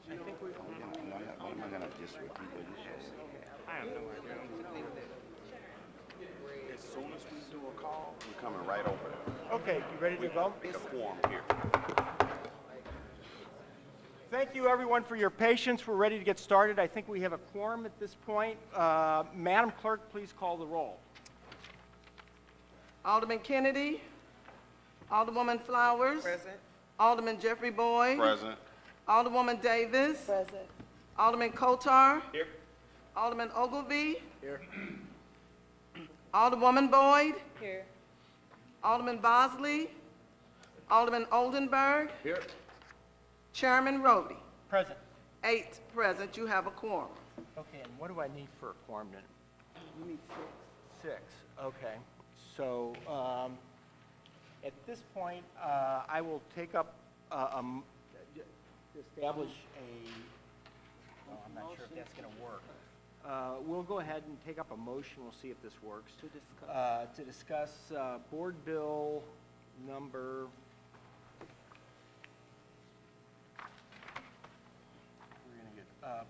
I think we. I'm not gonna just repeat what you said. I have no idea. As soon as we do a call, we're coming right over there. Okay, you ready to go? Make a form here. Thank you, everyone, for your patience. We're ready to get started. I think we have a quorum at this point. Madam Clerk, please call the roll. Alderman Kennedy. Alderwoman Flowers. Present. Alderman Jeffrey Boyd. Present. Alderwoman Davis. Present. Alderman Kotar. Here. Alderman Ogilvy. Here. Alderwoman Boyd. Here. Alderman Bosley. Alderman Oldenburg. Here. Chairman Rhodey. Present. 8 present. You have a quorum. Okay, and what do I need for a quorum then? You need 6. 6, okay. So, at this point, I will take up, to establish a, well, I'm not sure if that's gonna work. We'll go ahead and take up a motion, we'll see if this works. To discuss, Board Bill number,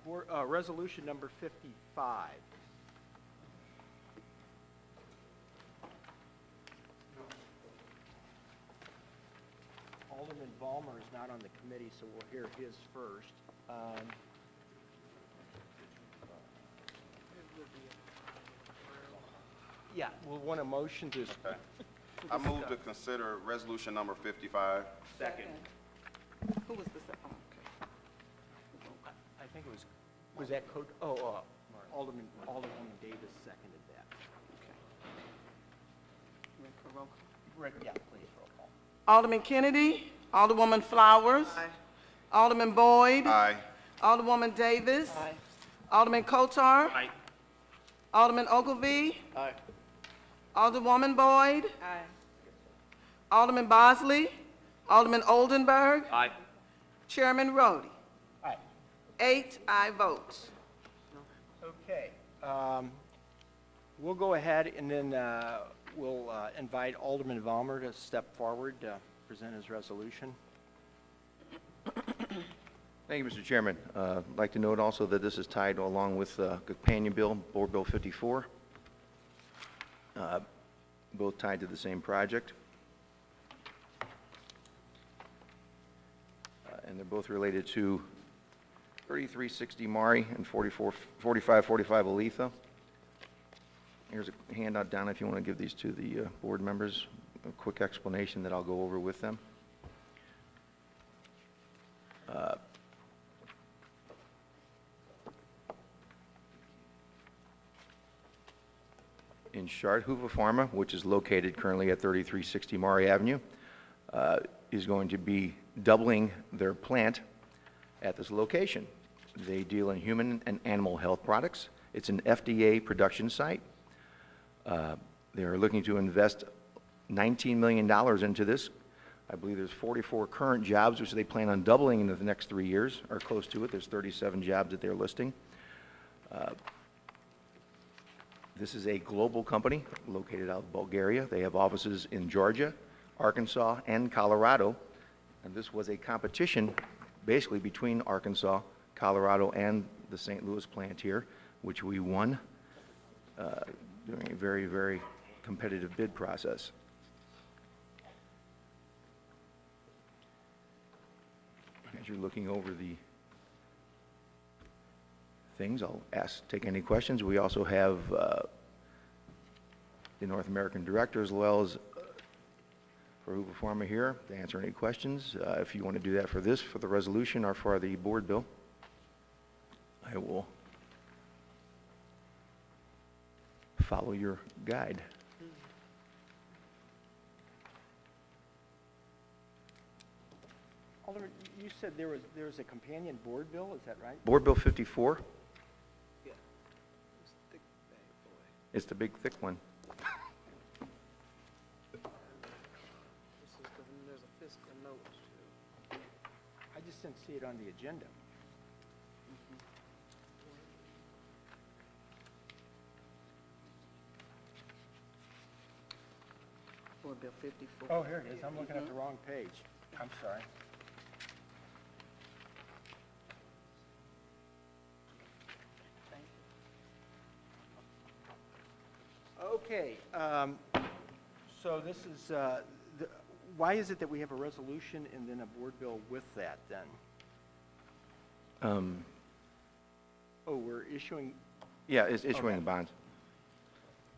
we're gonna get, Resolution number 55. Alderman Vollmer is not on the committee, so we'll hear his first. Yeah, we'll want a motion to. Okay. I move to consider resolution number 55. Second. Who was the second? Okay. I think it was that code, Alderwoman Davis seconded that. Yeah, please, roll call. Alderman Kennedy. Alderwoman Flowers. Aye. Alderman Boyd. Aye. Alderwoman Davis. Aye. Alderman Kotar. Aye. Alderman Ogilvy. Aye. Alderwoman Boyd. Aye. Alderman Bosley. Alderman Oldenburg. Aye. Chairman Rhodey. Aye. 8 aye votes. Okay, we'll go ahead and then we'll invite Alderman Vollmer to step forward to present his resolution. Thank you, Mr. Chairman. I'd like to note also that this is tied along with companion bill, Board Bill 54, both tied to the same project. And they're both related to 3360 Maury and 4545 Oletha. Here's a handout down if you want to give these to the board members, a quick explanation that I'll go over with them. In short, Hoover Pharma, which is located currently at 3360 Maury Avenue, is going to be doubling their plant at this location. They deal in human and animal health products. It's an FDA production site. They are looking to invest $19 million into this. I believe there's 44 current jobs, which they plan on doubling in the next 3 years, or close to it. There's 37 jobs that they're listing. This is a global company located out of Bulgaria. They have offices in Georgia, Arkansas, and Colorado. And this was a competition basically between Arkansas, Colorado, and the St. Louis plant here, which we won during a very, very competitive bid process. As you're looking over the things, I'll take any questions. We also have the North American director as well as for Hoover Pharma here to answer any questions. If you want to do that for this, for the resolution, or for the board bill, I will follow your guide. Alderman, you said there was a companion board bill, is that right? Board Bill 54, Yeah. It's a thick bag, boy. it's the big thick one. There's a fiscal note, too. I just didn't see it on the agenda. Board Bill 54. Oh, here it is. I'm looking at the wrong page. I'm sorry. Okay, so this is, why is it that we have a resolution and then a board bill with that then? Oh, we're issuing, Yeah, it's issuing Okay. the bonds.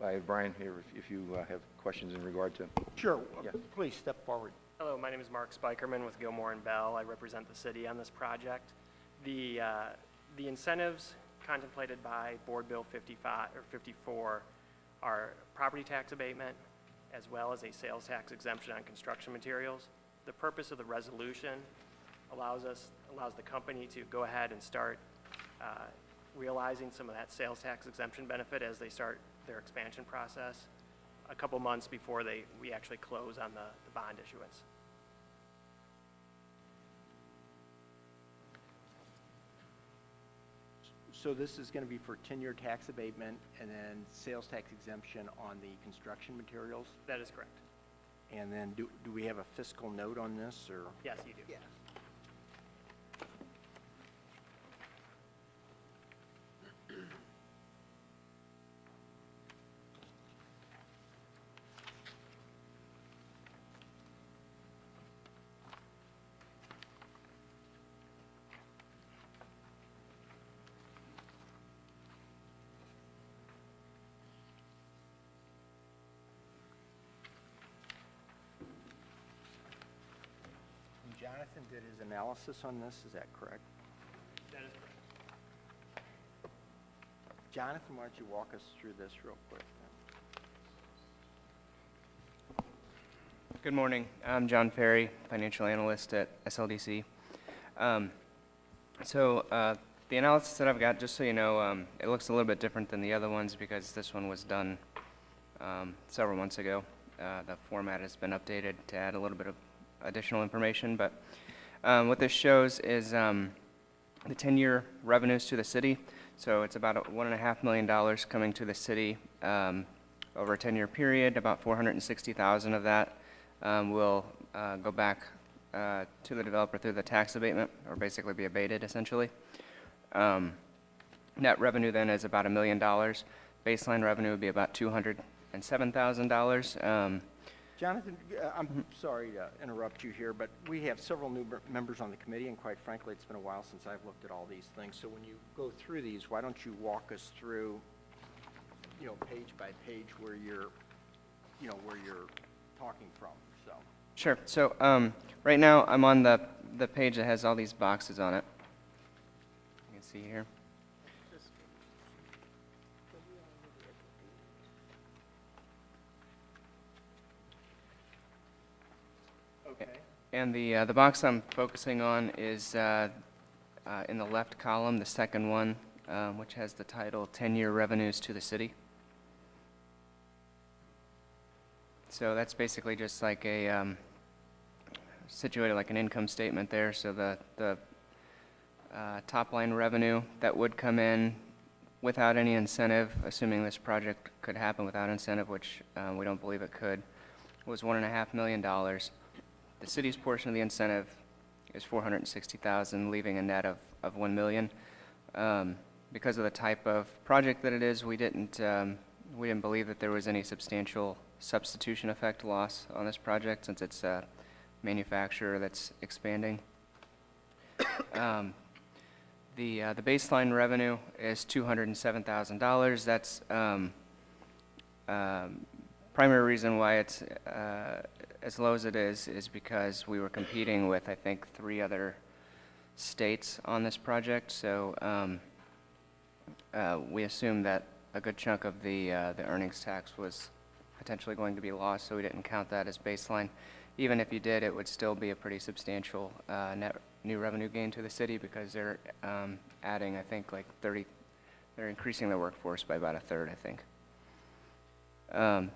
I have Brian here if you have questions in regard to. sure, Yeah. please step forward. Hello, my name is Mark Spikerman with Gilmore and Bell. I represent the city on this project. The incentives contemplated by Board Bill 55 or 54 are property tax abatement as well as a sales tax exemption on construction materials. The purpose of the resolution allows the company to go ahead and start realizing some of that sales tax exemption benefit as they start their expansion process a couple months before we actually close on the bond issuance. So this is going to be for 10-year tax abatement and then sales tax exemption on the construction materials? That is correct. And then do we have a fiscal note on this, or? Yes, you do. Yeah. Jonathan did his analysis on this, is that correct? That is correct. Jonathan, why don't you walk us through this real quick? Good morning. I'm John Ferry, financial analyst at SLDC. The analysis that I've got, just so you know, it looks a little bit different than the other ones because this one was done several months ago. The format has been updated to add a little bit of additional information, but what this shows is the 10-year revenues to the city. So it's about $1.5 million coming to the city over a 10-year period. About $460,000 of that will go back to the developer through the tax abatement, or basically be abated, essentially. Net revenue then is about $1 million. Baseline revenue would be about $207,000. Jonathan, I'm sorry to interrupt you here, but we have several new members on the committee, and quite frankly, it's been a while since I've looked at all these things. So when you go through these, why don't you walk us through, page by page where you're talking from, so. Sure. So right now, I'm on the page that has all these boxes on it. You can see here. Okay. And the box I'm focusing on is in the left column, the second one, which has the title 10-Year Revenues to the City. So that's basically just like a situated like an income statement there. So the top line revenue that would come in without any incentive, assuming this project could happen without incentive, which we don't believe it could, was $1.5 million. The city's portion of the incentive is $460,000, leaving a net of $1 million. Because of the type of project that it is, we didn't believe that there was any substantial substitution effect loss on this project, since it's a manufacturer that's expanding. The baseline revenue is $207,000. That's primary reason why it's as low as it is because we were competing with, I think, 3 other states on this project. So we assumed that a good chunk of the earnings tax was potentially going to be lost, so we didn't count that as baseline. Even if you did, it would still be a pretty substantial net new revenue gain to the city, because they're adding, I think, like 30, they're increasing their workforce by about a third, I think.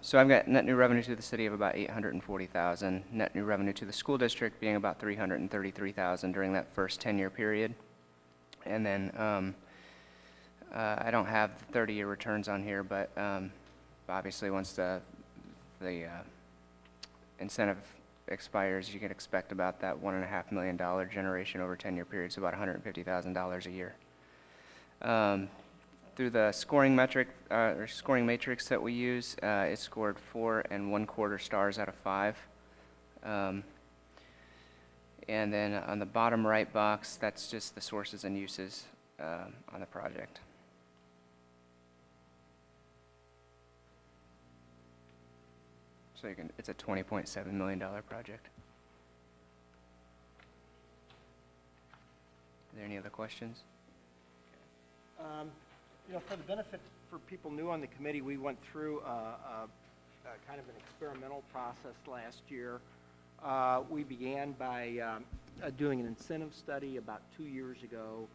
So I've got net new revenue to the city of about $840,000, net new revenue to the school district being about $333,000 during that first 10-year period. And then I don't have the 30-year returns on here, but obviously once the incentive expires, you can expect about that $1.5 million through the scoring metric, or scoring matrix that we use, it scored 4 1/4 stars out of 5. And then on the bottom right box, that's just the sources and uses on the project. So it's a $20.7 million project. Are there any other questions? You know, for the benefit for people new on the committee, we went through kind of an experimental process last year. We began by doing an incentive study about 2 years ago.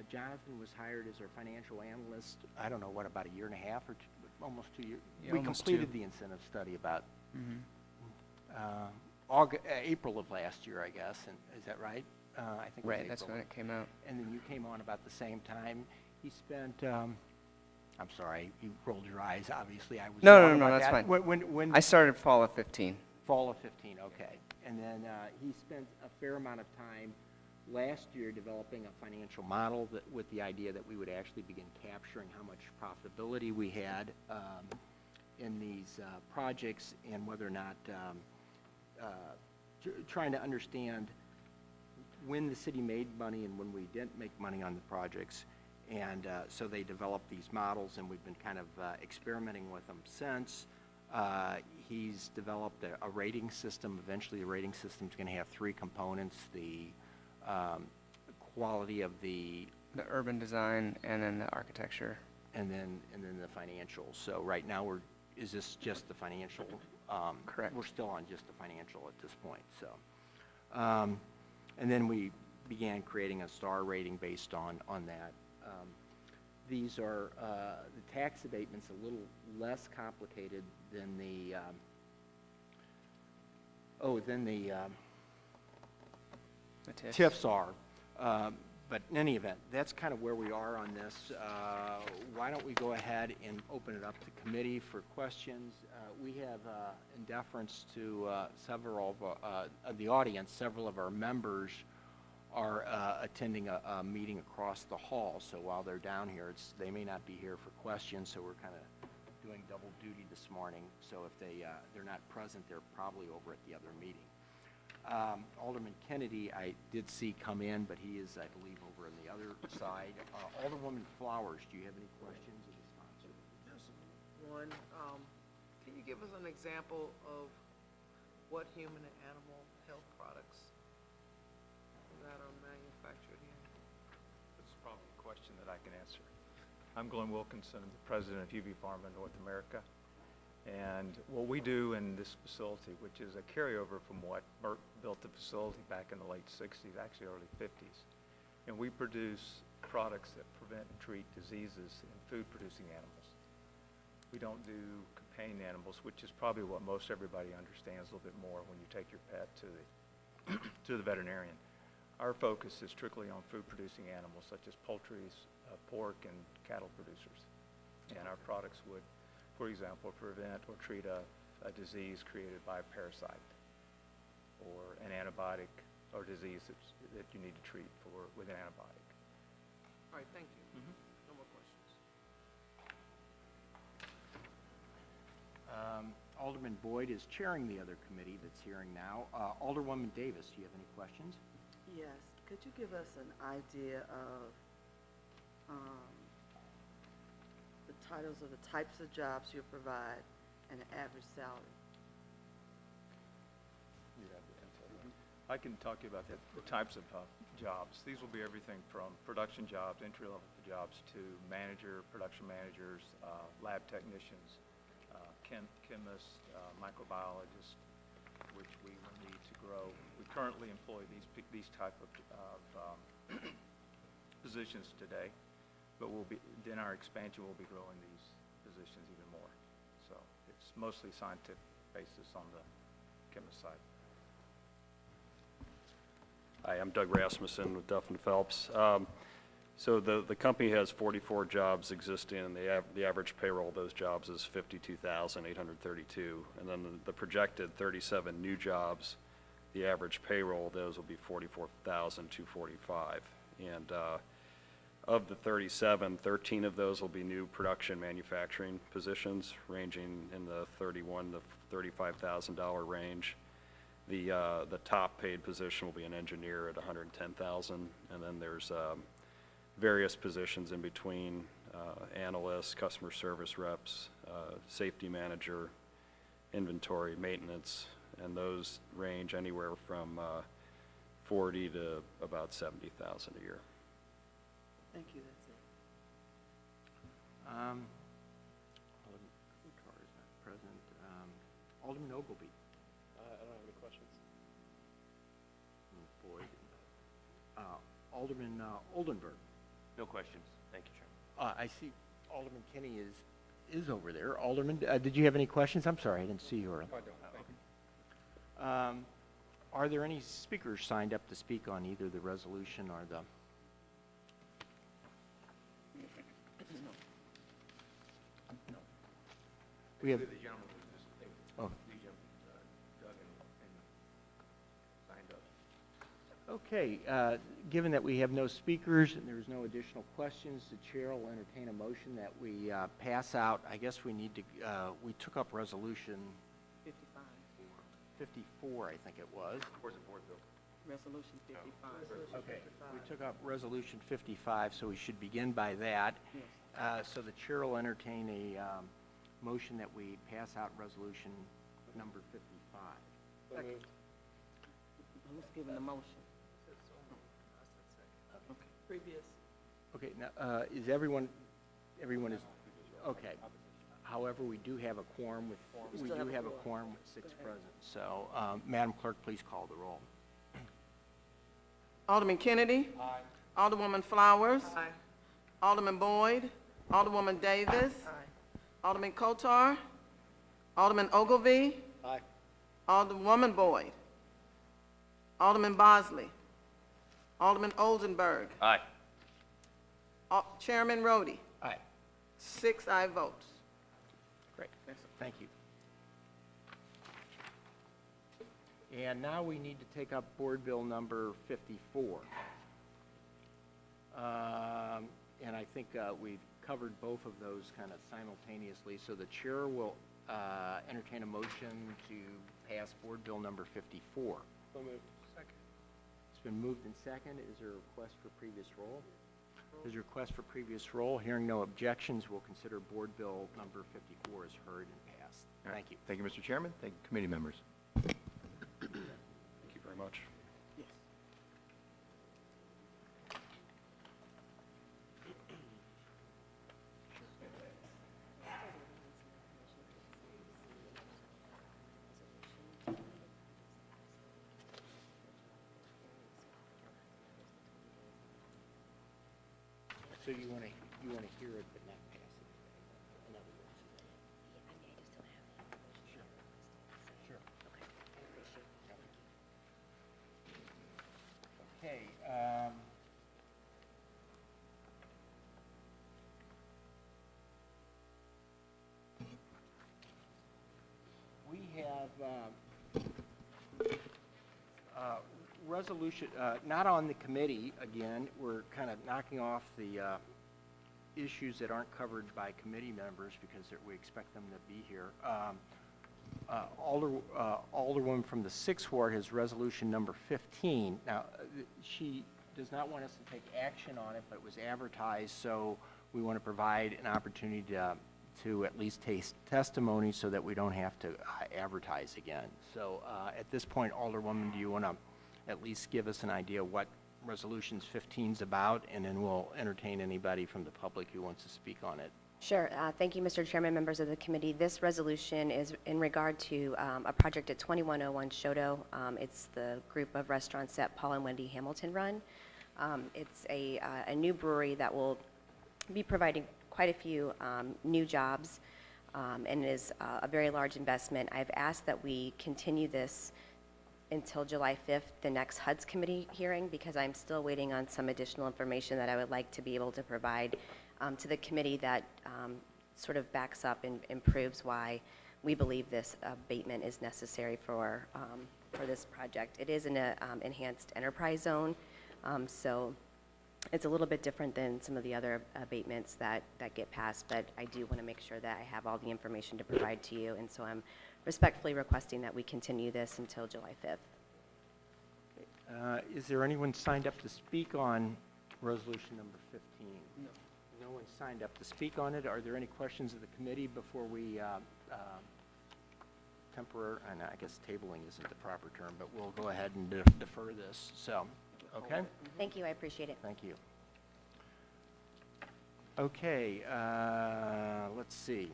Jonathan was hired as our financial analyst, I don't know, what, about a year and a half or almost 2 years? Yeah, We almost completed 2. the incentive study about Mm-hmm. April of last year, I guess, and is that right? I think it was Right, that's April. when it came out. And then you came on about the same time. He spent, I'm sorry, you rolled your eyes, obviously, I was No, wrong no, about that's that. fine. When I started fall of 15. Fall of 15, okay. And then he spent a fair amount of time last year developing a financial model that, with the idea that we would actually begin capturing how much profitability we had in these projects, and whether or not trying to understand when the city made money and when we didn't make money on the projects. And so they developed these models, and we've been kind of experimenting with them since. He's developed a rating system. Eventually, the rating system's going to have 3 components: the quality of the, The urban design and then the architecture. and then the financials. So right now, is this just the financial? Correct. We're still on just the financial at this point. So, and then we began creating a star rating based on that. These are the tax abatement's a little less complicated than the The TIFs. TIFs are. But in any event, that's kind of where we are on this. Why don't we go ahead and open it up to committee for questions? We have, in deference to several of the audience, several of our members are attending a meeting across the hall. So while they're down here, they may not be here for questions, so we're kind of doing double duty this morning. So if they're not present, they're probably over at the other meeting. Alderman Kennedy, I did see come in, but he is, I believe, over on the other side. Alderwoman Flowers, do you have any questions of the sponsor? Just one, can you give us an example of what human and animal health products that are manufactured here? This is probably a question that I can answer. I'm Glenn Wilkinson, the president of UB Pharma North America. And what we do in this facility, which is a carryover from what Merck built the facility back in the late 60s, actually early 50s. And we produce products that prevent and treat diseases in food-producing animals. We don't do companion animals, which is probably what most everybody understands a little bit more when you take your pet to the veterinarian. Our focus is strictly on food-producing animals, such as poultry, pork, and cattle producers. And our products would, for example, prevent or treat a disease created by a parasite, or an antibiotic or disease that you need to treat with an antibiotic. All right, thank you. No more questions. Alderman Boyd is chairing the other committee that's hearing now. Alderwoman Davis, do you have any questions? Yes, could you give us an idea of the titles of the types of jobs you provide and the average salary? I can talk to you about the types of jobs. These will be everything from production jobs, entry-level jobs, to production managers, lab technicians, chemists, microbiologists, which we will need to grow. We currently employ these type of positions today, but in our expansion, we'll be growing these positions even more. So it's mostly scientific basis on the chemist side. Hi, I'm Doug Rasmussen with Duff & Phelps. So the company has 44 jobs existing, and the average payroll of those jobs is $52,832. And then the projected 37 new jobs, the average payroll of those will be $44,245. And Of the 37, 13 of those will be new production manufacturing positions, ranging in the $31,000 to $35,000 range. The top paid position will be an engineer at $110,000, and then there's various positions in between, analysts, customer service reps, safety manager, inventory, maintenance, and those range anywhere from 40 to about 70,000 a year. Thank you, that's it. Alderman Kotar is not present. Alderman Ogilvy. I don't have any questions. Boyd. Alderman Oldenburg. No questions. Thank you, Chairman. I see Alderman Kinney is over there. Alderman, did you have any questions? I'm sorry, I didn't see you earlier. I don't. Are there any speakers signed up to speak on either the resolution or the? No. We have. The gentleman was just, Oh. the gentleman, Doug and signed up. Okay, given that we have no speakers and there's no additional questions, the chair will entertain a motion that we pass out. I guess we need to, we took up resolution 55. 54, I think it was. Where's the board bill? Resolution 55. Okay, we took up resolution 55, so we should begin by that. So the chair will entertain a motion that we pass out resolution number 55. Let's give him the motion. Previous. Okay, now, is everyone is, okay. However, we do have a quorum with, we do have a quorum with 6 present. So, Madam Clerk, please call the roll. Alderman Kennedy? Aye. Alderwoman Flowers? Aye. Alderman Boyd? Alderwoman Davis? Aye. Alderman Kotar? Alderman Ogilvy? Aye. Alderwoman Boyd? Alderman Bosley? Alderman Oldenburg? Aye. Chairman Roddy? Aye. 6 aye votes. Great, thank you. And now we need to take up Board Bill number 54. And I think we've covered both of those kind of simultaneously, so the chair will entertain a motion to pass Board Bill number 54. So moved. Second. It's been moved and second. Is there a request for previous roll? There's a request for previous roll. Hearing no objections, we'll consider Board Bill number 54 as heard and passed. Thank you. Thank you, Mr. Chairman. Thank you, committee members. Thank you very much. Yes. So you want to hear it but not pass it today? In other words. Sure. Okay. We have resolution, not on the committee, again, we're kind of knocking off the issues that aren't covered by committee members because we expect them to be here. Alderwoman from the 6th Ward has resolution number 15. Now, she does not want us to take action on it, but it was advertised, so we want to provide an opportunity to at least taste testimony so that we don't have to advertise again. So at this point, Alderwoman, do you want to at least give us an idea what resolutions 15 is about, and then we'll entertain anybody from the public who wants to speak on it. Sure. Thank you, Mr. Chairman, members of the committee. This resolution is in regard to a project at 2101 Shoto. It's the group of restaurants that Paul and Wendy Hamilton run. It's a new brewery that will be providing quite a few new jobs and is a very large investment. I've asked that we continue this until July 5th, the next HUD's committee hearing, because I'm still waiting on some additional information that I would like to be able to provide to the committee that sort of backs up and proves why we believe this abatement is necessary for this project. It is an enhanced enterprise zone, so It's a little bit different than some of the other abatements that get passed, but I do want to make sure that I have all the information to provide to you, and so I'm respectfully requesting that we continue this until July 5th. Is there anyone signed up to speak on resolution number 15? No. No one signed up to speak on it. Are there any questions of the committee before we and I guess tabling isn't the proper term, but we'll go ahead and defer this. So, okay? Thank you, I appreciate it. Thank you. Okay, let's see.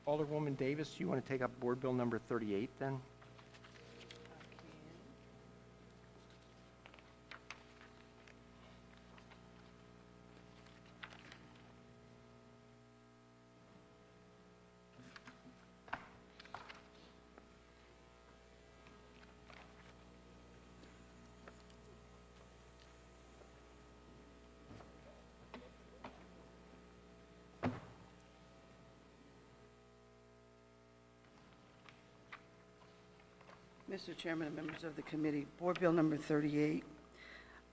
Alderwoman Davis, do you want to take up Board Bill number 38 then? Mr. Chairman and members of the committee, Board Bill number 38,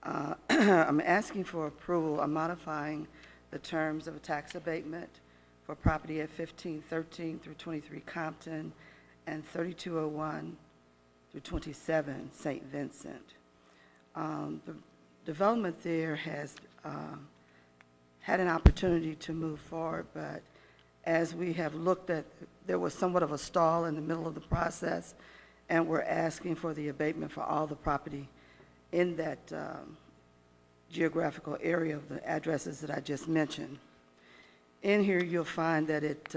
I'm asking for approval of modifying the terms of a tax abatement for property at 1513 through 23 Compton and 3201 through 27 St. Vincent. The development there has had an opportunity to move forward, but as we have looked at, there was somewhat of a stall in the middle of the process, and we're asking for the abatement for all the property in that geographical area of the addresses that I just mentioned. In here, you'll find that it's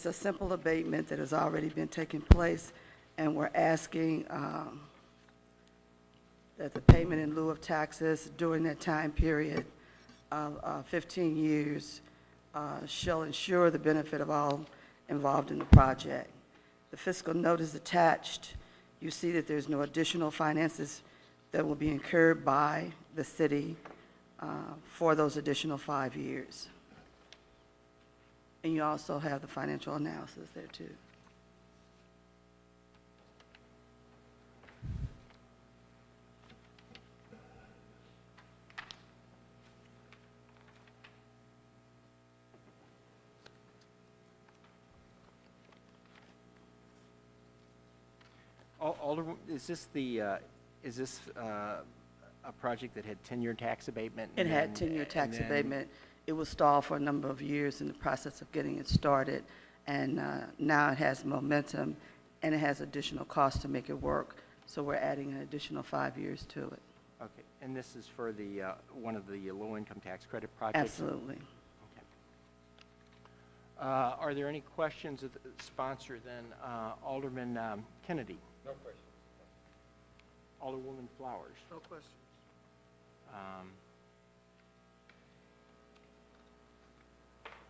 a simple abatement that has already been taking place, and we're asking that the payment in lieu of taxes during that time period of 15 years shall ensure the benefit of all involved in the project. The fiscal note is attached. You see that there's no additional finances that will be incurred by the city for those additional 5 years. And you also have the financial analysis there, too. Alderman, is this a project that had 10-year tax abatement? It had 10-year tax abatement. It was stalled for a number of years in the process of getting it started, and now it has momentum, and it has additional costs to make it work, so we're adding an additional 5 years to it. Okay, and this is for the, one of the low-income tax credit projects? Absolutely. Okay. Are there any questions of the sponsor then? Alderman Kennedy? No question. Alderwoman Flowers? No questions.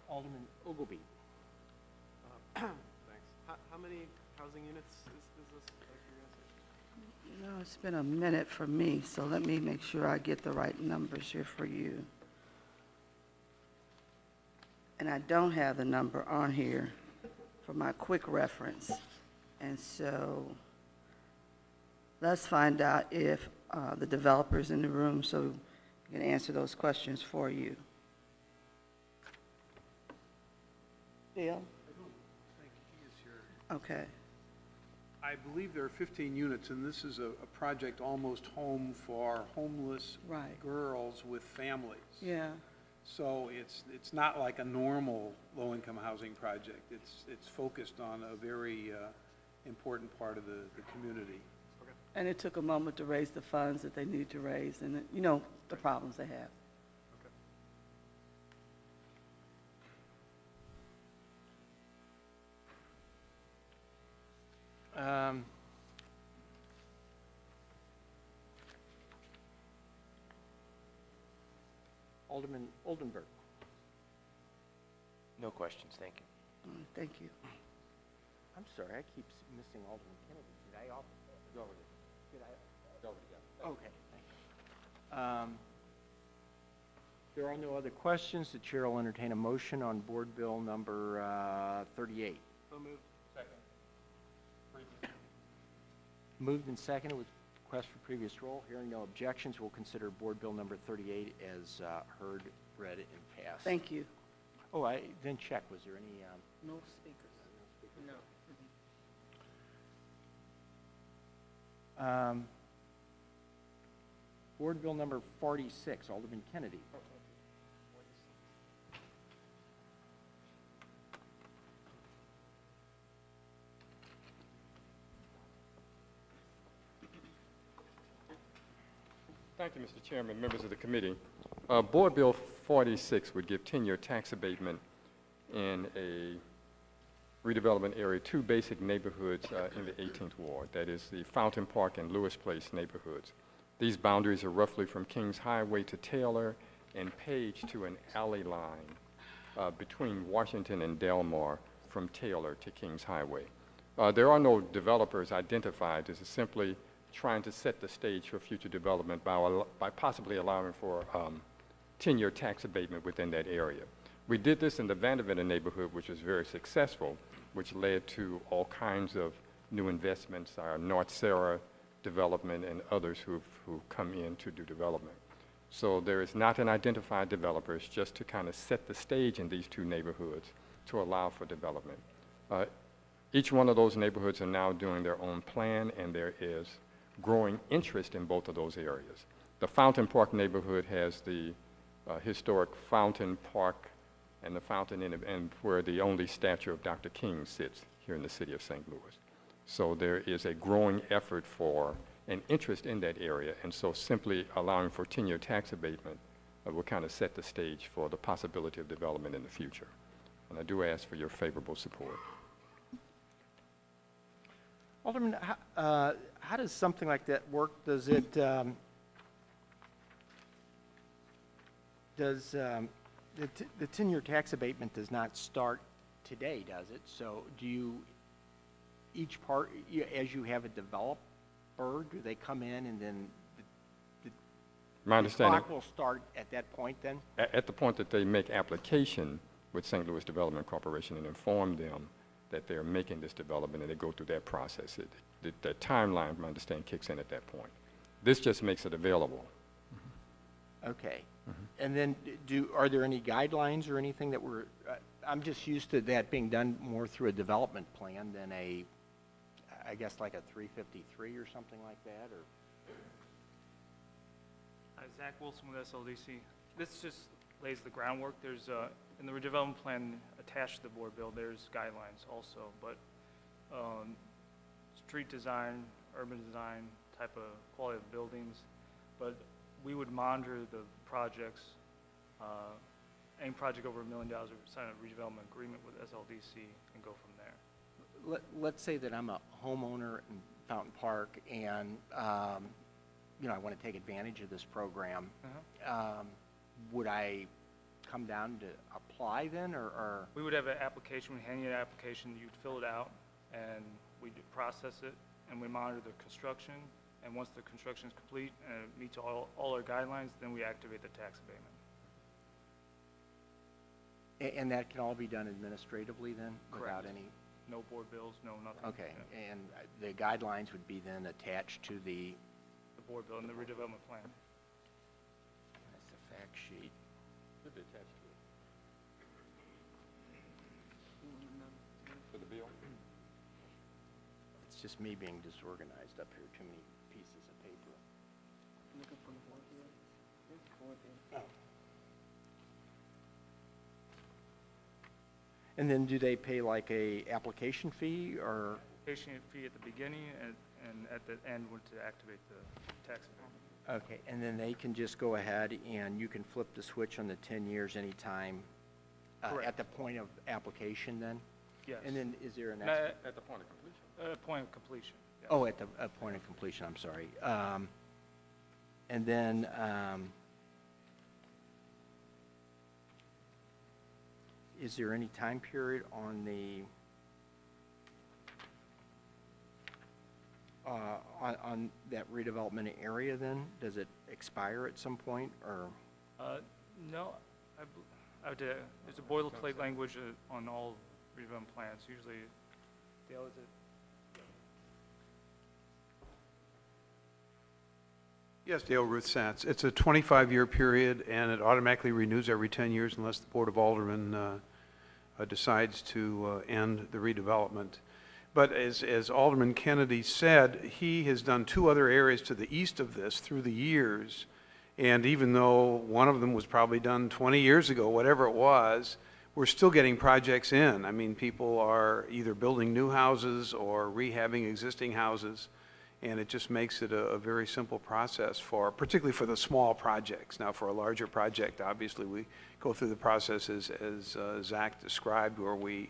Alderman Ogilvy? Thanks. How many housing units is this, You know, it's been a minute for me, so let me make sure I get the right numbers here for you. And I don't have the number on here for my quick reference. And so let's find out if the developer's in the room so he can answer those questions for you. Dale? Okay. I believe there are 15 units, and this is a project almost home for homeless Right. girls with families. Yeah. So it's not like a normal low-income housing project. It's focused on a very important part of the community. And it took a moment to raise the funds that they need to raise, and, you know, the problems they have. Alderman Oldenburg? No questions, thank you. Thank you. I'm sorry, I keep missing Alderman Kennedy. Did I go over this? Did I? Go over together. Okay, thank you. There are no other questions. The chair will entertain a motion on Board Bill number 38. Moved and seconded with request for previous roll. Hearing no objections, we'll consider Board Bill number 38 as heard, read, and passed. Thank you. Oh, I didn't check. Was there any? No speakers. No. Board Bill number 46, Alderman Kennedy. Thank you, Mr. Chairman, members of the committee. Board Bill 46 would give 10-year tax abatement in a redevelopment area, two basic neighborhoods in the 18th Ward. That is the Fountain Park and Lewis Place neighborhoods. These boundaries are roughly from Kingshighway to Taylor and Page to an alley line between Washington and Delmar from Taylor to Kingshighway. There are no developers identified. This is simply trying to set the stage for future development by possibly allowing for 10-year tax abatement within that area. We did this in the Vanderbilt neighborhood, which was very successful, which led to all kinds of new investments, our North Sarah development and others who've come in to do development. So there is not an identified developer. It's just to kind of set the stage in these two neighborhoods to allow for development. Each one of those neighborhoods are now doing their own plan, and there is growing interest in both of those areas. The Fountain Park neighborhood has the historic Fountain Park and the fountain and where the only statue of Dr. King sits here in the city of St. Louis. So there is a growing effort for an interest in that area, and so simply allowing for 10-year tax abatement will kind of set the stage for the possibility of development in the future. And I do ask for your favorable support. Alderman, how does something like that work? Does it, the 10-year tax abatement does not start today, does it? So do you, each part, as you have a developer, do they come in and then My the understanding, clock will start at that point then? at the point that they make application with St. Louis Development Corporation and inform them that they're making this development and they go through that process, the timeline, from my understanding, kicks in at that point. This just makes it available. Okay. And then are there any guidelines or anything that were, I'm just used to that being done more through a development plan than a, I guess like a 353 or something like that, or? Zach Wilson with SLDC. This just lays the groundwork. There's, in the redevelopment plan attached to the board bill, there's guidelines also, but street design, urban design, type of quality of buildings, but we would monitor the projects, any project over $1 million, we sign a redevelopment agreement with SLDC and go from there. Let's say that I'm a homeowner in Fountain Park and, you know, I want to take advantage of this program. Would I come down to apply then, or? We would have an application, we hand you an application, you'd fill it out, and we'd process it, and we monitor the construction, and once the construction is complete and it meets all our guidelines, then we activate the tax abatement. And that can all be done administratively then, without Correct. any? No board bills, no nothing. Okay, Yeah. and the guidelines would be then attached to the? The board bill and the redevelopment plan. That's the fact sheet. Should be attached to it. For the bill? It's just me being disorganized up here, too many pieces of paper. Looking for the board bill? Here's the board bill. And then do they pay like a application fee, or? Application fee at the beginning and at the end to activate the tax abatement. Okay, and then they can just go ahead and you can flip the switch on the 10 years anytime Correct. at the point of application then? Yes. And then is there an? At the point of completion. Point of completion. Yeah. Oh, at the point of completion, I'm sorry. And then, is there any time period on the, on that redevelopment area then? Does it expire at some point, or? No, I did, there's a boilerplate language on all redevelopment plans, usually, Dale, is it? Yes, Dale Ruth Satz. It's a 25-year period, and it automatically renews every 10 years unless the Board of Aldermen decides to end the redevelopment. But as Alderman Kennedy said, he has done 2 other areas to the east of this through the years, and even though one of them was probably done 20 years ago, whatever it was, we're still getting projects in. I mean, people are either building new houses or rehabbing existing houses, and it just makes it a very simple process particularly for the small projects. Now, for a larger project, obviously, we go through the process as Zach described, where we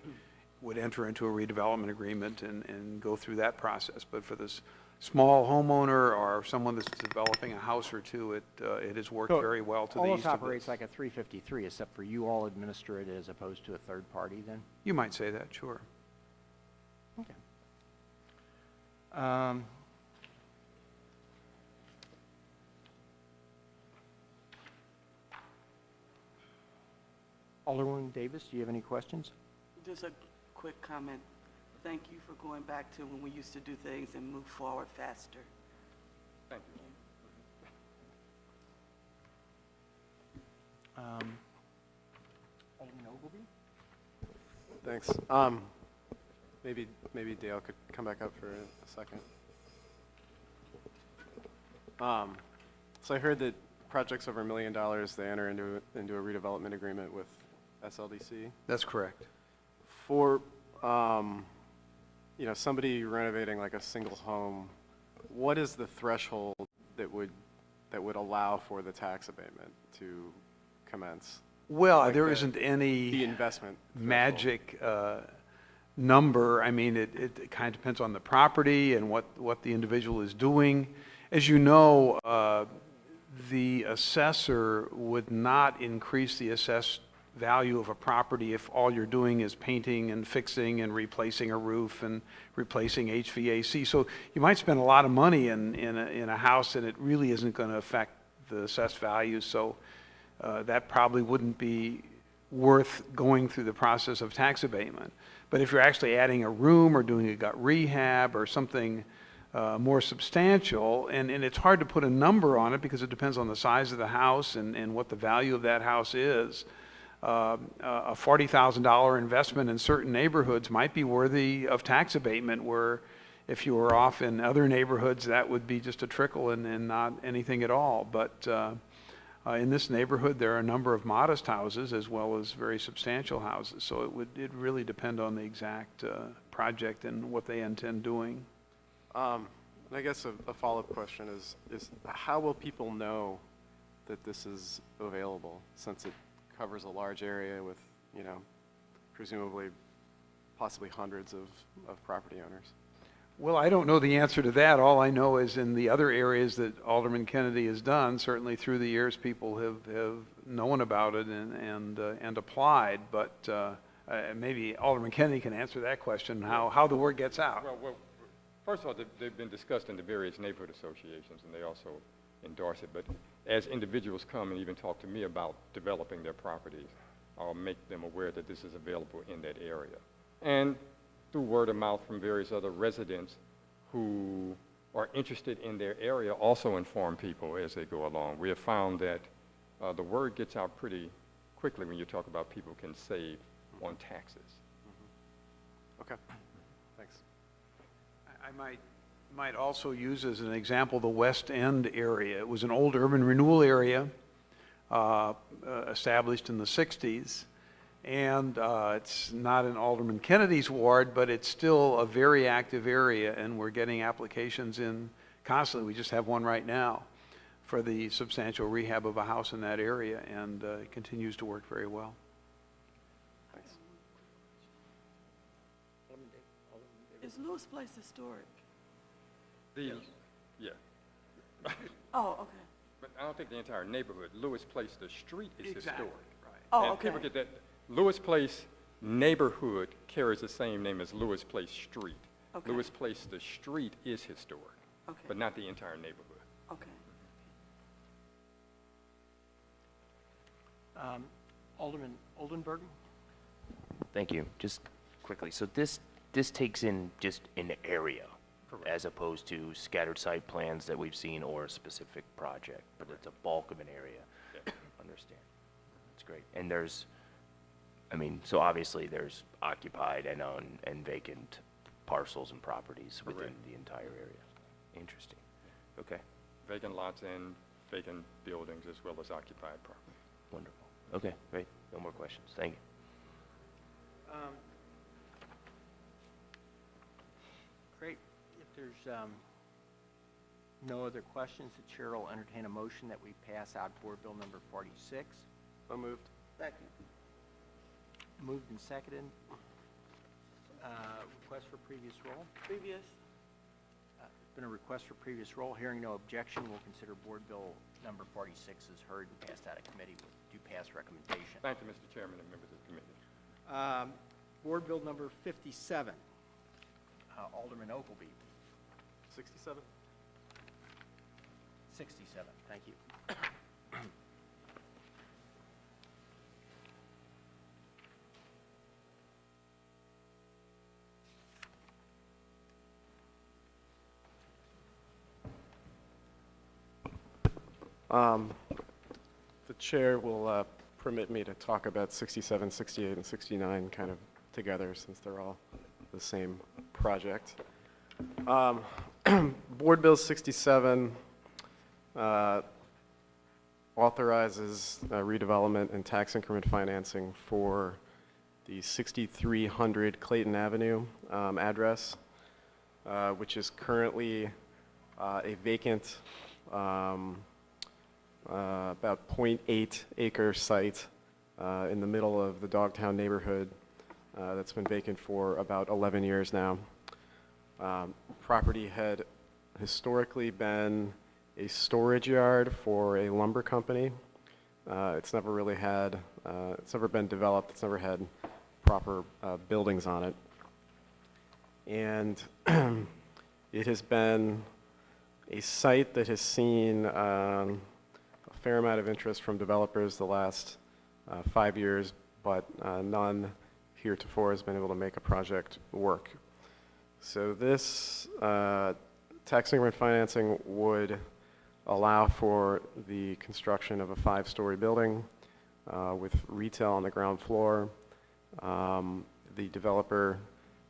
would enter into a redevelopment agreement and go through that process. But for this small homeowner or someone that's developing a house or two, it has worked very well to the east Almost of operates this. like a 353, except for you all administer it as opposed to a third party then? You might say that, sure. Okay. Alderwoman Davis, do you have any questions? Just a quick comment. Thank you for going back to when we used to do things and move forward faster. Thank you. Alderman Ogilvy? Thanks. Maybe Dale could come back up for a second. So I heard that projects over $1 million, they enter into a redevelopment agreement with SLDC. That's correct. For somebody renovating like a single home, what is the threshold that would allow for the tax abatement to commence? Well, Like there the- isn't any The investment magic number. I mean, it kind of depends on the property and what the individual is doing. As you know, the assessor would not increase the assessed value of a property if all you're doing is painting and fixing and replacing a roof and replacing HVAC. So you might spend a lot of money in a house and it really isn't going to affect the assessed value. So that probably wouldn't be worth going through the process of tax abatement. But if you're actually adding a room or doing a gut rehab or something more substantial, and it's hard to put a number on it because it depends on the size of the house and what the value of that house is. A $40,000 investment in certain neighborhoods might be worthy of tax abatement, where if you were off in other neighborhoods, that would be just a trickle and not anything at all. But in this neighborhood, there are a number of modest houses as well as very substantial houses. So it really depend on the exact project and what they intend doing. And I guess a follow-up question is how will people know that this is available, since it covers a large area with, presumably possibly hundreds of property owners? Well, I don't know the answer to that. All I know is in the other areas that Alderman Kennedy has done, certainly through the years, people have known about it and applied. But maybe Alderman Kennedy can answer that question, how the word gets out. Well, first of all, they've been discussed in the various neighborhood associations, and they also endorse it. But as individuals come and even talk to me about developing their properties, I'll make them aware that this is available in that area. And through word of mouth from various other residents who are interested in their area also inform people as they go along. We have found that the word gets out pretty quickly when you talk about people can save on taxes. Okay, thanks. I might also use as an example the West End area. It was an old urban renewal area established in the 60s. And it's not in Alderman Kennedy's ward, but it's still a very active area, and we're getting applications in constantly. We just have one right now for the substantial rehab of a house in that area, and it continues to work very well. Thanks. Is Lewis Place historic? Yeah. Oh, okay. But I don't think the entire neighborhood. Lewis Place, the street is Exactly, historic. right. Oh, And okay. people get that. Lewis Place neighborhood carries the same name as Lewis Place Street. Okay. Lewis Place, the street, is historic, Okay. but not the entire neighborhood. Okay. Alderman Oldenburg? Thank you. Just quickly, so this takes in just an area, as opposed to scattered site plans that we've seen or a specific project, but it's a bulk of an area. Understand. That's great. And there's, I mean, so obviously there's occupied and vacant parcels and properties within the entire area. Interesting. Okay, Vacant lots and vacant buildings as well as occupied property. wonderful. Okay, great. No more questions. Thank you. Great. If there's no other questions, the chair will entertain a motion that we pass out Board Bill number 46. So moved. Second. Moved and seconded. Request for previous roll. Previous. There's been a request for previous roll. Hearing no objection, we'll consider Board Bill number 46 as heard and passed out of committee with due pass recommendation. Thank you, Mr. Chairman and members of the committee. Board Bill number 57. Alderman Ogleby. 67? 67. Thank you. The chair will permit me to talk about 67, 68, and 69 kind of together since they're all the same project. Board Bill 67 authorizes redevelopment and tax increment financing for the 6300 Clayton Avenue address, which is currently a vacant about 0.8 acre site in the middle of the Dogtown neighborhood that's been vacant for about 11 years now. Property had historically been a storage yard for a lumber company. It's never really had, it's never been developed, it's never had proper buildings on it. And it has been a site that has seen a fair amount of interest from developers the last 5 years, but none heretofore has been able to make a project work. So this tax increment financing would allow for the construction of a 5-story building with retail on the ground floor. The developer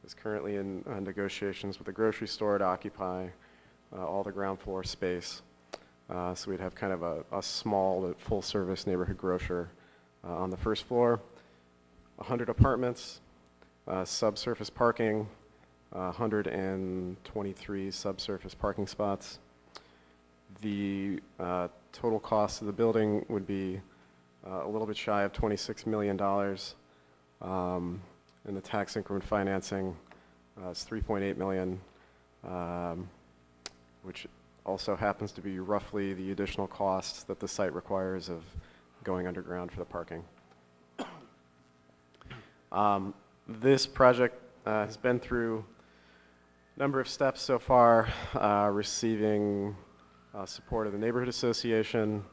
is currently in negotiations with a grocery store to occupy all the ground floor space. So we'd have kind of a small, full-service neighborhood grocer on the first floor, 100 apartments, subsurface parking, 123 subsurface parking spots. The total cost of the building would be a little bit shy of $26 million, and the tax increment financing is $3.8 million, which also happens to be roughly the additional cost that the site requires of going underground for the parking. This project has been through a number of steps so far, receiving support of the Neighborhood Association,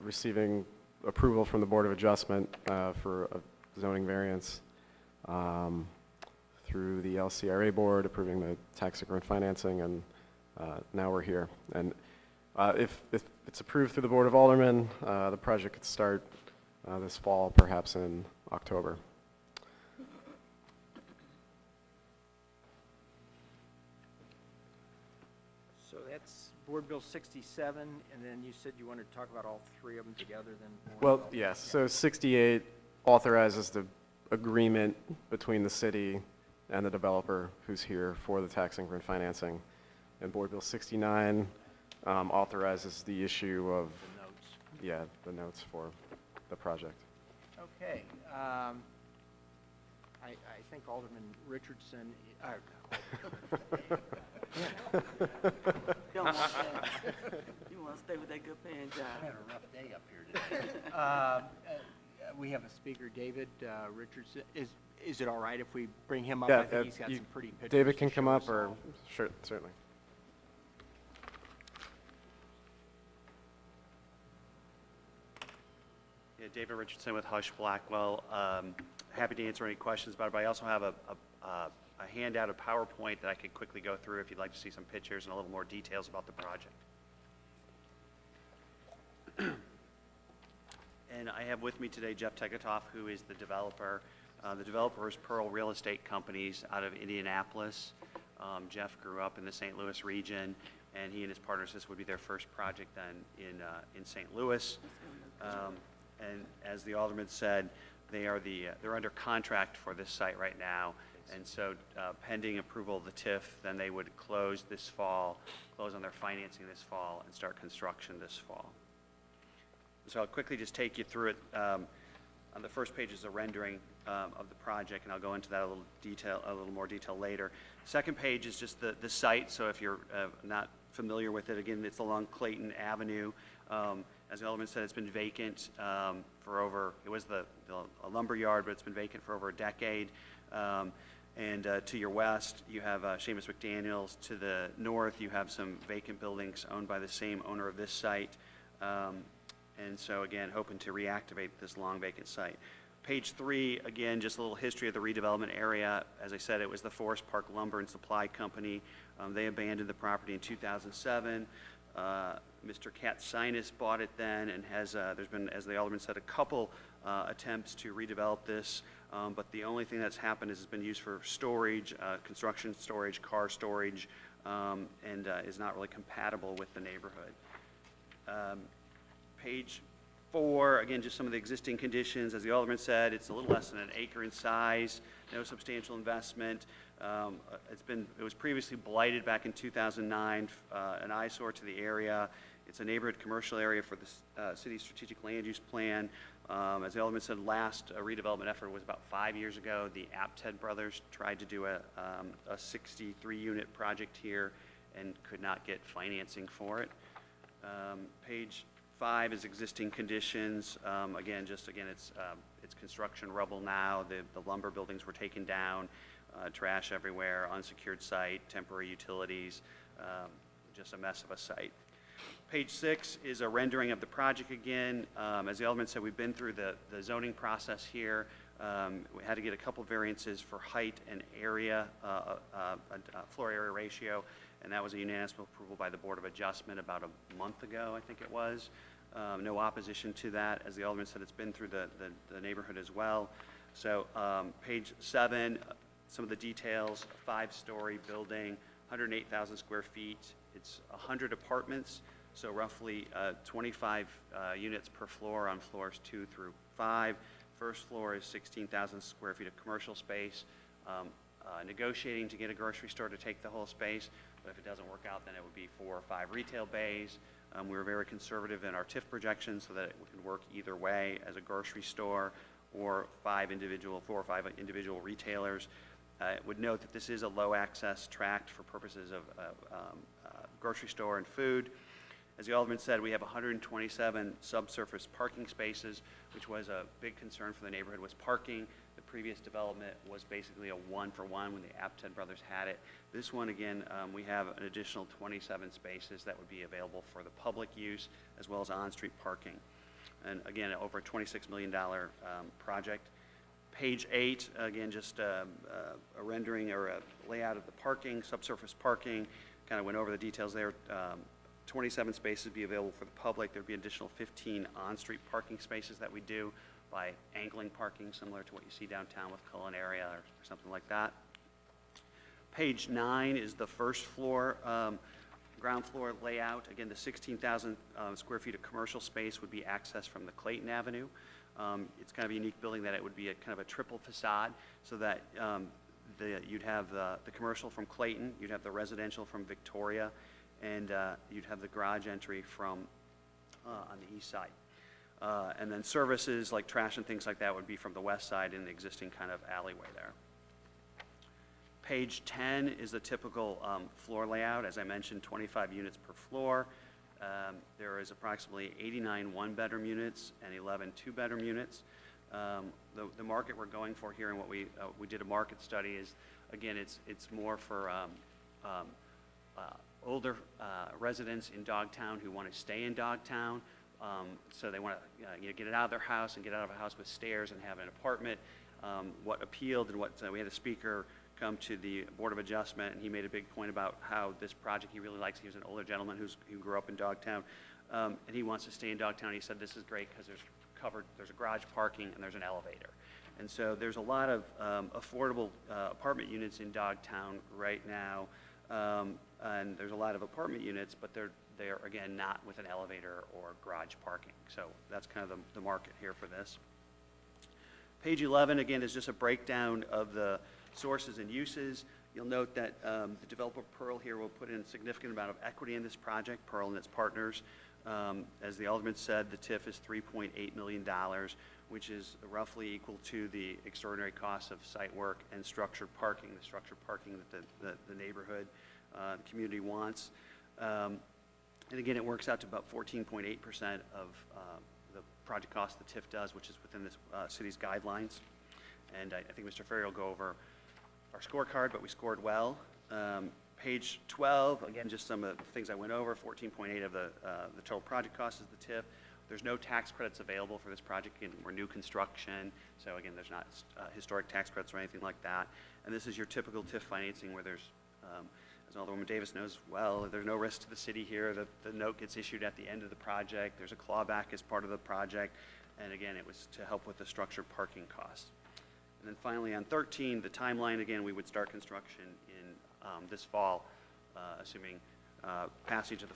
receiving approval from the Board of Adjustment for a zoning variance, through the LCRA board approving the tax increment financing, and now we're here. And if it's approved through the Board of Aldermen, the project could start this fall, perhaps in October. So that's Board Bill 67, and then you said you wanted to talk about all three of them together then? Well, yes, so 68 authorizes the agreement between the city and the developer who's here for the tax increment financing. And Board Bill 69 authorizes the issue of, The notes. yeah, the notes for the project. Okay. I think Alderman Richardson, Don't want that. You want to stay with that good paying I job. had a rough day up here today. We have a speaker, David Richardson. Is it all right if we bring him up? Yeah, I think he's got some pretty pictures. David to can come show up, us or, all. sure, certainly. Yeah, David Richardson with Hush Blackwell. Happy to answer any questions about it, but I also have a handout, a PowerPoint that I could quickly go through if you'd like to see some pictures and a little more details about the project. And I have with me today Jeff Tegetoff, who is the developer. The developer is Pearl Real Estate Companies out of Indianapolis. Jeff grew up in the St. Louis region, and he and his partners, this would be their first project then in St. Louis. And as the alderman said, they're under contract for this site right now, and so pending approval of the TIF, then they would close this fall, close on their financing this fall, and start construction this fall. So I'll quickly just take you through it. On the first page is a rendering of the project, and I'll go into that a little more detail later. Second page is just the site. So if you're not familiar with it, again, it's along Clayton Avenue. As the alderman said, it's been vacant for over. It was a lumber yard, but it's been vacant for over a decade. And to your west, you have Seamus McDaniels. To the north, you have some vacant buildings owned by the same owner of this site. And so, again, hoping to reactivate this long vacant site. Page 3, again, just a little history of the redevelopment area. As I said, it was the Forest Park Lumber and Supply Company. They abandoned the property in 2007. Mr. Katsinus bought it then, and there's been, as the alderman said, a couple attempts to redevelop this. But the only thing that's happened is it's been used for storage, construction storage, car storage, and is not really compatible with the neighborhood. Page 4, again, just some of the existing conditions. As the alderman said, it's a little less than an acre in size, no substantial investment. It was previously blighted back in 2009, an eyesore to the area. It's a neighborhood commercial area for the city's strategic land use plan. As the alderman said, last redevelopment effort was about 5 years ago. The Apted brothers tried to do a 63-unit project here and could not get financing for it. Page 5 is existing conditions. Again, it's construction rubble now. The lumber buildings were taken down, trash everywhere, unsecured site, temporary utilities, just a mess of a site. Page 6 is a rendering of the project again. As the alderman said, we've been through the zoning process here. We had to get a couple variances for height and area, floor area ratio, and that was a unanimous approval by the Board of Adjustment about a month ago, I think it was. No opposition to that. As the alderman said, it's been through the neighborhood as well. So page 7, some of the details, a 5-story building, 108,000 square feet. It's 100 apartments, so roughly 25 units per floor on floors 2 through 5. First floor is 16,000 square feet of commercial space. Negotiating to get a grocery store to take the whole space, but if it doesn't work out, then it would be 4 or 5 retail bays. We were very conservative in our TIF projections so that it can work either way as a grocery store or 4 or 5 individual retailers. Would note that this is a low-access tract for purposes of grocery store and food. As the alderman said, we have 127 subsurface parking spaces, which was a big concern for the neighborhood, was parking. The previous development was basically a 1-for-1 when the Apted brothers had it. This one, again, we have an additional 27 spaces that would be available for the public use as well as on-street parking. And again, over a $26 million project. Page 8, again, just a rendering or a layout of the parking, subsurface parking. Kind of went over the details there. 27 spaces would be available for the public. There'd be additional 15 on-street parking spaces that we do by angling parking, similar to what you see downtown with Culinaria or something like that. Page 9 is the first floor, ground floor layout. Again, the 16,000 square feet of commercial space would be accessed from the Clayton Avenue. It's kind of a unique building that it would be a kind of a triple facade, so that you'd have the commercial from Clayton, you'd have the residential from Victoria, and you'd have the garage entry from on the east side. And then services like trash and things like that would be from the west side in the existing kind of alleyway there. Page 10 is the typical floor layout. As I mentioned, 25 units per floor. There is approximately 89 one-bedroom units and 11 two-bedroom units. The market we're going for here, and what we did a market study is, again, it's more for older residents in Dogtown who want to stay in Dogtown, So they want to get it out of their house and get out of a house with stairs and have an apartment. What appealed and what we had a speaker come to the Board of Adjustment, and he made a big point about how this project he really likes. He was an older gentleman who grew up in Dogtown, and he wants to stay in Dogtown. He said this is great because there's a garage parking and there's an elevator. And so there's a lot of affordable apartment units in Dogtown right now, and there's a lot of apartment units, but they're again not with an elevator or garage parking. So that's kind of the market here for this. Page 11 again is just a breakdown of the sources and uses. You'll note that the developer Pearl here will put in a significant amount of equity in this project, Pearl and its partners. As the Alderman said, the TIF is $3.8 million, which is roughly equal to the extraordinary costs of site work and structured parking, the structured parking that the neighborhood, the community wants. And again, it works out to about 14.8% of the project cost the TIF does, which is within this city's guidelines. And I think Mr. Ferry will go over our scorecard, but we scored well. Page 12, again, just some of the things I went over. 14.8 of the total project cost is the TIF. There's no tax credits available for this project. Again, we're new construction, so again, there's not historic tax credits or anything like that. And this is your typical TIF financing where there's, as Alderwoman Davis knows well, there's no risk to the city here. The note gets issued at the end of the project. There's a clawback as part of the project. And again, it was to help with the structured parking costs. And then finally on 13, the timeline, again, we would start construction in this fall, assuming passage of the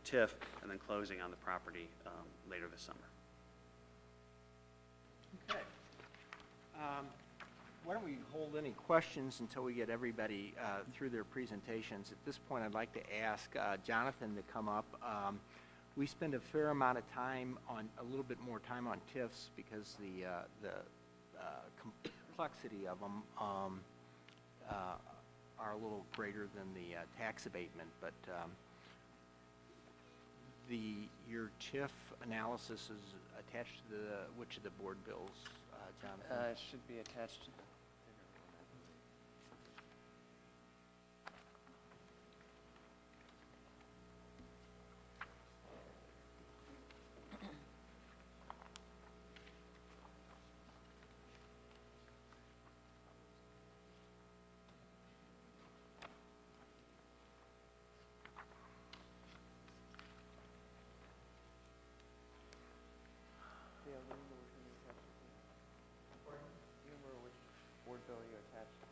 TIF, and then closing on the property later this summer. Okay. Why don't we hold any questions until we get everybody through their presentations? At this point, I'd like to ask Jonathan to come up. We spend a fair amount of time a little bit more time on TIFs because the complexity of them are a little greater than the tax abatement, but your TIF analysis is attached to which of the board bills, Jonathan? It should be attached to board bill you attached to.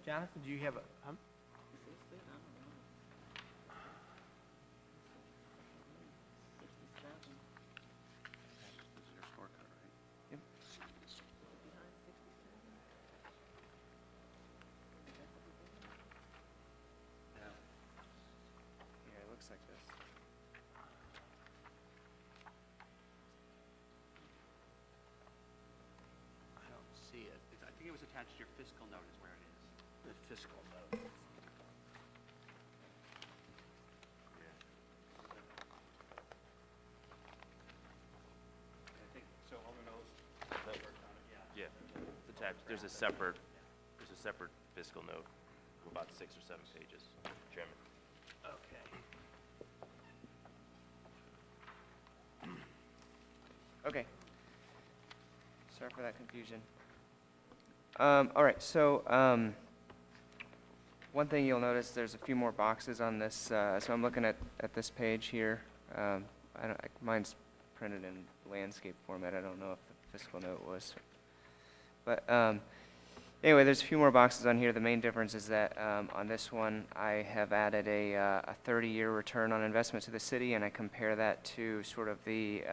Jonathan, do you have a, This is your scorecard, right? Yep. Yeah, it looks like this. I don't see it, I think it was attached to your fiscal note is where it is. the fiscal note. I think, so Alderman O's worked on it, yeah. Yeah, it's attached. There's a separate fiscal note, of about 6 or 7 pages, Mr. Chairman. Okay. Okay. Sorry for that confusion. All right, so one thing you'll notice, there's a few more boxes on this. So I'm looking at this page here. Mine's printed in landscape format. I don't know if the fiscal note was. But anyway, there's a few more boxes on here. The main difference is that on this one, I have added a 30-year return on investment to the city, and I compare that to sort of the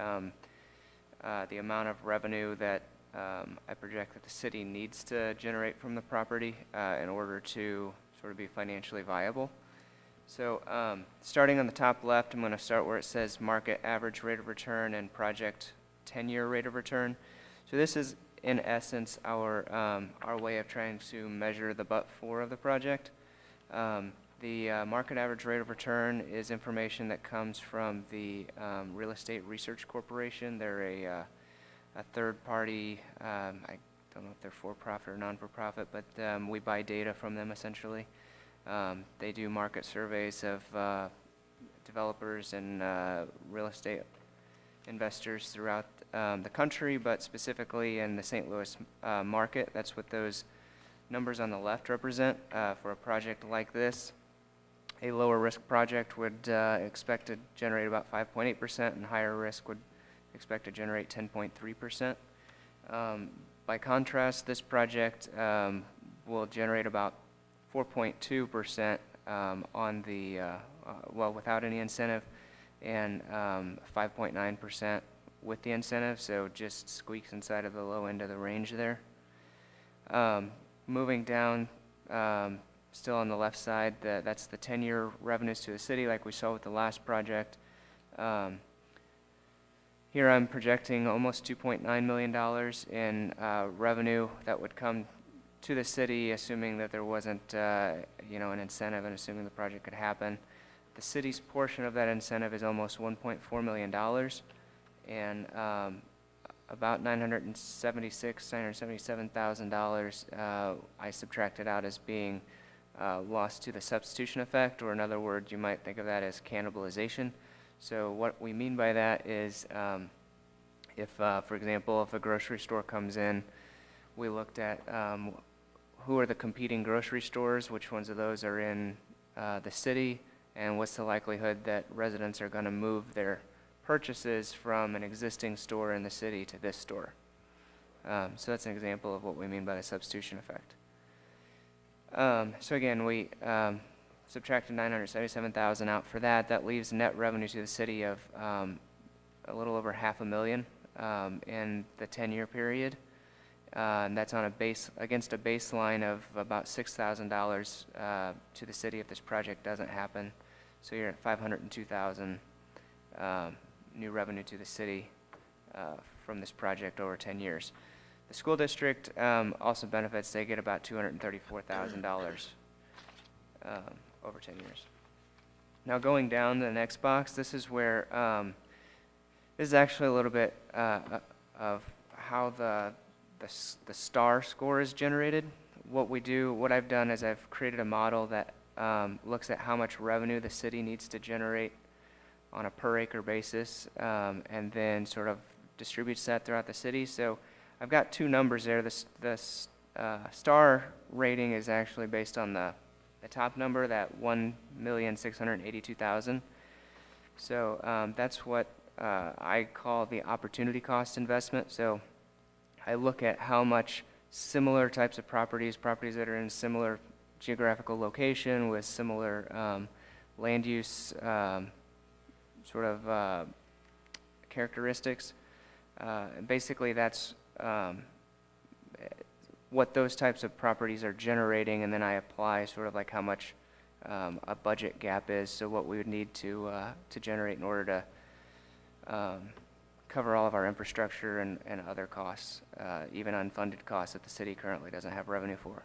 amount of revenue that I project that the city needs to generate from the property in order to sort of be financially viable. So starting on the top left, I'm going to start where it says market average rate of return and project 10-year rate of return. So this is, in essence, our way of trying to measure the but-for of the project. The market average rate of return is information that comes from the Real Estate Research Corporation. They're a third-party, I don't know if they're for-profit or non-for-profit, but we buy data from them essentially. They do market surveys of developers and real estate investors throughout the country, but specifically in the St. Louis market. That's what those numbers on the left represent for a project like this. A lower risk project would expect to generate about 5.8%, and higher risk would expect to generate 10.3%. By contrast, this project will generate about 4.2% on the, well, without any incentive, and 5.9% with the incentive, so just squeaks inside of the low end of the range there. Moving down, still on the left side, that's the 10-year revenues to the city, like we saw with the last project. Here I'm projecting almost $2.9 million in revenue that would come to the city, assuming that there wasn't, an incentive, and assuming the project could happen. The city's portion of that incentive is almost $1.4 million, and about $977,000 I subtracted out as being lost to the substitution effect, or in other words, you might think of that as cannibalization. So what we mean by that is if, for example, if a grocery store comes in, we looked at who are the competing grocery stores, which ones of those are in the city, and what's the likelihood that residents are going to move their purchases from an existing store in the city to this store. So that's an example of what we mean by the substitution effect. So again, we subtracted $977,000 out for that. That leaves net revenue to the city of a little over $500,000 in the 10-year period. And that's on against a baseline of about $6,000 to the city if this project doesn't happen. So you're at $502,000 new revenue to the city from this project over 10 years. The school district also benefits. They get about $234,000 over 10 years. Now going down to the next box, this is where, this is actually a little bit of how the STAR score is generated. What I've done is I've created a model that looks at how much revenue the city needs to generate on a per acre basis, and then sort of distributes that throughout the city. So I've got two numbers there. The STAR rating is actually based on the top number, that 1,682,000. So that's what I call the opportunity cost investment. So I look at how much similar types of properties that are in similar geographical location with similar land use sort of characteristics. Basically, that's what those types of properties are generating, and then I apply sort of like how much a budget gap is, so what we would need to generate in order to cover all of our infrastructure and other costs, even unfunded costs that the city currently doesn't have revenue for.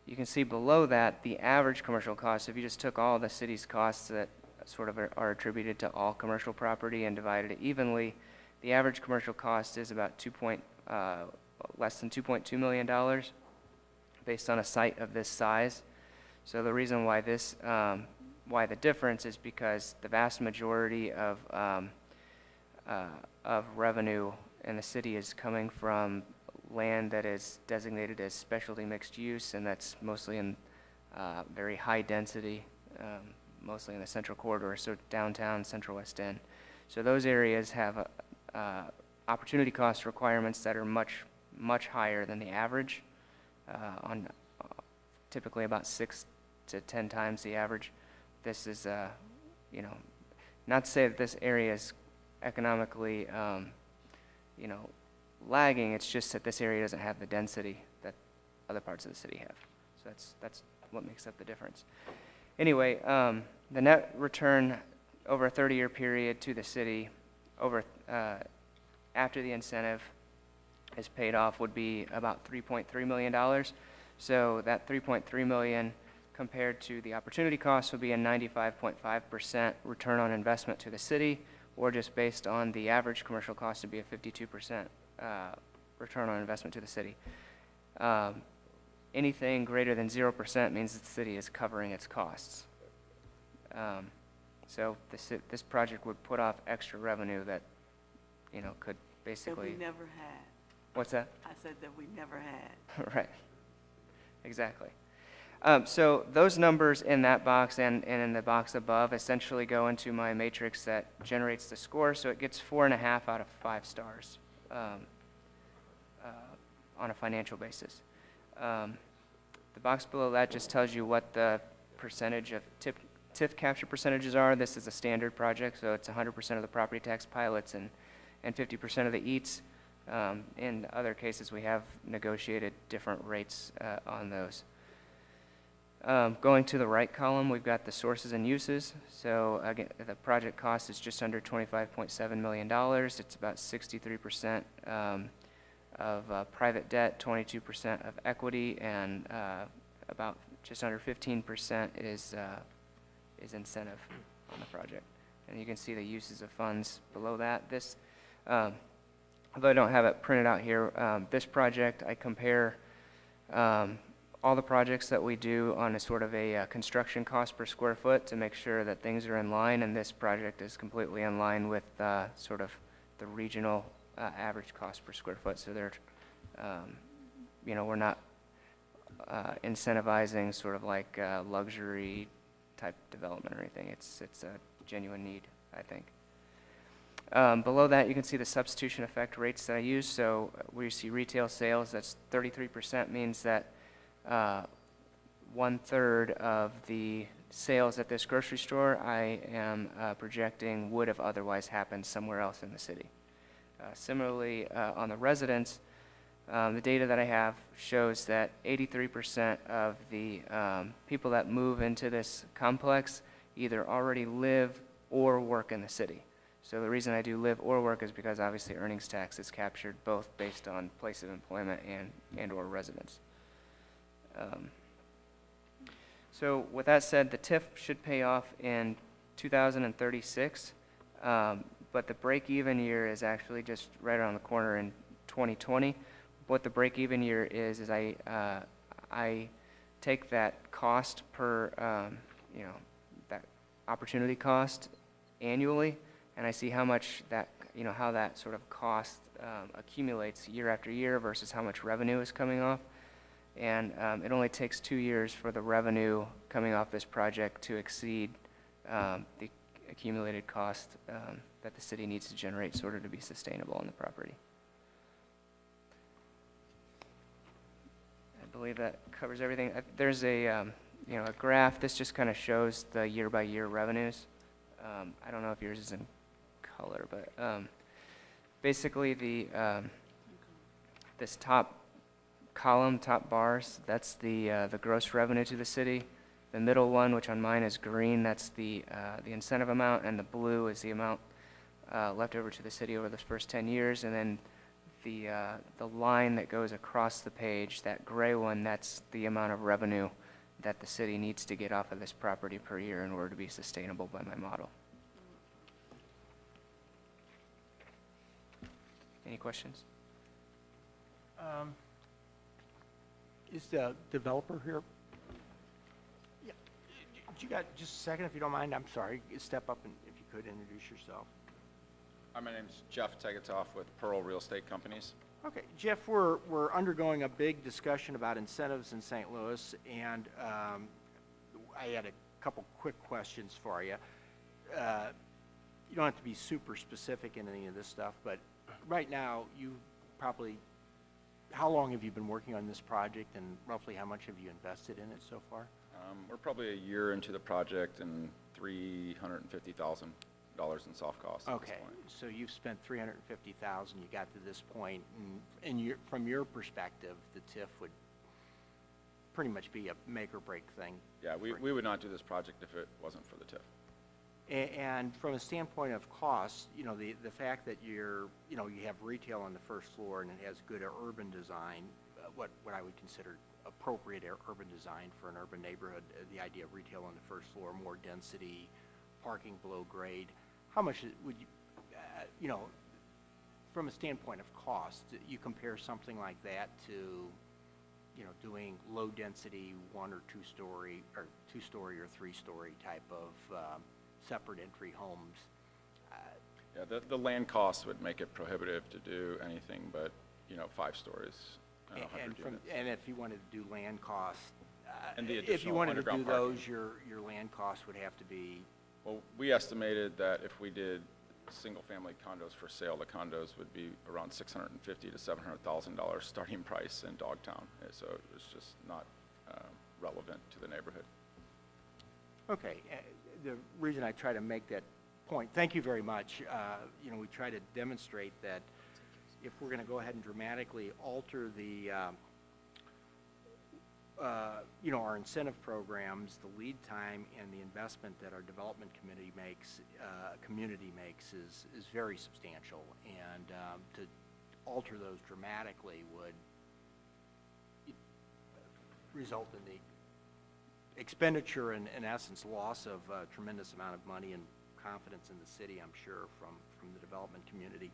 You can see below that the average commercial cost. If you just took all the city's costs that sort of are attributed to all commercial property and divided it evenly, the average commercial cost is about less than $2.2 million based on a site of this size. So the reason why why the difference is because the vast majority of revenue in the city is coming from land that is designated as specialty mixed use, and that's mostly in very high density, mostly in the central corridor, so downtown, Central West End. So those areas have opportunity cost requirements that are much higher than the average, on typically about 6 to 10 times the average. This is, not to say that this area is economically, lagging. It's just that this area doesn't have the density that other parts of the city have. So that's what makes up the difference. Anyway, the net return over a 30-year period to the city after the incentive is paid off would be about $3.3 million. So that $3.3 million compared to the opportunity cost would be a 95.5% return on investment to the city, or just based on the average commercial cost to be a 52% return on investment to the city. Anything greater than 0% means that the city is covering its costs. So this project would put off extra revenue that, could That basically. we never had. What's that? I said that we never had. Right. Exactly. So those numbers in that box and in the box above essentially go into my matrix that generates the score, so it gets 4.5 out of 5 stars on a financial basis. The box below that just tells you what the percentage of TIF capture percentages are. This is a standard project, so it's 100% of the property tax pilots and 50% of the EATs. In other cases, we have negotiated different rates on those. Going to the right column, we've got the sources and uses. So again, the project cost is just under $25.7 million. It's about 63% of private debt, 22% of equity, and about just under 15% is incentive on the project. And you can see the uses of funds below that. This, although I don't have it printed out here, this project, I compare all the projects that we do on a sort of a construction cost per square foot to make sure that things are in line, and this project is completely in line with sort of the regional average cost per square foot. So they're, we're not incentivizing sort of like luxury type development or anything. It's a genuine need, I think. Below that, you can see the substitution effect rates that I use. So where you see retail sales, that's 33%, means that 1/3 of the sales at this grocery store I am projecting would have otherwise happened somewhere else in the city. Similarly, on the residents, the data that I have shows that 83% of the people that move into this complex either already live or work in the city. So the reason I do live or work is because obviously earnings tax is captured both based on place of employment and or residence. So with that said, the TIF should pay off in 2036, but the break-even year is actually just right around the corner in 2020. What the break-even year is I take that cost per, that opportunity cost annually, and I see how much that, how that sort of cost accumulates year after year versus how much revenue is coming off. And it only takes 2 years for the revenue coming off this project to exceed the accumulated cost that the city needs to generate sort of to be sustainable on the property. I believe that covers everything. There's a graph. This just kind of shows the year-by-year revenues. I don't know if yours is in color, but basically this top column, top bars, that's the gross revenue to the city. The middle one, which on mine is green, that's the incentive amount, and the blue is the amount left over to the city over the first 10 years. And then the line that goes across the page, that gray one, that's the amount of revenue that the city needs to get off of this property per year in order to be sustainable by my model. Any questions? Is the developer here? Yeah. You got just a second, if you don't mind? I'm sorry. Step up and if you could introduce yourself. Hi, my name's Jeff Tegetoff with Pearl Real Estate Companies. Okay, Jeff, we're undergoing a big discussion about incentives in St. Louis, and I had a couple quick questions for you. You don't have to be super specific in any of this stuff, but right now, how long have you been working on this project, and roughly how much have you invested in it so far? We're probably a year into the project and $350,000 in soft costs at this Okay, point. so you've spent $350,000, you got to this point, and from your perspective, the TIF would pretty much be a make or break thing. Yeah, we would not do this project if it wasn't for the TIF. And from a standpoint of cost, the fact that you have retail on the first floor and it has good urban design, what I would consider appropriate urban design for an urban neighborhood, the idea of retail on the first floor, more density, parking below grade. How much would you, you know, from a standpoint of cost, you compare something like that to, you know, doing low-density one or two-story or three-story type of separate entry homes? Yeah, the land cost would make it prohibitive to do anything but, 5 stories, 100 units. And if you wanted to do land costs, And the if you additional wanted to do underground parking. those, your land costs would have to be, Well, we estimated that if we did single-family condos for sale, the condos would be around $650,000 to $700,000 starting price in Dogtown. So it's just not relevant to the neighborhood. okay. The reason I try to make that point, thank you very much. We try to demonstrate that if we're going to go ahead and dramatically alter the, our incentive programs, the lead time and the investment that our development community makes is very substantial. And to alter those dramatically would result in the expenditure and, in essence, loss of a tremendous amount of money and confidence in the city, I'm sure, from the development community.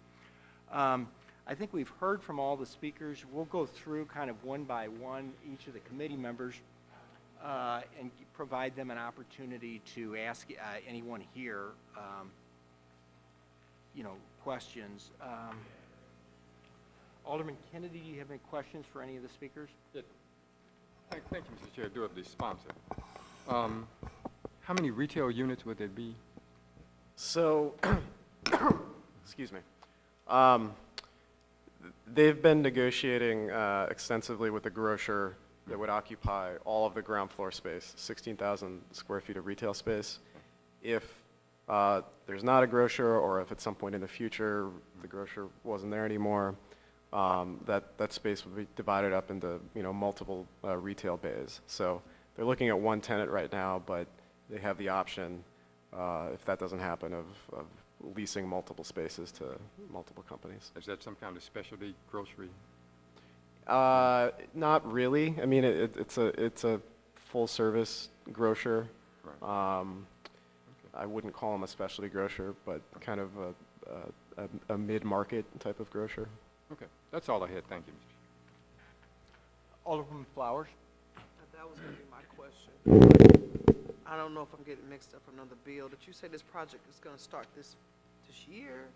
I think we've heard from all the speakers. We'll go through kind of one by one each of the committee members and provide them an opportunity to ask anyone here, questions. Alderman Kennedy, do you have any questions for any of the speakers? Thank you, Mr. Chair. Do have the sponsor. How many retail units would there be? So, excuse me. They've been negotiating extensively with the grocer that would occupy all of the ground floor space, 16,000 square feet of retail space. If there's not a grocer, or if at some point in the future the grocer wasn't there anymore, that space would be divided up into multiple retail bays. So they're looking at one tenant right now, but they have the option, if that doesn't happen, of leasing multiple spaces to multiple companies. Is that some kind of specialty grocery? Not really. I mean, it's a full service grocer. Right. I wouldn't call them a specialty grocer, but kind of a mid-market type of grocer. Okay, that's all I had. Thank you, Mr. Chair. Alderman Flowers? That was gonna be my question. I don't know if I'm getting mixed up with another bill. Did you say this project is gonna start this year?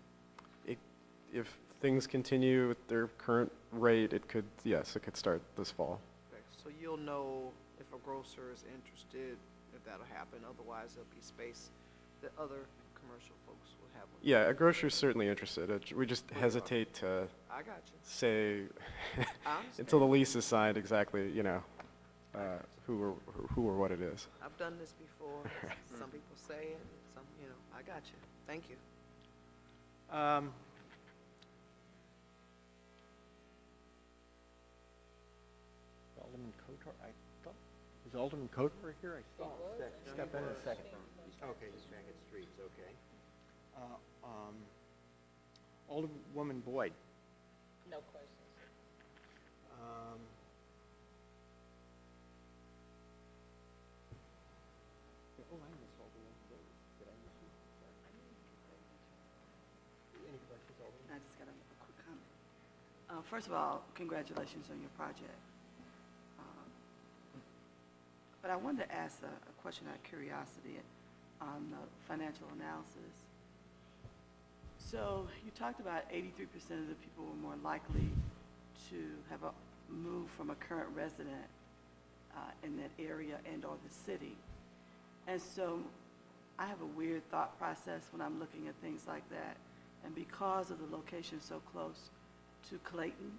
If things continue at their current rate, it could start this fall. Okay, so you'll know if a grocer is interested, if that'll happen. Otherwise, there'll be space that other commercial folks will have. Yeah, a grocer's certainly interested. We just hesitate to I got you. say I until the understand. lease is signed exactly, who or what it is. I've done this before. Some people say it, some, I got you. Thank you. Alderman Kotar, is Alderman Kotar here? I saw him step in a second. Okay, he's back at streets, okay. Alderwoman Boyd. No questions. Oh, I missed Alderwoman Davis. Did I miss you? Sorry. Any questions, Alderman? I just got a quick comment. First of all, congratulations on your project. But I wanted to ask a question out of curiosity on the financial analysis. So you talked about 83% of the people were more likely to have moved from a current resident in that area and or the city. And so I have a weird thought process when I'm looking at things like that. And because of the location so close to Clayton,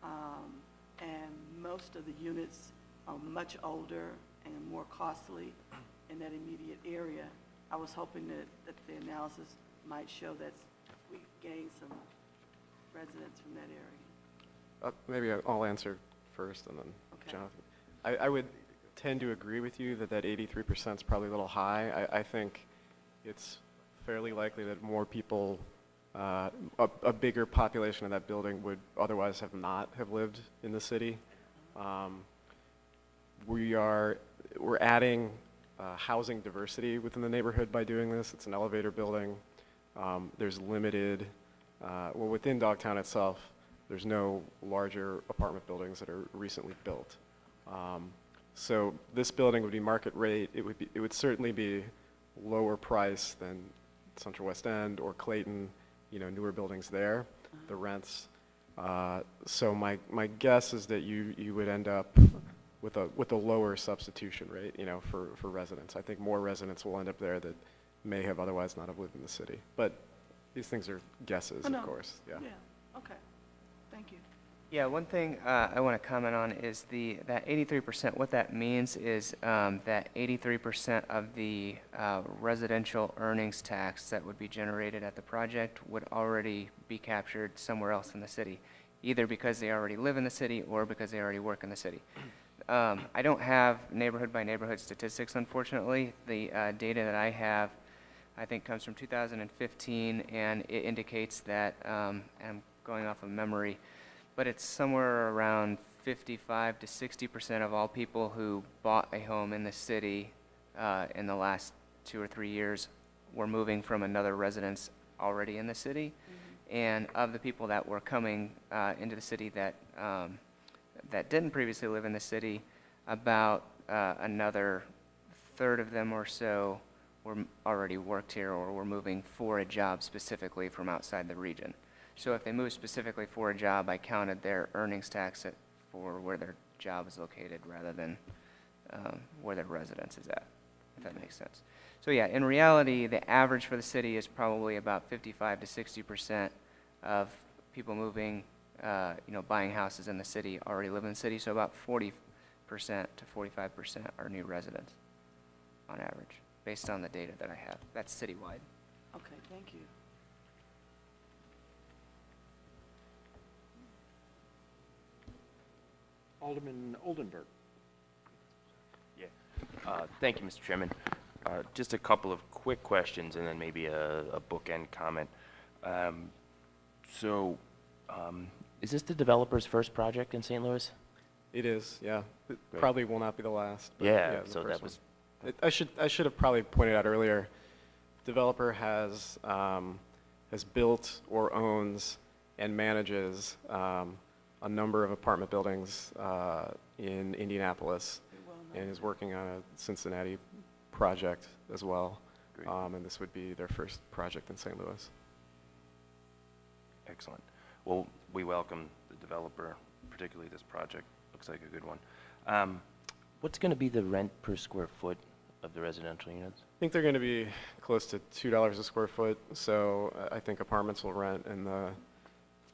and most of the units are much older and more costly in that immediate area, I was hoping that the analysis might show that we gained some residents from that area. Maybe I'll answer first and then Okay. Jonathan. I would tend to agree with you that 83% is probably a little high. I think it's fairly likely that more people, a bigger population of that building would otherwise have not have lived in the city. We're adding housing diversity within the neighborhood by doing this. It's an elevator building. There's limited, well, within Dogtown itself, there's no larger apartment buildings that are recently built. So this building would be market rate. It would certainly be lower price than Central West End or Clayton, newer buildings there, the rents. So my guess is that you would end up with a lower substitution rate, for residents. I think more residents will end up there that may have otherwise not have lived in the city. But these things are guesses, Oh, no. of course, yeah. Yeah, okay, thank you. Yeah, one thing I want to comment on is that 83%. What that means is that 83% of the residential earnings tax that would be generated at the project would already be captured somewhere else in the city, either because they already live in the city or because they already work in the city. I don't have neighborhood by neighborhood statistics, unfortunately. The data that I have, I think, comes from 2015, and it indicates that, and I'm going off of memory, but it's somewhere around 55 to 60% of all people who bought a home in the city in the last 2 or 3 years were moving from another residence already in the city. And of the people that were coming into the city that didn't previously live in the city, about another third of them or so were already worked here or were moving for a job specifically from outside the region. So if they moved specifically for a job, I counted their earnings tax for where their job is located rather than where their residence is at, if that makes sense. So yeah, in reality, the average for the city is probably about 55 to 60% of people moving, buying houses in the city already live in the city. So about 40% to 45% are new residents on average, based on the data that I have. That's citywide. Okay, thank you. Alderman Oldenburg. Thank you, Mr. Chairman. Just a couple of quick questions and then maybe a bookend comment. Is this the developer's first project in St. Louis? It is, yeah. It Great. probably will not be the last. But Yeah, the so first that was, one. I should have probably pointed out earlier, developer has built or owns and manages a number of apartment buildings in Indianapolis and is working on a Cincinnati project as well. Great. And this would be their first project in St. Louis. excellent. Well, we welcome the developer, particularly this project. Looks like a good one. What's going to be the rent per square foot of the residential units? I think they're going to be close to $2 a square foot. So I think apartments will rent in the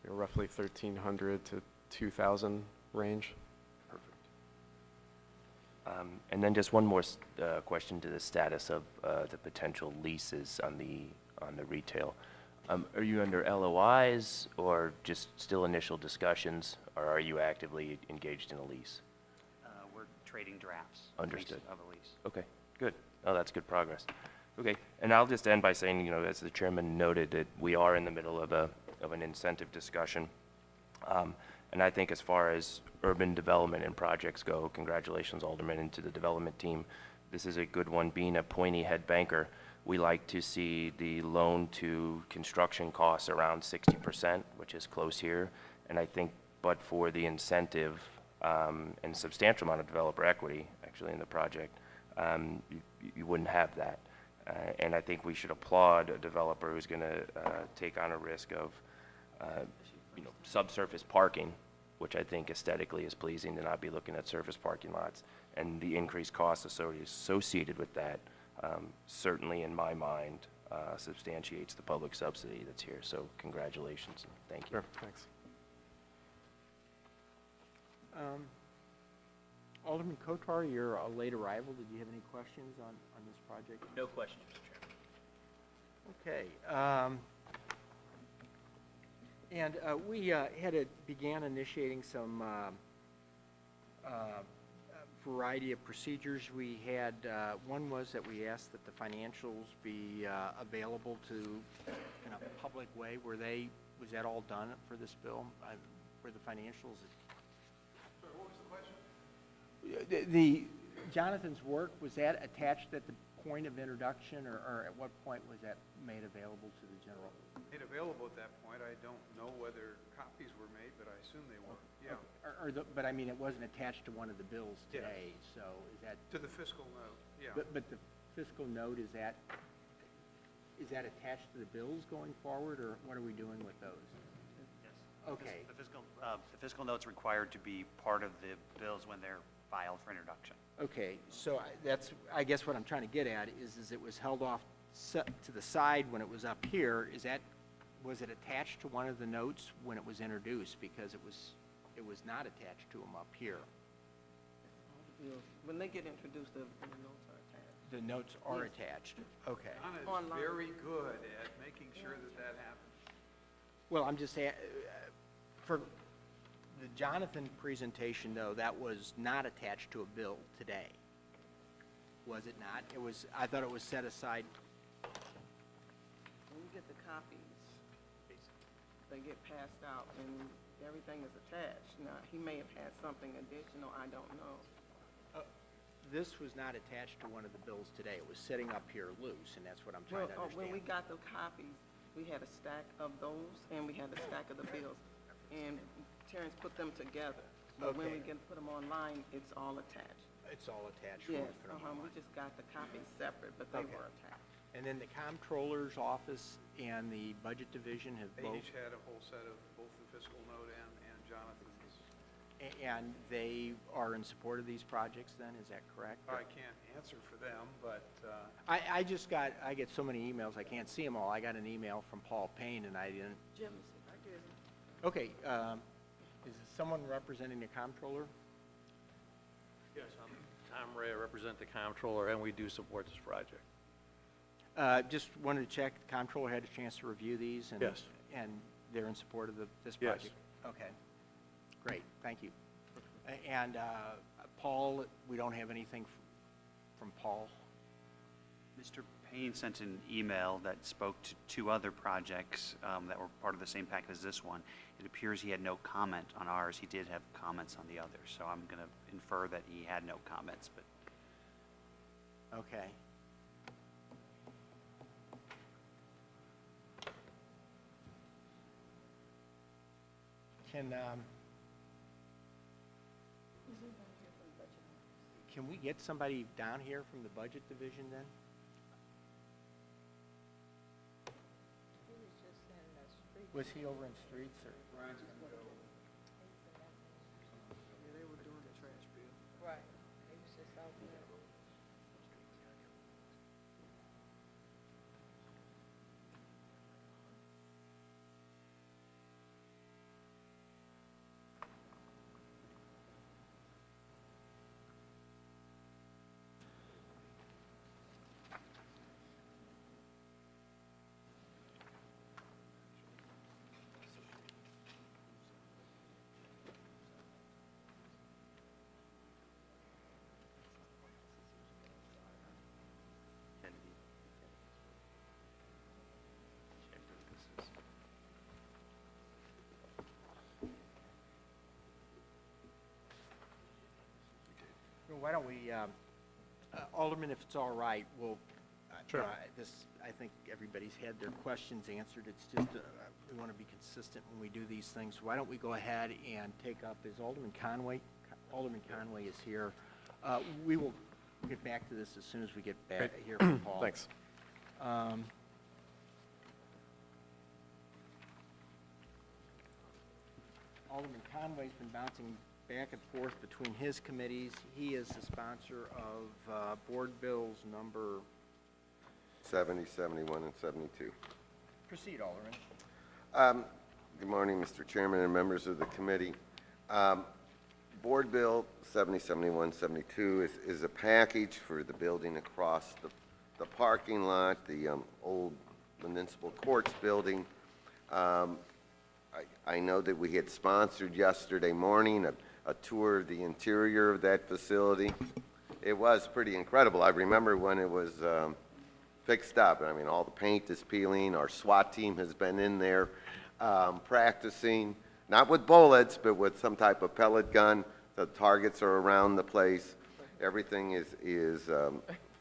roughly 1,300 to 2,000 range. Perfect. And then just one more question to the status of the potential leases on the retail. Are you under LOIs or just still initial discussions, or are you actively engaged in a lease? We're trading drafts. Understood. Of a lease. Okay, good. Oh, that's good progress. Okay, and I'll just end by saying, as the chairman noted, that we are in the middle of an incentive discussion. And I think as far as urban development and projects go, congratulations, Alderman, and to the development team. This is a good one. Being a pointy head banker, we like to see the loan to construction costs around 60%, which is close here. And I think, but for the incentive and substantial amount of developer equity, actually, in the project, you wouldn't have that. And I think we should applaud a developer who's going to take on a risk of, subsurface parking, which I think aesthetically is pleasing to not be looking at surface parking lots, and the increased costs associated with that. Certainly, in my mind, substantiates the public subsidy that's here. So congratulations, and thank you. Sure, thanks. Alderman Kotar, you're a late arrival. Did you have any questions on this project? No questions, Mr. Chairman. Okay. And we began initiating some variety of procedures. We had, one was that we asked that the financials be available to, in a public way. Was that all done for this bill? Were the financials? What was the question? The, Jonathan's work, was that attached at the point of introduction, or at what point was that made available to the general? Made available at that point. I don't know whether copies were made, but I assume they were, yeah. But I mean, it wasn't attached to one of the bills Yeah. today, so is that? To the fiscal note, yeah. But the fiscal note, is that attached to the bills going forward, or what are we doing with those? Yes. Okay. The fiscal note's required to be part of the bills when they're filed for introduction. Okay, so I guess what I'm trying to get at is it was held off set to the side when it was up here. Was it attached to one of the notes when it was introduced? Because it was not attached to them up here. When they get introduced, the notes are attached. The notes are attached. Okay. Donna is Online. very good at making sure that happens. Well, I'm just, for the Jonathan presentation, though, that was not attached to a bill today. Was it not? I thought it was set aside. When you get the copies, they get passed out and everything is attached. Now, he may have had something additional, I don't know. This was not attached to one of the bills today. It was sitting up here loose, and that's what I'm trying to understand. When we got the copies, we had a stack of those and we had a stack of the bills. And Terrence put them together. But when we Okay. put them online, it's all attached. It's all attached. when Yes, we put 'em online. we just got the copies separate, but they Okay. were attached. And then the comptroller's office and the budget division have They both, each had a whole set of both the fiscal note and Jonathan's. and they are in support of these projects then, is that correct? I can't answer for them, but, I get so many emails, I can't see them all. I got an email from Paul Payne and I didn't, Jim, I did. okay, is someone representing the comptroller? Yes, I'm Tom Ray, I represent the comptroller, and we do support this project. Just wanted to check, the comptroller had a chance to review these? And, Yes. And they're in support of this Yes. project? Okay, great, thank you. And Paul, we don't have anything from Paul? Mr. Payne sent an email that spoke to two other projects that were part of the same packet as this one. It appears he had no comment on ours. He did have comments on the others, so I'm going to infer that he had no comments, but Okay. Can we get somebody down here from the budget division then? Was he over in streets or? Yeah, they were doing the trash bill. Right. They was just out there. Well, why don't we, Alderman, if it's all right, we'll, Sure. I think everybody's had their questions answered. It's just, we want to be consistent when we do these things. Why don't we go ahead and take up, is Alderman Conway? Alderman Conway is here. We will get back to this as soon as we get back here from Paul. Thanks. Alderman Conway's been bouncing back and forth between his committees. He is the sponsor of Board Bills number, 70, 71, and 72. proceed, Alderman. Good morning, Mr. Chairman and members of the committee. Board Bill 70, 71, 72 is a package for the building across the parking lot, the old municipal courts building. I know that we had sponsored yesterday morning a tour of the interior of that facility. It was pretty incredible. I remember when it was fixed up. I mean, all the paint is peeling. Our SWAT team has been in there practicing, not with bullets, but with some type of pellet gun, The targets are around the place. Everything is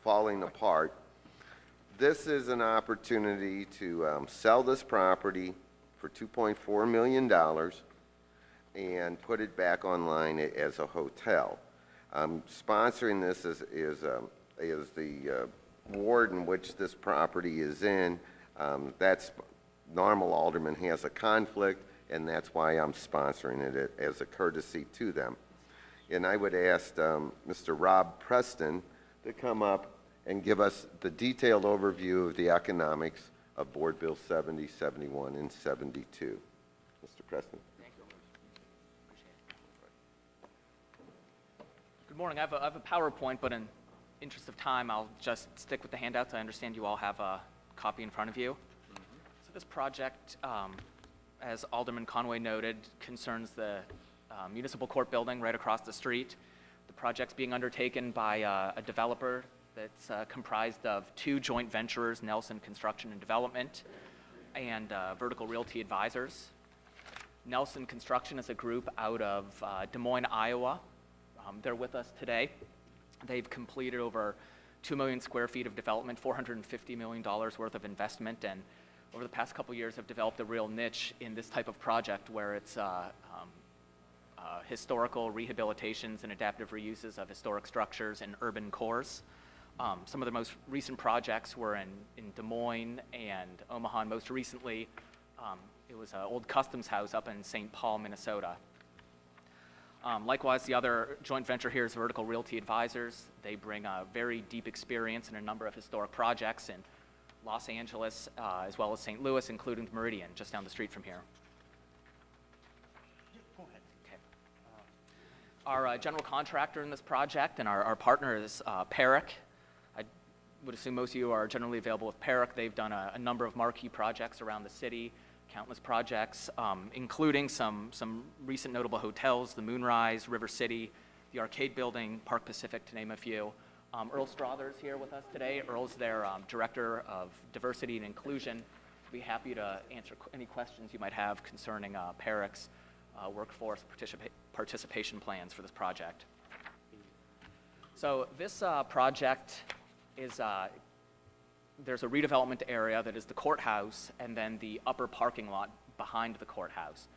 falling apart. This is an opportunity to sell this property for $2.4 million and put it back online as a hotel. Sponsoring this is the ward in which this property is in. That's normal alderman has a conflict, and that's why I'm sponsoring it as a courtesy to them. And I would ask Mr. Rob Preston to come up and give us the detailed overview of the economics of Board Bill 70, 71, and 72. Mr. Preston. Good morning. I have a PowerPoint, but in interest of time, I'll just stick with the handouts. I understand you all have a copy in front of you. So this project, as Alderman Conway noted, concerns the municipal court building right across the street. The project's being undertaken by a developer that's comprised of 2 joint venturers, Nelson Construction and Development, and Vertical Realty Advisors. Nelson Construction is a group out of Des Moines, Iowa. They're with us today. They've completed over 2 million square feet of development, $450 million worth of investment, and over the past couple years have developed a real niche in this type of project where it's historical rehabilitations and adaptive reuses of historic structures and urban cores. Some of the most recent projects were in Des Moines and Omaha, and most recently it was an old customs house up in St. Paul, Minnesota. Likewise, the other joint venture here is Vertical Realty Advisors. They bring a very deep experience in a number of historic projects in Los Angeles as well as St. Louis, including the Meridian, just down the street from here. Go ahead. Okay. Our general contractor in this project and our partner is Perrick. I would assume most of you are generally available with Perrick. They've done a number of marquee projects around the city, countless projects, including some recent notable hotels, the Moonrise, River City, the Arcade Building, Park Pacific, to name a few. Earl Strother's here with us today. Earl's their Director of Diversity and Inclusion. I'd be happy to answer any questions you might have concerning Perrick's workforce participation plans for this project. So this project is there's a redevelopment area that is the courthouse and then the upper parking lot behind the courthouse.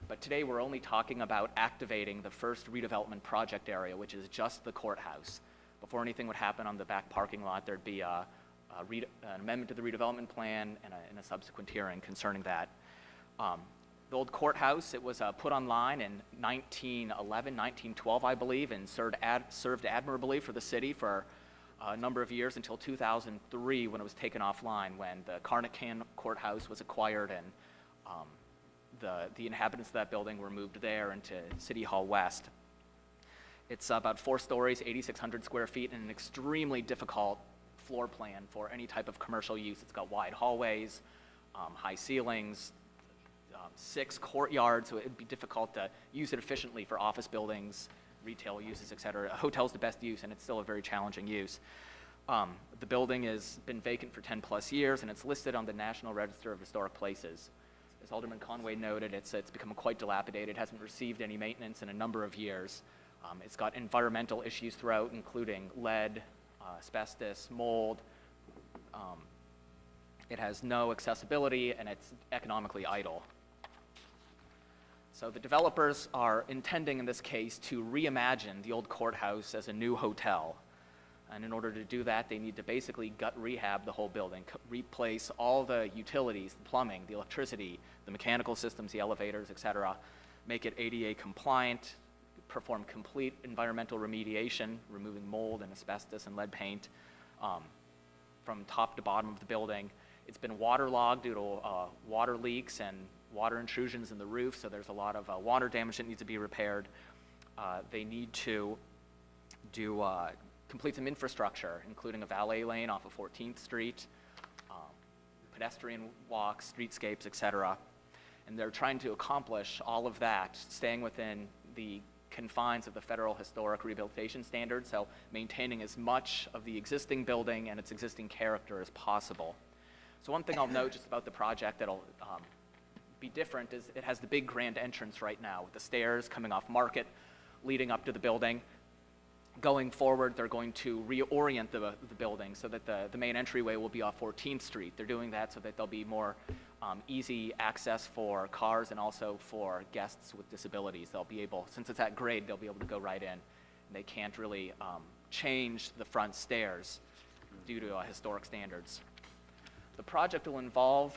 But today we're only talking about activating the first redevelopment project area, which is just the courthouse. Before anything would happen on the back parking lot, there'd be an amendment to the redevelopment plan and a subsequent hearing concerning that. The old courthouse, it was put online in 1911, 1912, I believe, and served admirably for the city for a number of years until 2003 when it was taken offline, when the Carnacan Courthouse was acquired and the inhabitants of that building were moved there into City Hall West. It's about 4 stories, 8,600 square feet, and an extremely difficult floor plan for any type of commercial use. It's got wide hallways, high ceilings, 6 courtyards, so it'd be difficult to use it efficiently for office buildings, retail uses, et cetera. A hotel's the best use, and it's still a very challenging use. The building has been vacant for 10 plus years, and it's listed on the National Register of Historic Places. As Alderman Conway noted, it's become quite dilapidated, hasn't received any maintenance in a number of years. It's got environmental issues throughout, including lead, asbestos, mold. It has no accessibility, and it's economically idle. So the developers are intending, in this case, to reimagine the old courthouse as a new hotel. And in order to do that, they need to basically gut rehab the whole building, replace all the utilities, the plumbing, the electricity, the mechanical systems, the elevators, et cetera, make it ADA compliant, perform complete environmental remediation, removing mold and asbestos and lead paint from top to bottom of the building. It's been waterlogged due to water leaks and water intrusions in the roof, so there's a lot of water damage that needs to be repaired. They need to complete some infrastructure, including a valet lane off of 14th Street, pedestrian walks, streetscapes, et cetera. And they're trying to accomplish all of that, staying within the confines of the federal historic rehabilitation standards, so maintaining as much of the existing building and its existing character as possible. So one thing I'll note just about the project that'll be different is it has the big grand entrance right now with the stairs coming off Market leading up to the building. Going forward, they're going to reorient the building so that the main entryway will be off 14th Street. They're doing that so that there'll be more easy access for cars and also for guests with disabilities. They'll be able, since it's at grade, they'll be able to go right in. And they can't really change the front stairs due to historic standards. The project will involve,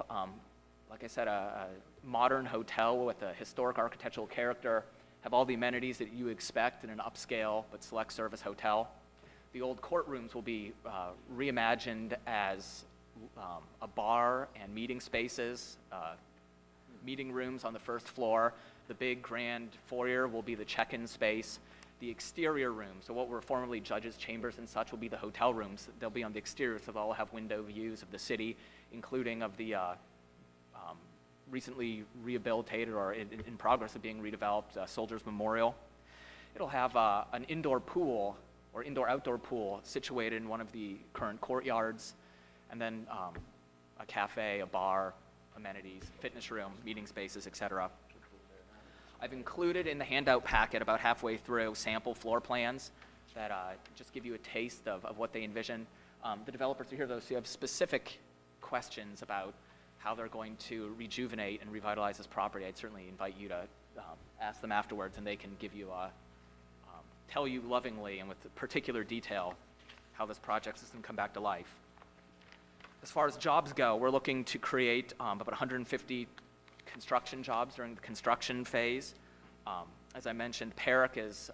like I said, a modern hotel with a historic architectural character, have all the amenities that you expect in an upscale but select service hotel. The old courtrooms will be reimagined as a bar and meeting spaces, meeting rooms on the first floor. The big grand foyer will be the check-in space. The exterior rooms, so what were formerly judges' chambers and such, will be the hotel rooms. They'll be on the exterior, so they'll have window views of the city, including of the recently rehabilitated or in progress of being redeveloped Soldiers Memorial. It'll have an indoor pool or indoor-outdoor pool situated in one of the current courtyards, and then a cafe, a bar, amenities, fitness room, meeting spaces, etc. I've included in the handout packet about halfway through sample floor plans that just give you a taste of what they envision. The developers are here, though, so you have specific questions about how they're going to rejuvenate and revitalize this property. I'd certainly invite you to ask them afterwards, and they can give you tell you lovingly and with particular detail how this project is going to come back to life. As far as jobs go, we're looking to create about 150 construction jobs during the construction phase. As I mentioned, PERIC is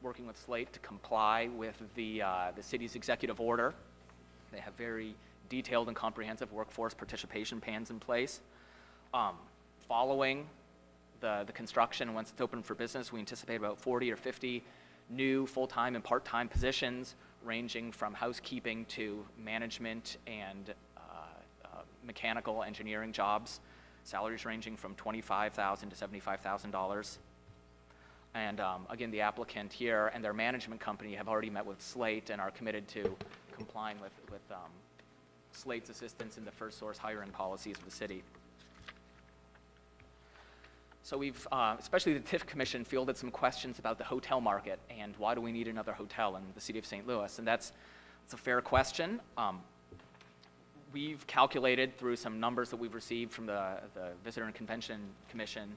working with Slate to comply with the city's executive order. They have very detailed and comprehensive workforce participation plans in place. Following the construction, once it's open for business, we anticipate about 40 or 50 new full-time and part-time positions ranging from housekeeping to management and mechanical engineering jobs, salaries ranging from $25,000 to $75,000. And again, the applicant here and their management company have already met with Slate and are committed to complying with Slate's assistance in the first source hiring policies of the city. So we've, especially the TIF Commission, fielded some questions about the hotel market and why do we need another hotel in the city of St. Louis? And that's a fair question. We've calculated through some numbers that we've received from the Visitor and Convention Commission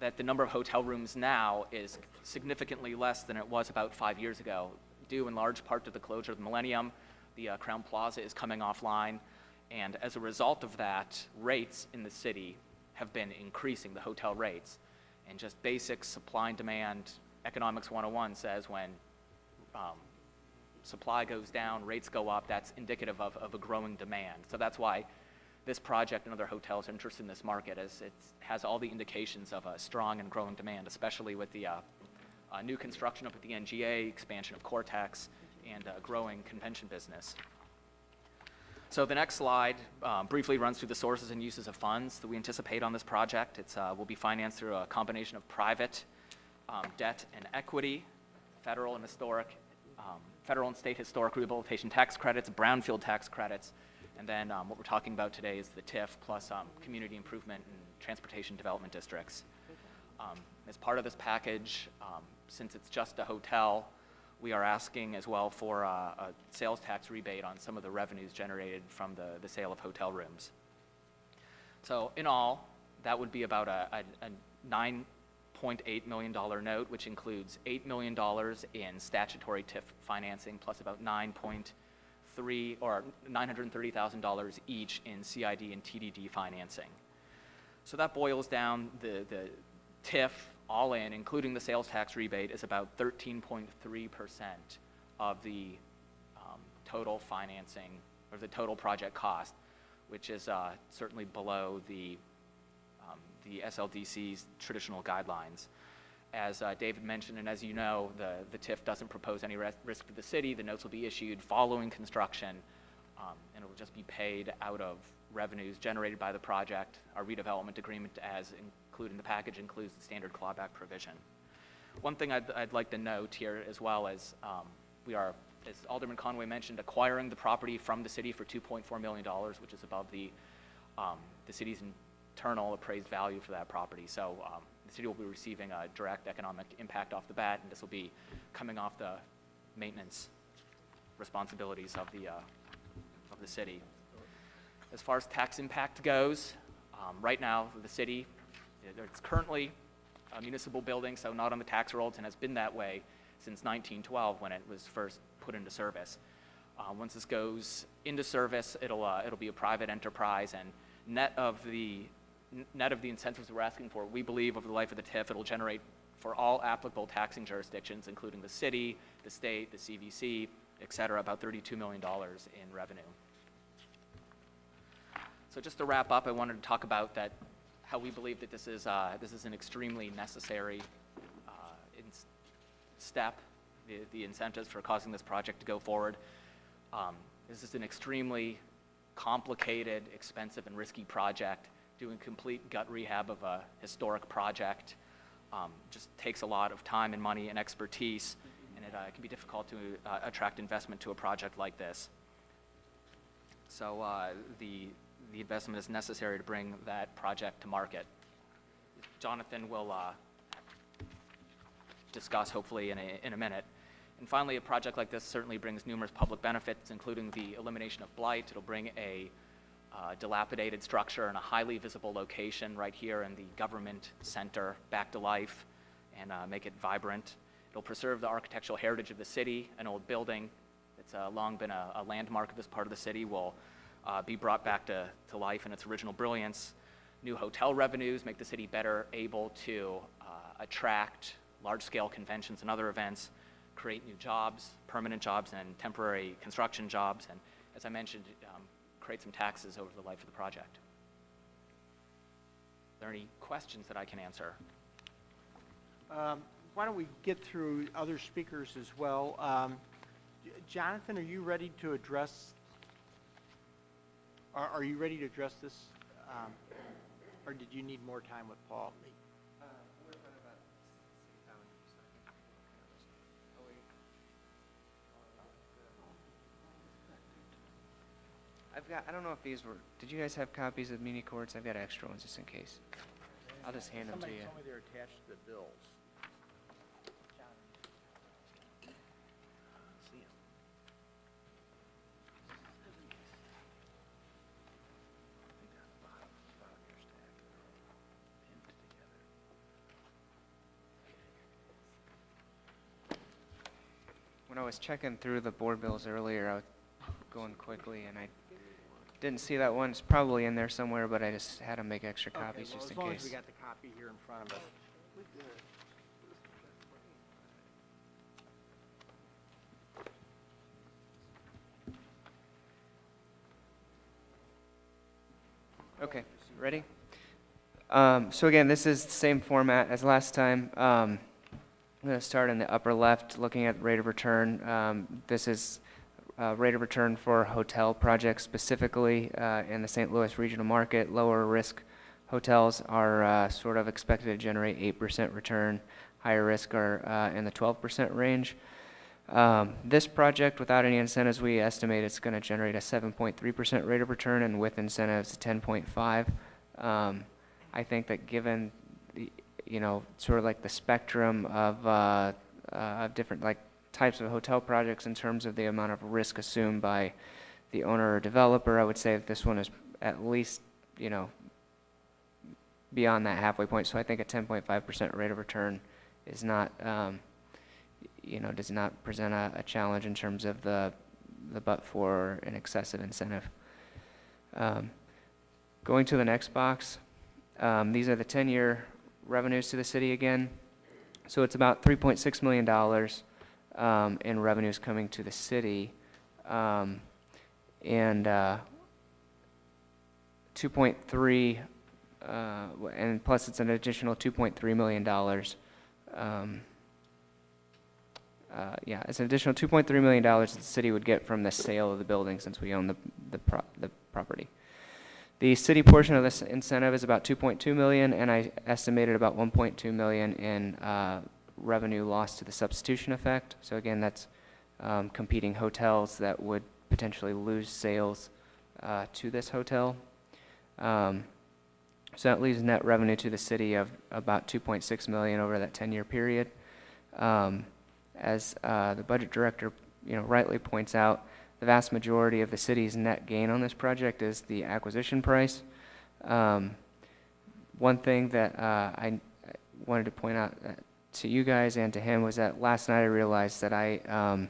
that the number of hotel rooms now is significantly less than it was about 5 years ago, due in large part to the closure of the Millennium. The Crown Plaza is coming offline, and as a result of that, rates in the city have been increasing, the hotel rates. And just basic supply and demand, economics 101 says when supply goes down, rates go up, that's indicative of a growing demand. So that's why this project and other hotels are interested in this market, as it has all the indications of a strong and growing demand, especially with the new construction up at the NGA, expansion of Cortex, and growing convention business. So the next slide briefly runs through the sources and uses of funds that we anticipate on this project. It will be financed through a combination of private debt and equity, federal and state historic rehabilitation tax credits, brownfield tax credits, and then what we're talking about today is the TIF plus community improvement and transportation development districts. As part of this package, since it's just a hotel, we are asking as well for a sales tax rebate on some of the revenues generated from the sale of hotel rooms. So in all, that would be about a $9.8 million note, which includes $8 million in statutory TIF financing, plus about $930,000 each in CID and TDD financing. So that boils down the TIF all in, including the sales tax rebate, is about 13.3% of the total financing or the total project cost, which is certainly below the SLDC's traditional guidelines. As David mentioned, and as you know, the TIF doesn't propose any risk to the city. The notes will be issued following construction, and it will just be paid out of revenues generated by the project. Our redevelopment agreement, as included in the package, includes the standard clawback provision. One thing I'd like to note here as well is we are, as Alderman Conway mentioned, acquiring the property from the city for $2.4 million, which is above the city's eternal appraised value for that property. So the city will be receiving a direct economic impact off the bat, and this will be coming off the maintenance responsibilities of the city. As far as tax impact goes, right now, the city, it's currently a municipal building, so not on the tax rolls, and has been that way since 1912 when it was first put into service. Once this goes into service, it'll be a private enterprise, and net of the incentives we're asking for, we believe over the life of the TIF, it'll generate for all applicable taxing jurisdictions, including the city, the state, the CVC, et cetera, about $32 million in revenue. So just to wrap up, I wanted to talk about how we believe that this is an extremely necessary step, the incentives for causing this project to go forward. This is an extremely complicated, expensive, and risky project. Doing complete gut rehab of a historic project just takes a lot of time and money and expertise, and it can be difficult to attract investment to a project like this. So the investment is necessary to bring that project to market. Jonathan will discuss hopefully in a minute. And finally, a project like this certainly brings numerous public benefits, including the elimination of blight. It'll bring a dilapidated structure in a highly visible location right here in the government center back to life and make it vibrant. It'll preserve the architectural heritage of the city. An old building that's long been a landmark of this part of the city will be brought back to life in its original brilliance. New hotel revenues make the city better able to attract large-scale conventions and other events, create new jobs, permanent jobs, and temporary construction jobs, and as I mentioned, create some taxes over the life of the project. Are there any questions that I can answer? Why don't we get through other speakers as well? Jonathan, are you ready to address, are you ready to address this? Or did you need more time with Paul? I don't know if these were, did you guys have copies of muni courts? I've got extra ones just in case. I'll just hand them to you. Somebody told me they're attached to the bills. When I was checking through the board bills earlier, I was going quickly and I didn't see that one. It's probably in there somewhere, but I just had to make extra copies just in As long as case. we got the copy here in front of us. Okay, ready? So again, this is the same format as last time. I'm going to start in the upper left, looking at rate of return. This is rate of return for hotel projects, specifically in the St. Louis regional market. Lower risk hotels are sort of expected to generate 8% return. Higher risk are in the 12% range. This project, without any incentives, we estimate it's going to generate a 7.3% rate of return, and with incentives, 10.5. I think that given the, sort of like the spectrum of different types of hotel projects in terms of the amount of risk assumed by the owner or developer, I would say that this one is at least, beyond that halfway point. So I think a 10.5% rate of return is not, does not present a challenge in terms of the but for an excessive incentive. Going to the next box, these are the 10-year revenues to the city again. So it's about $3.6 million in revenues coming to the city, and 2.3, and plus it's an additional $2.3 million. It's an additional $2.3 million that the city would get from the sale of the building since we own the property. The city portion of this incentive is about $2.2 million, and I estimated about $1.2 million in revenue lost to the substitution effect. So again, that's competing hotels that would potentially lose sales to this hotel. So that leaves net revenue to the city of about $2.6 million over that 10-year period. As the budget director, rightly points out, the vast majority of the city's net gain on this project is the acquisition price. One thing that I wanted to point out to you guys and to him was that last night I realized that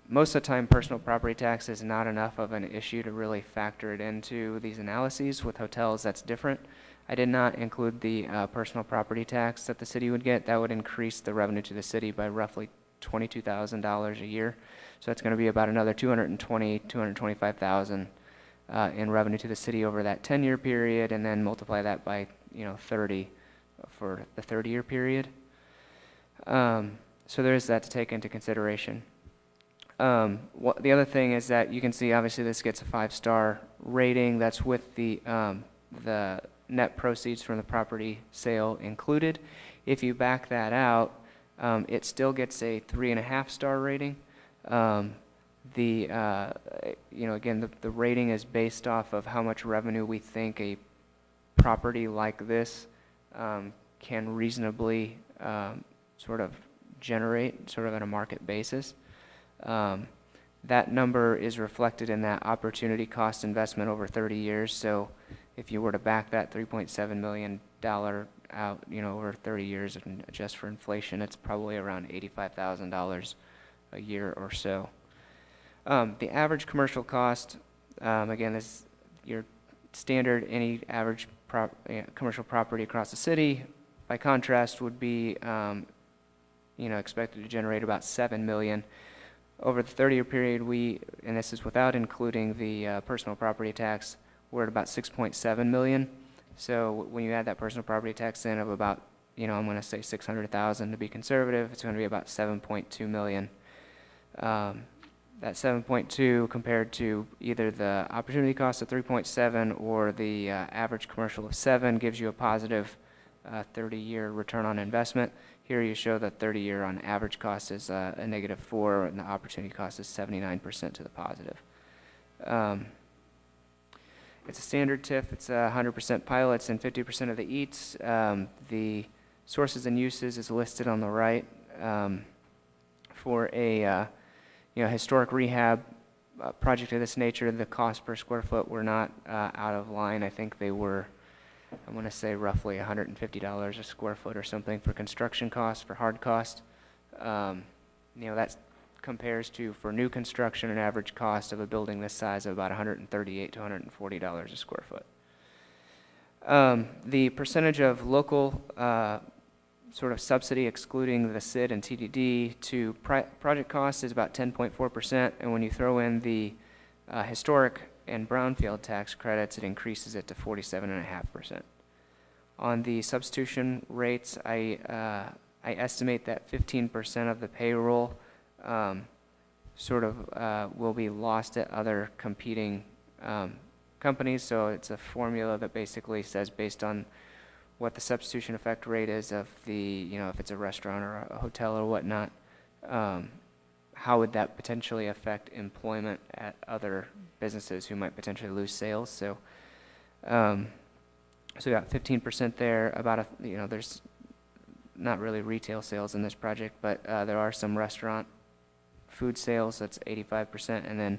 most of the time personal property tax is not enough of an issue to really factor it into these analyses. With hotels, that's different. I did not include the personal property tax that the city would get. That would increase the revenue to the city by roughly $22,000 a year. So it's going to be about another $225,000 in revenue to the city over that 10-year period, and then multiply that by 30 for the 30-year period. So there is that to take into consideration. The other thing is that you can see, obviously, this gets a 5-star rating. That's with the net proceeds from the property sale included. If you back that out, it still gets a 3.5-star rating. Again, the rating is based off of how much revenue we think a property like this can reasonably sort of generate, sort of on a market basis. That number is reflected in that opportunity cost investment over 30 years. So if you were to back that $3.7 million out, over 30 years and adjust for inflation, it's probably around $85,000 a year or so. The average commercial cost, again, is your standard, any average commercial property across the city. By contrast, would be expected to generate about $7 million. Over the 30-year period, and this is without including the personal property tax, we're at about $6.7 million. So when you add that personal property tax in of about, I'm going to say $600,000 to be conservative, it's going to be about $7.2 million. That 7.2 compared to either the opportunity cost of 3.7 or the average commercial of 7 gives you a positive 30-year return on investment. Here you show that 30-year on average cost is a -4, and the opportunity cost is 79% to the positive. It's a standard TIF. It's 100% pilots and 50% of the EATs. The sources and uses is listed on the right. For a historic rehab project of this nature, the cost per square foot were not out of line. I think they were, I want to say, roughly $150 a square foot or something for construction costs, for hard cost. That compares to, for new construction, an average cost of a building this size of about $138 to $140 a square foot. The percentage of local sort of subsidy, excluding the SID and TDD, to project costs is about 10.4%, and when you throw in the historic and brownfield tax credits, it increases it to 47.5%. On the substitution rates, I estimate that 15% of the payroll will be lost at other competing companies. So it's a formula that basically says, based on what the substitution effect rate is of the, if it's a restaurant or a hotel or whatnot, how would that potentially affect employment at other businesses who might potentially lose sales? So, so we got 15% there. About there's not really retail sales in this project, but there are some restaurant food sales. That's 85%, and then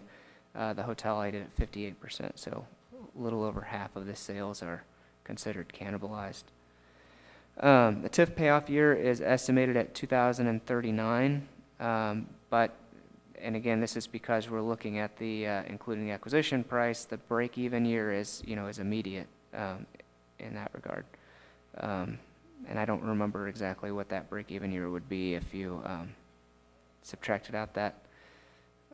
the hotel I did at 58%. So a little over half of the sales are considered cannibalized. The TIF payoff year is estimated at 2039, but, and again, this is because we're looking at the, including the acquisition price, the break-even year is immediate in that regard. And I don't remember exactly what that break-even year would be if you subtracted out that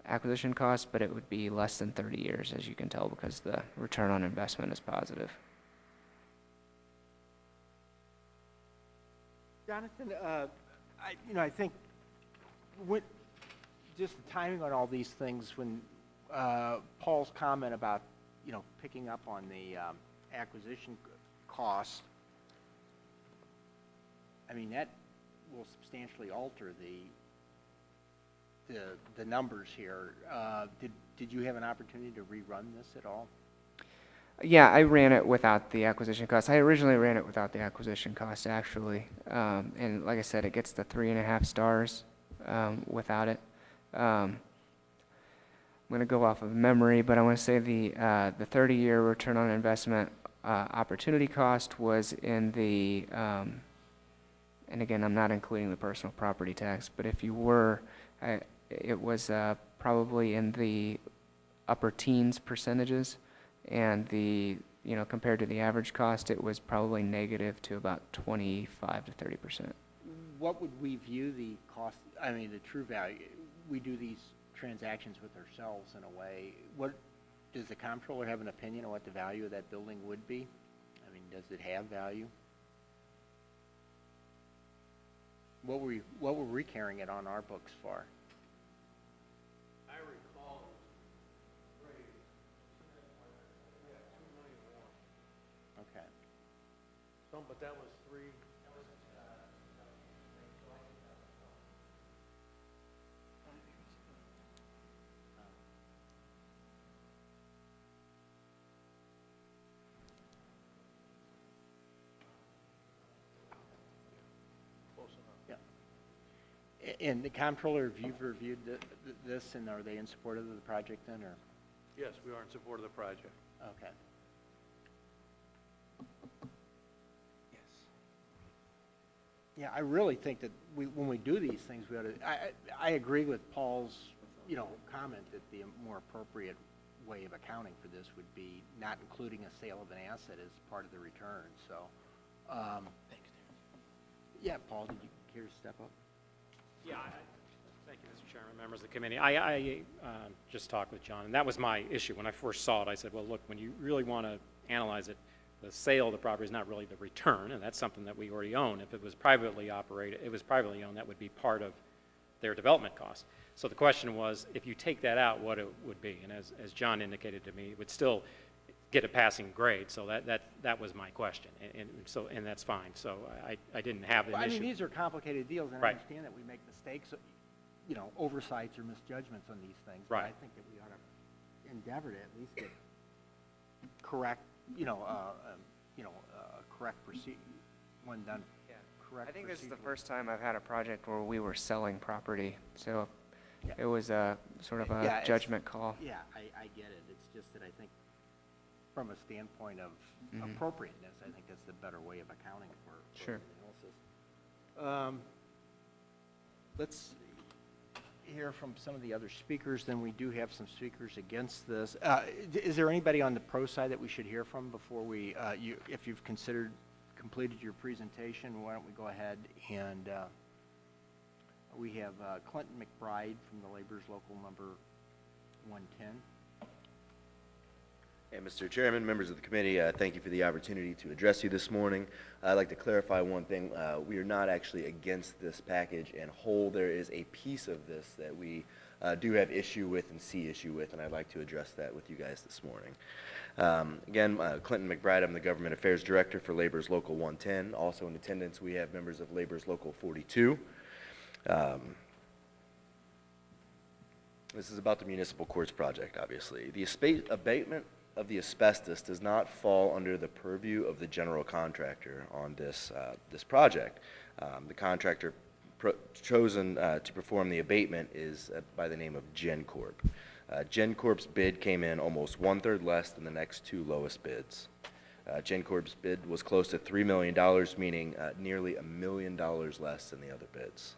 acquisition cost, but it would be less than 30 years, as you can tell, because the return on investment is positive. Jonathan, I think just the timing on all these things, when Paul's comment about, picking up on the acquisition cost, that will substantially alter the numbers here. Did you have an opportunity to rerun this at all? Yeah, I ran it without the acquisition cost. I originally ran it without the acquisition cost, actually. And like I said, it gets the 3.5 stars without it. I'm going to go off of memory, but I want to say the 30-year return on investment opportunity cost was in the, and again, I'm not including the personal property tax, but if you were, it was probably in the upper teens percentages. And compared to the average cost, it was probably negative to about 25 to 30%. What would we view the cost, I mean, the true value? We do these transactions with ourselves in a way. What, does the comptroller have an opinion on what the value of that building would be? I mean, does it have value? What were we carrying it on our books for? I recall Okay. but that was three. And the comptroller, have you reviewed this, and are they in support of the project then, or? Yes, we are in support of the project. Okay. Yes. Yeah, I really think that when we do these things, we ought to, I agree with Paul's, comment that the more appropriate way of accounting for this would be not including a sale of an asset as part of the return, so. Thanks, Darren. Yeah, Paul, did you care to step up? Yeah, thank you, Mr. Chairman, members of the committee. I just talked with John, and that was my issue. When I first saw it, I said, well, look, when you really want to analyze it, the sale of the property is not really the return, and that's something that we already own. If it was privately operated, it was privately owned, that would be part of their development costs. So the question was, if you take that out, what it would be. And as John indicated to me, it would still get a passing grade. So that was my question, and that's fine. So I didn't have an issue. I mean, these are complicated deals, and I understand that we make mistakes, oversights or misjudgments on these things. Right. But I think that we ought to endeavor to at least get correct, correct procedure, one done. Yeah. Correct. I think this is the procedure. first time I've had a project where we were selling property, so Yeah. it was a sort of a Yeah, it's- judgment call. Yeah, I get it. It's just that I think from a standpoint of Mhm. appropriateness, I think that's the better way of accounting for Sure. analysis. Let's hear from some of the other speakers, then we do have some speakers against this. Is there anybody on the pro side that we should hear from before we, if you've completed your presentation, why don't we go ahead and, we have Clinton McBride from the Laborers Local number 110. Hey, Mr. Chairman, members of the committee, thank you for the opportunity to address you this morning. I'd like to clarify one thing. We are not actually against this package in whole. There is a piece of this that we do have issue with and see issue with, and I'd like to address that with you guys this morning. Again, Clinton McBride, I'm the Government Affairs Director for Laborers Local 110. Also in attendance, we have members of Laborers Local 42. This is about the municipal courts project, obviously. The abatement of the asbestos does not fall under the purview of the general contractor on this project. The contractor chosen to perform the abatement is by the name of GenCorp. GenCorp's bid came in almost 1/3 less than the next two lowest bids. GenCorp's bid was close to $3 million, meaning nearly $1 million less than the other bids.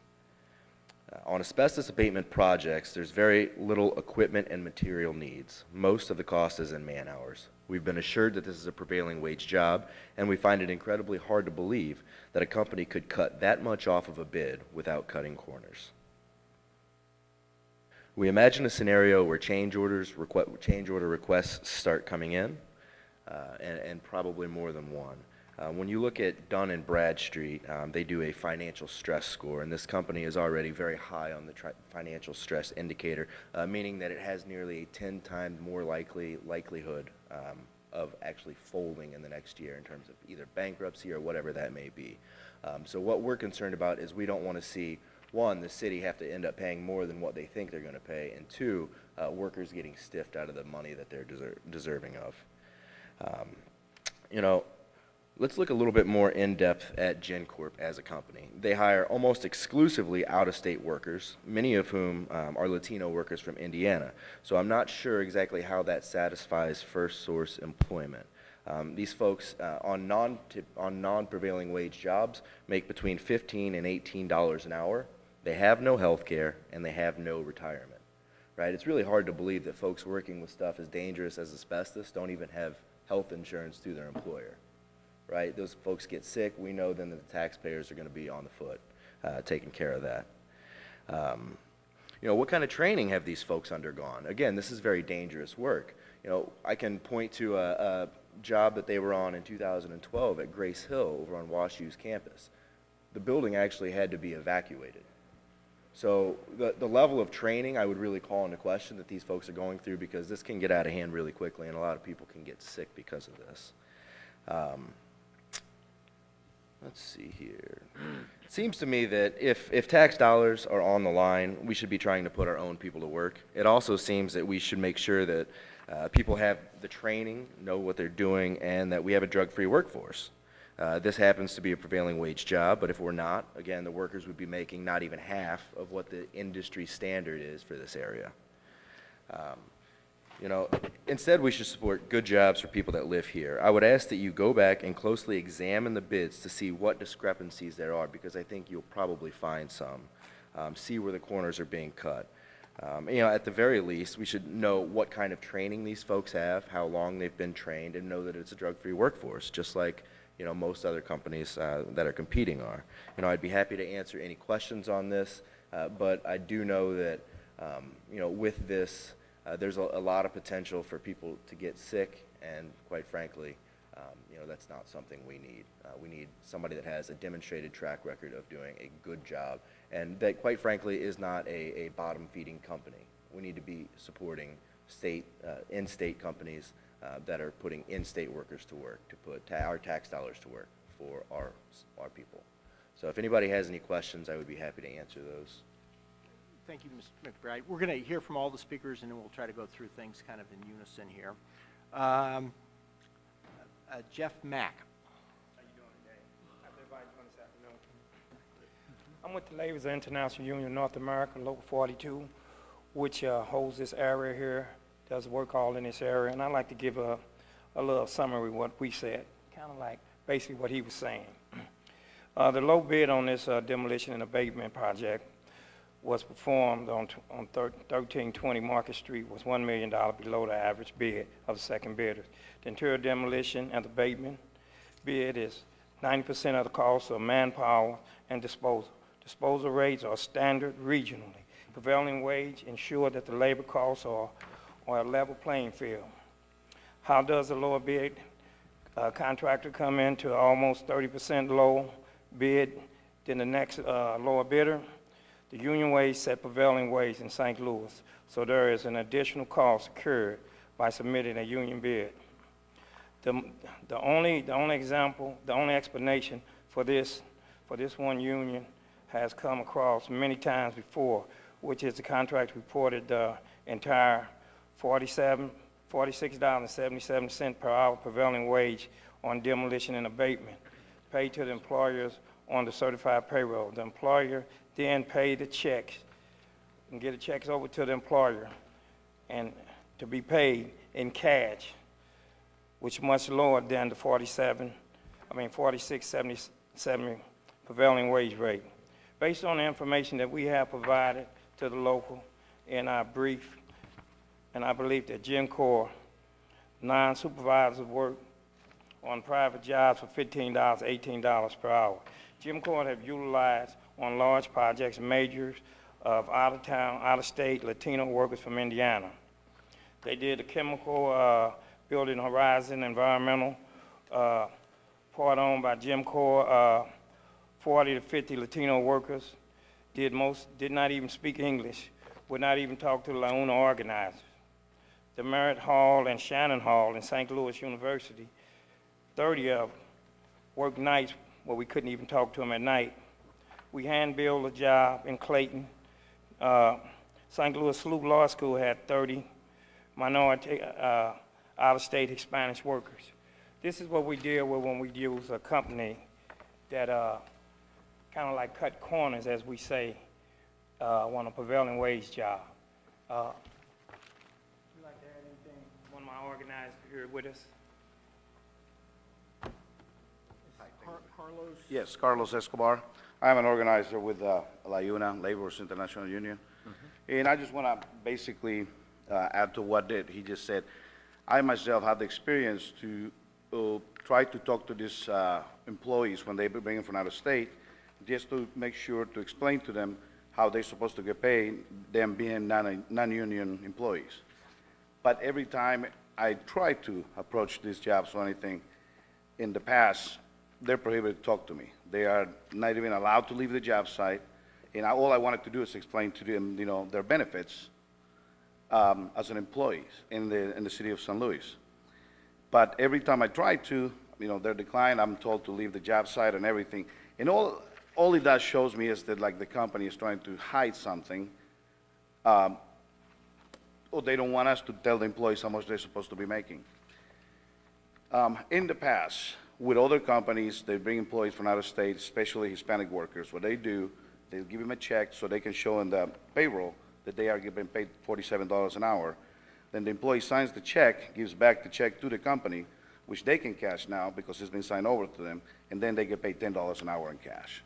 On asbestos abatement projects, there's very little equipment and material needs. Most of the cost is in man hours. We've been assured that this is a prevailing wage job, and we find it incredibly hard to believe that a company could cut that much off of a bid without cutting corners. We imagine a scenario where change order requests start coming in, and probably more than one. When you look at Dun & Bradstreet, they do a financial stress score, and this company is already very high on the financial stress indicator, meaning that it has nearly a 10 times more likelihood of actually folding in the next year in terms of either bankruptcy or whatever that may be. So what we're concerned about is we don't want to see, one, the city have to end up paying more than what they think they're going to pay, and two, workers getting stiffed out of the money that they're deserving of. You know, let's look a little bit more in-depth at GenCorp as a company. They hire almost exclusively out-of-state workers, many of whom are Latino workers from Indiana. So I'm not sure exactly how that satisfies first source employment. These folks on non-prevailing wage jobs make between $15 and $18 an hour. They have no health care, and they have no retirement, right? It's really hard to believe that folks working with stuff as dangerous as asbestos don't even have health insurance through their employer, right? Those folks get sick. We know then that the taxpayers are going to be on the foot taking care of that. You know, what kind of training have these folks undergone? Again, this is very dangerous work. You know, I can point to a job that they were on in 2012 at Grace Hill over on WashU's campus. The building actually had to be evacuated. So the level of training I would really call into question that these folks are going through, because this can get out of hand really quickly and a lot of people can get sick because of this. Let's see here. It seems to me that if tax dollars are on the line, we should be trying to put our own people to work. It also seems that we should make sure that people have the training, know what they're doing, and that we have a drug-free workforce. This happens to be a prevailing wage job, but if we're not, again, the workers would be making not even half of what the industry standard is for this area. You know, instead we should support good jobs for people that live here. I would ask that you go back and closely examine the bids to see what discrepancies there are, because I think you'll probably find some. See where the corners are being cut. You know, at the very least, we should know what kind of training these folks have, how long they've been trained, and know that it's a drug-free workforce, just like, you know, most other companies that are competing are. You know, I'd be happy to answer any questions on this, but I do know that, you know, with this, there's a lot of potential for people to get sick, and quite frankly, you know, that's not something we need. We need somebody that has a demonstrated track record of doing a good job, and that, quite frankly, is not a bottom-feeding company. We need to be supporting in-state companies that are putting in-state workers to work, to put our tax dollars to work for our people. So if anybody has any questions, I would be happy to answer those. Thank you, Mr. McBride. We're going to hear from all the speakers, and then we'll try to go through things kind of in unison here. Jeff Mack. How you doing today? How's everybody doing this afternoon? I'm with the Laborers International Union of North America, Local 42, which holds this area here, does work all in this area, and I'd like to give a little summary of what we said, kind of like basically what he was saying. The low bid on this demolition and abatement project was performed on 1320 Market Street, was $1 million below the average bid of the second bidders. The interior demolition and abatement bid is 90% of the cost of manpower and disposal. Disposal rates are standard regionally. Prevailing wage ensure that the labor costs are a level playing field. How does the lower bid contractor come in to almost 30% low bid than the next lower bidder? The union wage set prevailing wage in St. Louis, so there is an additional cost incurred by submitting a union bid. The only explanation for this one union has come across many times before, which is the contract reported the entire $46.77 per hour prevailing wage on demolition and abatement paid to the employers on the certified payroll. The employer then pay the checks and get the checks over to the employer and to be paid in cash, which is much lower than the 46.77 prevailing wage rate. Based on the information that we have provided to the local in our brief, and I believe that GenCorp non-supervisors work on private jobs for $15, $18 per hour. GenCorp have utilized on large projects majors of out-of-town, out-of-state Latino workers from Indiana. They did a chemical building Horizon environmental part owned by GenCorp, 40 to 50 Latino workers, did not even speak English, would not even talk to the owner organizers. The Merritt Hall and Shannon Hall in St. Louis University, 30 of them worked nights where we couldn't even talk to them at night. We hand-billed a job in Clayton. St. Louis Sloop Law School had 30 minority out-of-state Hispanic workers. This is what we deal with when we use a company that kind of like cut corners, as we say, on a prevailing wage job. Would you like to add anything? One of my organizers here with us. Carlos? Yes, Carlos Escobar. I'm an organizer with La Una, Laborers International Union. And I just want to basically add to what he just said. I myself had the experience to try to talk to these employees when they bring them from out of state, just to make sure to explain to them how they're supposed to get paid, them being non-union employees. But every time I try to approach these jobs or anything in the past, they're prohibited to talk to me. They are not even allowed to leave the job site, and all I wanted to do is explain to them, their benefits as an employee in the city of St. Louis. But every time I try to, they're declined. I'm told to leave the job site and everything. And all it does shows me is that like the company is trying to hide something, or they don't want us to tell the employees how much they're supposed to be making. In the past, with other companies, they bring employees from out of state, especially Hispanic workers. What they do, they give them a check so they can show in the payroll that they are getting paid $47 an hour. Then the employee signs the check, gives back the check to the company, which they can cash now because it's been signed over to them, and then they get paid $10 an hour in cash.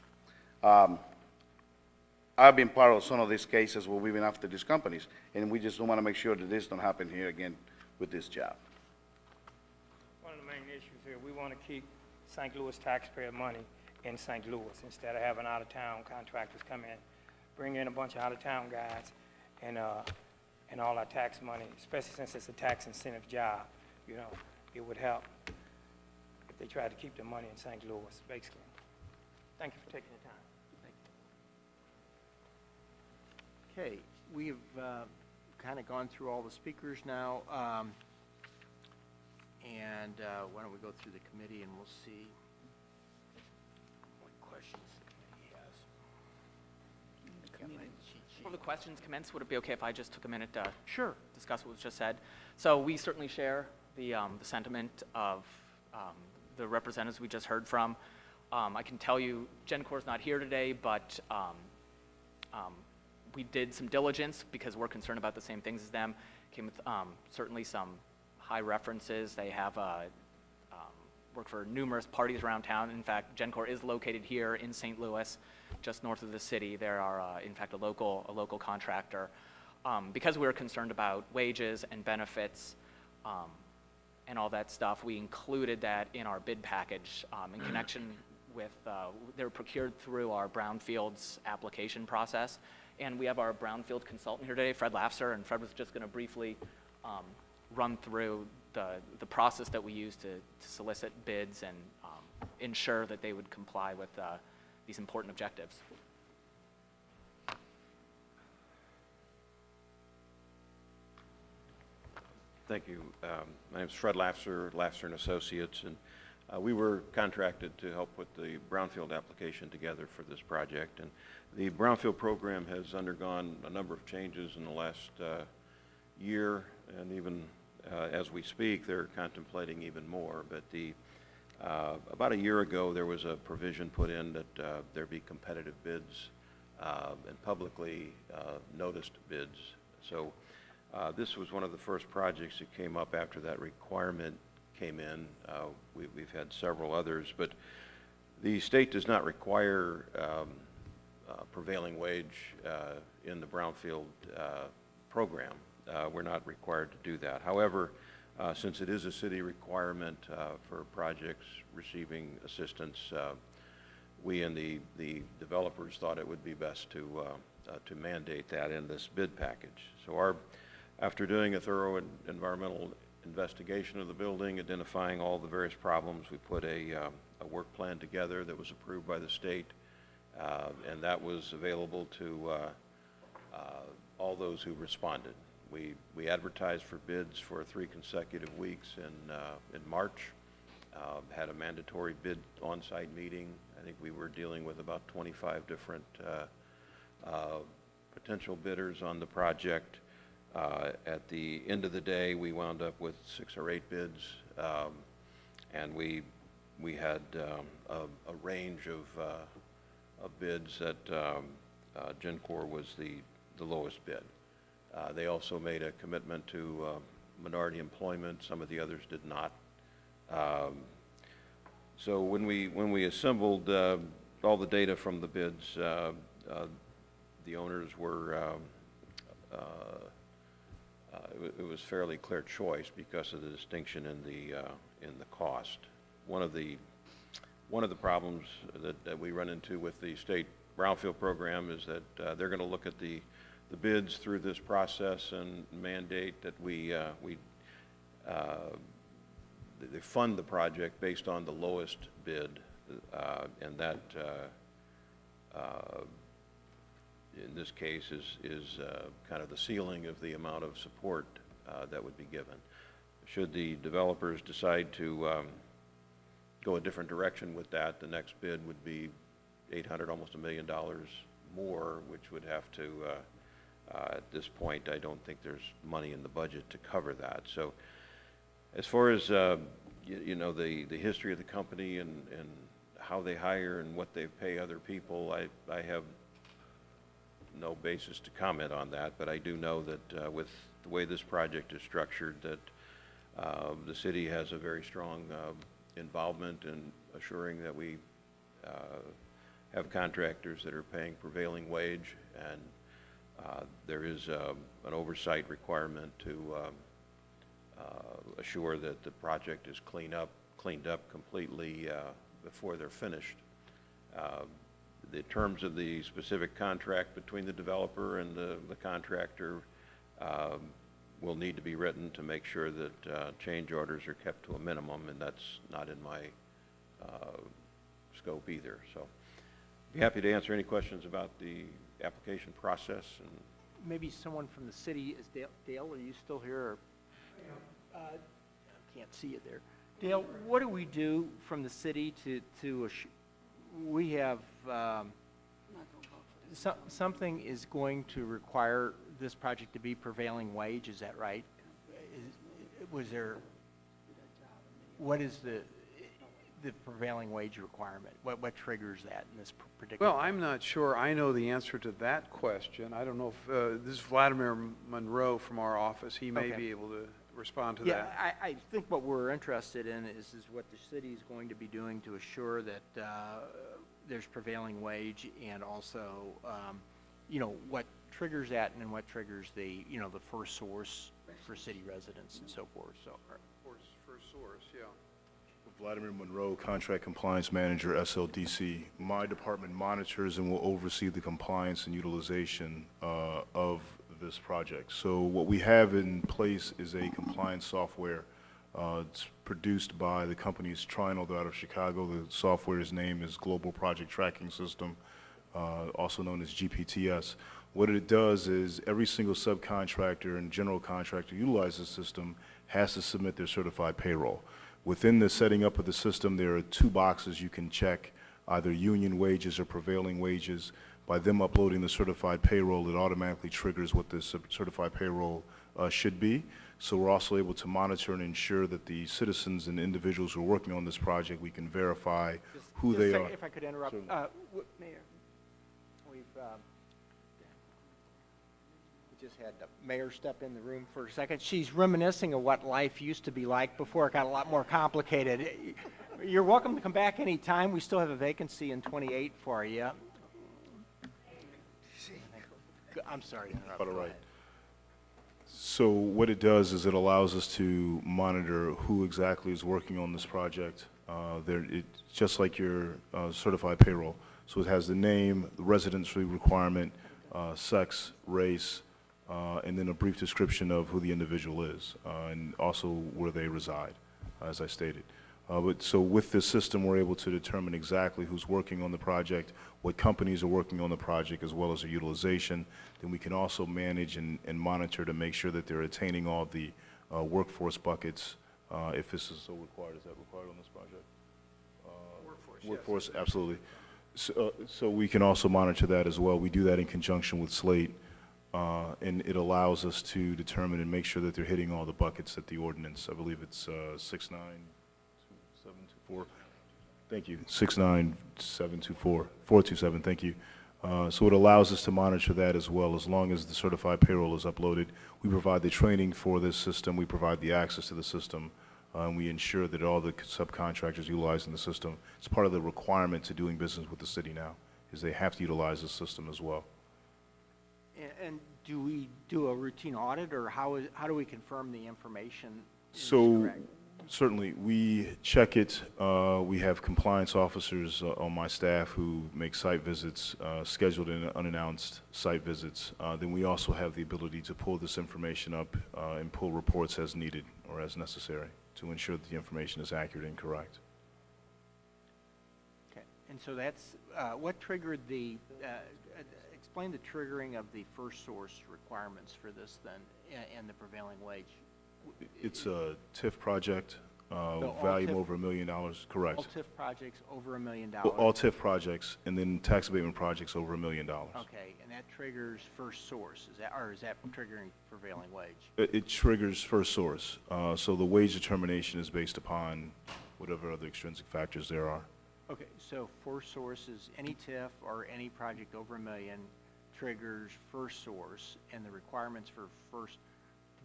I've been part of some of these cases where we've been after these companies, and we just don't want to make sure that this don't happen here again with this job. One of the main issues here, we want to keep St. Louis taxpayer money in St. Louis instead of having out-of-town contractors come in, bring in a bunch of out-of-town guys, and all our tax money, especially since it's a tax incentive job, it would help if they tried to keep the money in St. Louis, basically. Thank you for taking the time. Okay, we've kind of gone through all the speakers now, and why don't we go through the committee and we'll see what questions the committee has. Before the questions commence, would it be okay if I just took a minute to Sure. discuss what was just said? So we certainly share the sentiment of the representatives we just heard from. I can tell you, GenCor's not here today, but we did some diligence because we're concerned about the same things as them. Came with certainly some high references. They have worked for numerous parties around town. In fact, GenCor is located here in St. Louis, just north of the city. There are, in fact, a local contractor. Because we were concerned about wages and benefits and all that stuff, we included that in our bid package in connection with, they were procured through our brownfields application process. And we have our brownfield consultant here today, Fred Lafser, and Fred was just going to briefly run through the process that we use to solicit bids and ensure that they would comply with these important objectives. Thank you. My name is Fred Lafser, Lafser & Associates, and we were contracted to help put the brownfield application together for this project. And the brownfield program has undergone a number of changes in the last year, and even as we speak, they're contemplating even more. But about a year ago, there was a provision put in that there be competitive bids and publicly noticed bids. So this was one of the first projects that came up after that requirement came in. We've had several others, but the state does not require prevailing wage in the brownfield program. We're not required to do that. However, since it is a city requirement for projects receiving assistance, we and the developers thought it would be best to mandate that in this bid package. So after doing a thorough environmental investigation of the building, identifying all the various problems, we put a work plan together that was approved by the state, and that was available to all those who responded. We advertised for bids for 3 consecutive weeks in March, had a mandatory bid on-site meeting. I think we were dealing with about 25 different potential bidders on the project. At the end of the day, we wound up with 6 or 8 bids, and we had a range of bids that Gencor was the lowest bid. They also made a commitment to minority employment. Some of the others did not. So when we assembled all the data from the bids, the owners were, it was fairly clear choice because of the distinction in the cost. One of the problems that we run into with the state brownfield program is that they're going to look at the bids through this process and mandate that they fund the project based on the lowest bid, and that in this case is kind of the ceiling of the amount of support that would be given. Should the developers decide to go a different direction with that, the next bid would be $800, almost $1 million more, which would have to, at this point, I don't think there's money in the budget to cover that. So as far as, you know, the history of the company and how they hire and what they pay other people, I have no basis to comment on that, but I do know that with the way this project is structured, that the city has a very strong involvement in assuring that we have contractors that are paying prevailing wage, and there is an oversight requirement to assure that the project is cleaned up completely before they're finished. The terms of the specific contract between the developer and the contractor will need to be written to make sure that change orders are kept to a minimum, and that's not in my scope either. So be happy to answer any questions about the application process. And Maybe someone from the city, is Dale, are you still here? Or, I can't see you there. Dale, what do we do from the city to we have, something is going to require this project to be prevailing wage, is that right? What is the prevailing wage requirement? What triggers that in this particular? Well, I'm not sure I know the answer to that question. I don't know if, this is Vladimir Monroe from our office. He may be able to respond to that. Yeah, I think what we're interested in is what the city is going to be doing to assure that there's prevailing wage, and also, you know, what triggers that and what triggers the, you know, the first source for city residents and so forth. So, First source, yeah. Vladimir Monroe, Contract Compliance Manager, SLDC. My department monitors and will oversee the compliance and utilization of this project. So what we have in place is a compliance software. It's produced by the company's Triangle, they're out of Chicago. The software's name is Global Project Tracking System, also known as GPTS. What it does is every single subcontractor and general contractor utilizes the system has to submit their certified payroll. Within the setting up of the system, there are 2 boxes you can check, either union wages or prevailing wages. By them uploading the certified payroll, it automatically triggers what the certified payroll should be. So we're also able to monitor and ensure that the citizens and individuals who are working on this project, we can verify who they are. If I could interrupt, Mayor, we just had the mayor step in the room for a second. She's reminiscing of what life used to be like before it got a lot more complicated. You're welcome to come back anytime. We still have a vacancy in 28 for you. I'm sorry to interrupt. All right. So what it does is it allows us to monitor who exactly is working on this project. It's just like your certified payroll. So it has the name, the residency requirement, sex, race, and then a brief description of who the individual is, and also where they reside, as I stated. So with this system, we're able to determine exactly who's working on the project, what companies are working on the project, as well as their utilization. Then we can also manage and monitor to make sure that they're attaining all the workforce buckets, if this is so required. Is that required on this project? Workforce, absolutely. So we can also monitor that as well. We do that in conjunction with Slate. and it allows us to determine and make sure that they're hitting all the buckets that the ordinance, I believe it's 69724. Thank you, 69724, thank you. So it allows us to monitor that as well, as long as the certified payroll is uploaded. We provide the training for this system, we provide the access to the system, and we ensure that all the subcontractors utilizing the system, it's part of the requirement to doing business with the city now, is they have to utilize the system as well. And do we do a routine audit, or how do we confirm the information is So, correct? certainly, we check it. We have compliance officers on my staff who make site visits, scheduled and unannounced site visits. Then we also have the ability to pull this information up and pull reports as needed or as necessary to ensure that the information is accurate and correct. Okay, and so that's, what triggered the, explain the triggering of the first source requirements for this then, and the prevailing wage. It's a TIF project, all value TIF over $1 million, correct. All TIF projects over $1 million? All TIF projects, and then tax abatement projects over $1 million. Okay, and that triggers first source, is that triggering prevailing wage? It triggers first source. So the wage determination is based upon whatever other extrinsic factors there are. Okay, so first source is any TIF or any project over $1 million triggers first source, and the requirements for first,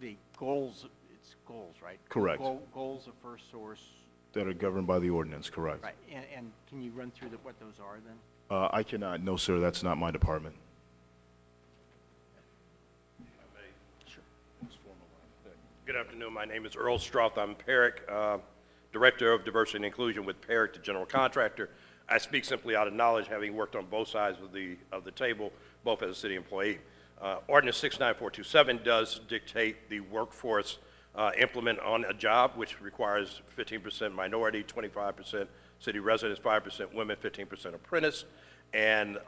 the goals, it's goals, right? Correct. Goals of first source. That are governed by the ordinance, correct. Right, and can you run through what those are then? I cannot, no, sir, that's not my department. Good afternoon. My name is Earl Stroth. I'm Perrick, Director of Diversity and Inclusion with Perrick, the general contractor. I speak simply out of knowledge, having worked on both sides of the table, both as a city employee. Ordinance 69427 does dictate the workforce implement on a job, which requires 15% minority, 25% city residents, 5% women, 15% apprentice. And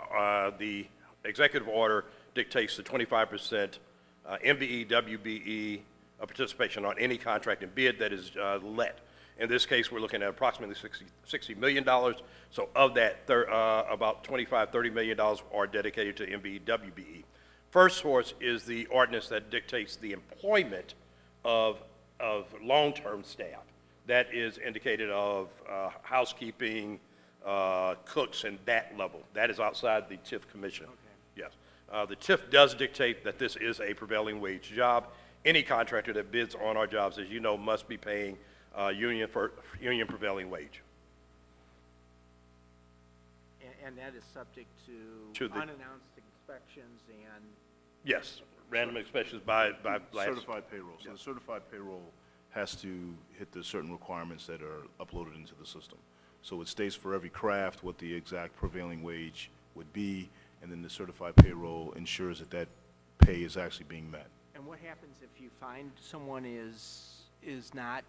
the executive order dictates the 25% MBE, WBE participation on any contract and bid that is let. In this case, we're looking at approximately $60 million. So of that, about $25–30 million are dedicated to MBE, WBE. First source is the ordinance that dictates the employment of long-term staff. That is indicated of housekeeping, cooks, and that level. That is outside the TIF commission. Okay. Yes. The TIF does dictate that this is a prevailing wage job. Any contractor that bids on our jobs, as you know, must be paying union prevailing wage. And that is subject to the unannounced inspections and... Yes, random inspections by Certified payroll. So the certified payroll has to hit the certain requirements that are uploaded into the system. So it states for every craft what the exact prevailing wage would be, and then the certified payroll ensures that that pay is actually being met. And what happens if you find someone is not,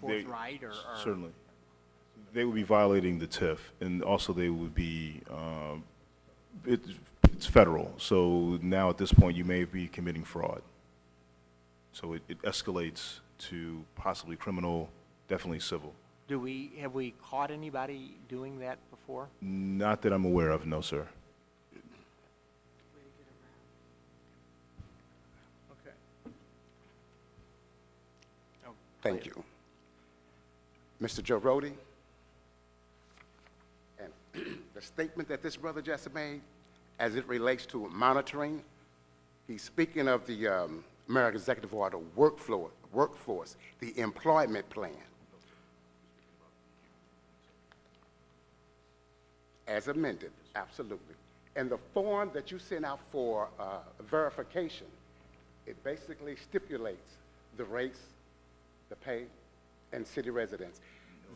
forthright or... Certainly. They would be violating the TIF, and also they would be, it's federal. So now at this point, you may be committing fraud. So it escalates to possibly criminal, definitely civil. Have we caught anybody doing that before? Not that I'm aware of, no, sir. Okay. Thank you. Mr. Joe Roddy, and the statement that this brother just made as it relates to monitoring, he's speaking of the American Executive Order workforce, the employment plan. As amended, absolutely. And the form that you sent out for verification, it basically stipulates the rates, the pay, and city residents.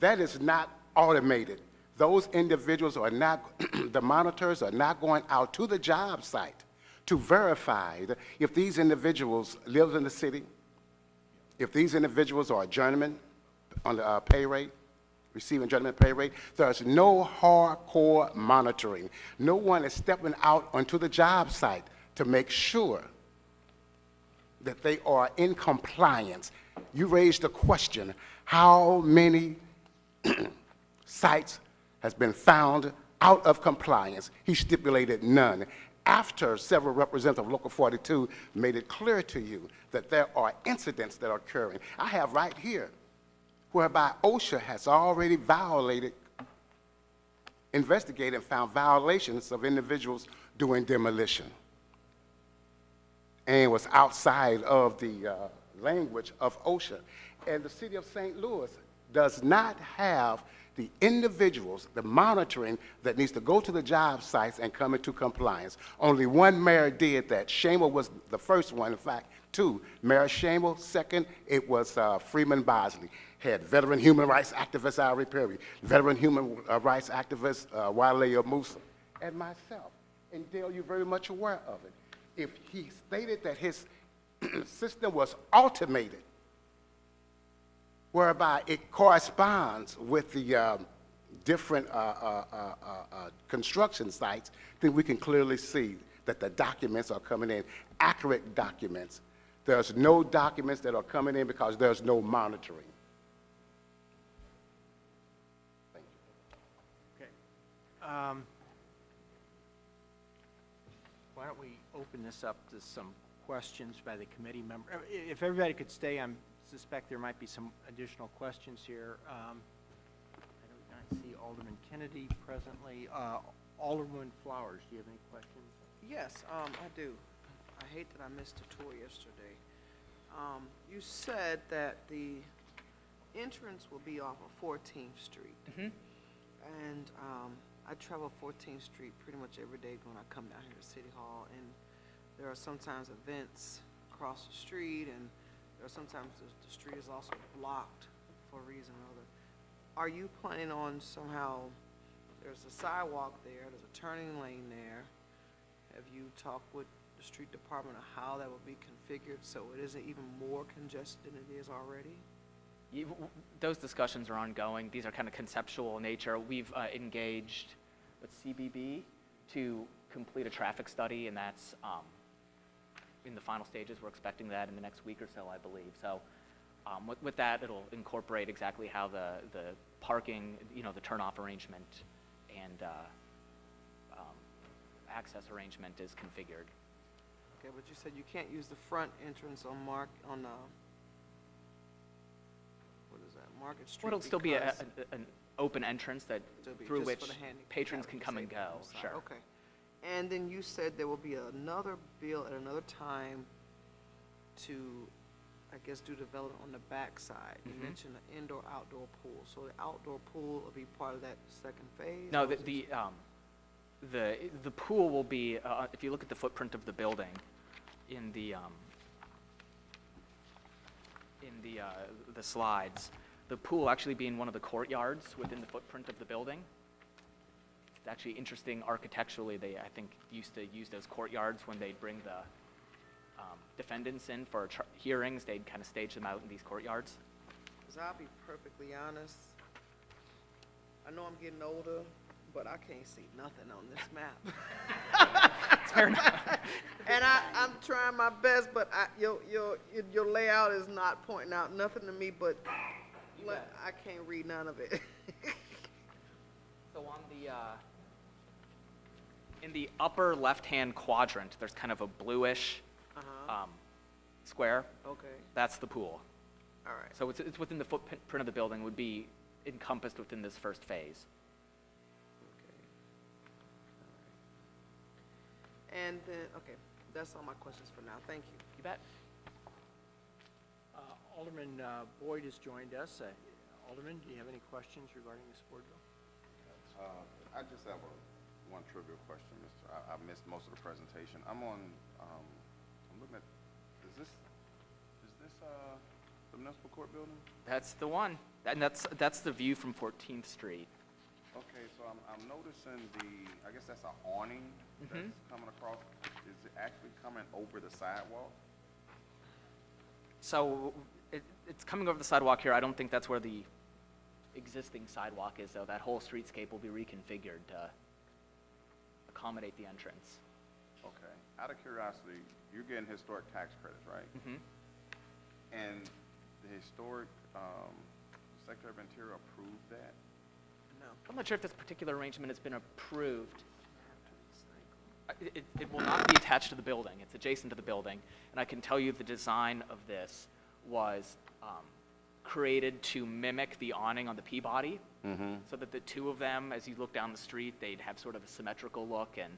That is not automated. Those individuals are not, the monitors are not going out to the job site to verify if these individuals live in the city, if these individuals are a journeyman on the pay rate, receiving journeyman pay rate. There's no hardcore monitoring. No one is stepping out onto the job site to make sure that they are in compliance. You raised the question, how many sites has been found out of compliance? He stipulated none. after several representatives of Local 42 made it clear to you that there are incidents that are occurring. I have right here whereby OSHA has already investigated and found violations of individuals doing demolition, and was outside of the language of OSHA. And the city of St. Louis does not have the individuals, the monitoring that needs to go to the job sites and come into compliance. Only one mayor did that. Shamel was the first one, in fact, two. Mayor Shamel, second, it was Freeman Bosley. Had veteran human rights activist Ari Perry, veteran human rights activist Wale Musa, and myself. And Dale, you're very much aware of it. If he stated that his system was automated, whereby it corresponds with the different construction sites, then we can clearly see that the documents are coming in, accurate documents. There's no documents that are coming in because there's no monitoring. Okay. Why don't we open this up to some questions by the committee member? If everybody could stay, I suspect there might be some additional questions here. I do not see Alderman Kennedy presently. Alderman Flowers, do you have any questions? Yes, I do. I hate that I missed the tour yesterday. You said that the entrance will be off of 14th Street. And I travel 14th Street pretty much every day when I come down here to City Hall, and there are sometimes events across the street, and there are sometimes the street is also blocked for a reason or other. Are you planning on somehow, there's a sidewalk there, there's a turning lane there. Have you talked with the street department of how that will be configured so it isn't even more congested than it is already? Those discussions are ongoing. These are kind of conceptual in nature. We've engaged with CBB to complete a traffic study, and that's in the final stages. We're expecting that in the next week or so, I believe. So with that, it'll incorporate exactly how the parking, the turnoff arrangement and access arrangement is configured. Okay, but you said you can't use the front entrance on what is that, Market Street? Well, it'll still be because an open entrance that it'll be through just which for the patrons can come and go. disabled side. Sure. Okay. And then you said there will be another bill at another time to, I guess, do development on the back side. You mentioned the indoor-outdoor pool. So the outdoor pool will be part of that second phase? No, or is it the pool will be, if you look at the footprint of the building, in the slides, the pool actually being one of the courtyards within the footprint of the building. It's actually interesting architecturally. They, I think, used to use those courtyards when they'd bring the defendants in for hearings. They'd kind of stage them out in these courtyards. Because I'll be perfectly honest, I know I'm getting older, but I can't see nothing on this map. It's fair enough. And I'm trying my best, but your layout is not pointing out nothing to me, but I can't read none of it. So on the, in the upper left-hand quadrant, there's kind of a bluish square. Okay, That's the pool. all right. So it's within the footprint of the building, would be encompassed within this first phase. Okay. All right. And then, okay, that's all my questions for now. Thank you. You bet. Alderman Boyd has joined us. Alderman, do you have any questions regarding this board bill? I just have one trivial question, Mr. I missed most of the presentation. I'm looking at, is this the municipal court building? That's the one. And that's the view from 14th Street. Okay, so I'm noticing I guess that's an awning that's coming across. Is it actually coming over the sidewalk? So it's coming over the sidewalk here. I don't think that's where the existing sidewalk is, though. That whole streetscape will be reconfigured to accommodate the entrance. Okay. Out of curiosity, you're getting historic tax credits, right? And the historic Secretary of Interior approved that? No. I'm not sure if this particular arrangement has been approved. It will not be attached to the building. It's adjacent to the building. And I can tell you the design of this was created to mimic the awning on the Peabody, so that the two of them, as you look down the street, they'd have sort of a symmetrical look and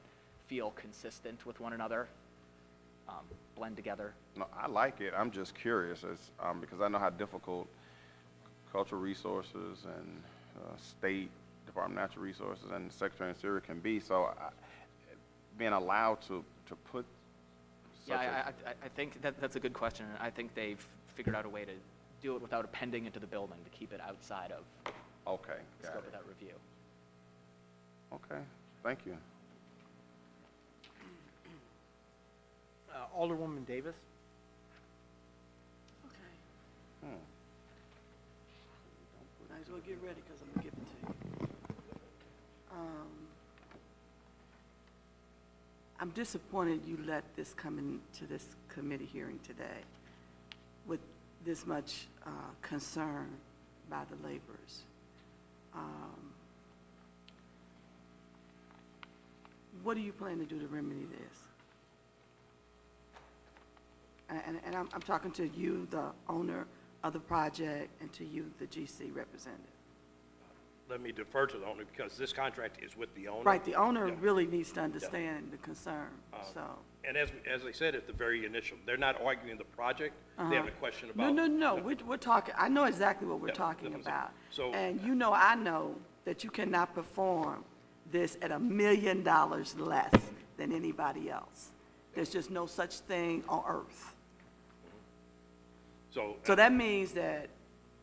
feel consistent with one another, blend together. No, I like it. I'm just curious, because I know how difficult cultural resources and state Department of Natural Resources and Secretary of Interior can be. So being allowed to put such I think that's a good question. And I think they've figured out a way to do it without appending it to the building, to keep it outside of okay, the got scope it. of that review. Okay, thank you. Alderwoman Davis? Okay. Might as well get ready, because I'm gonna give it to you. I'm disappointed you let this come into this committee hearing today with this much concern by the laborers. What do you plan to do to remedy this? And I'm talking to you, the owner of the project, and to you, the GC representative. Let me defer to the owner, because this contract is with the owner. Right, the owner Yeah. really needs to understand the concern, so. And as I said at the very initial, they're not arguing the project. They have a question No, about. no, we're talking, I know exactly what we're Yeah, talking that's what I'm about. saying. So- And you know, I know that you cannot perform this at $1 million less than anybody else. There's just no such thing on earth. So, So that means that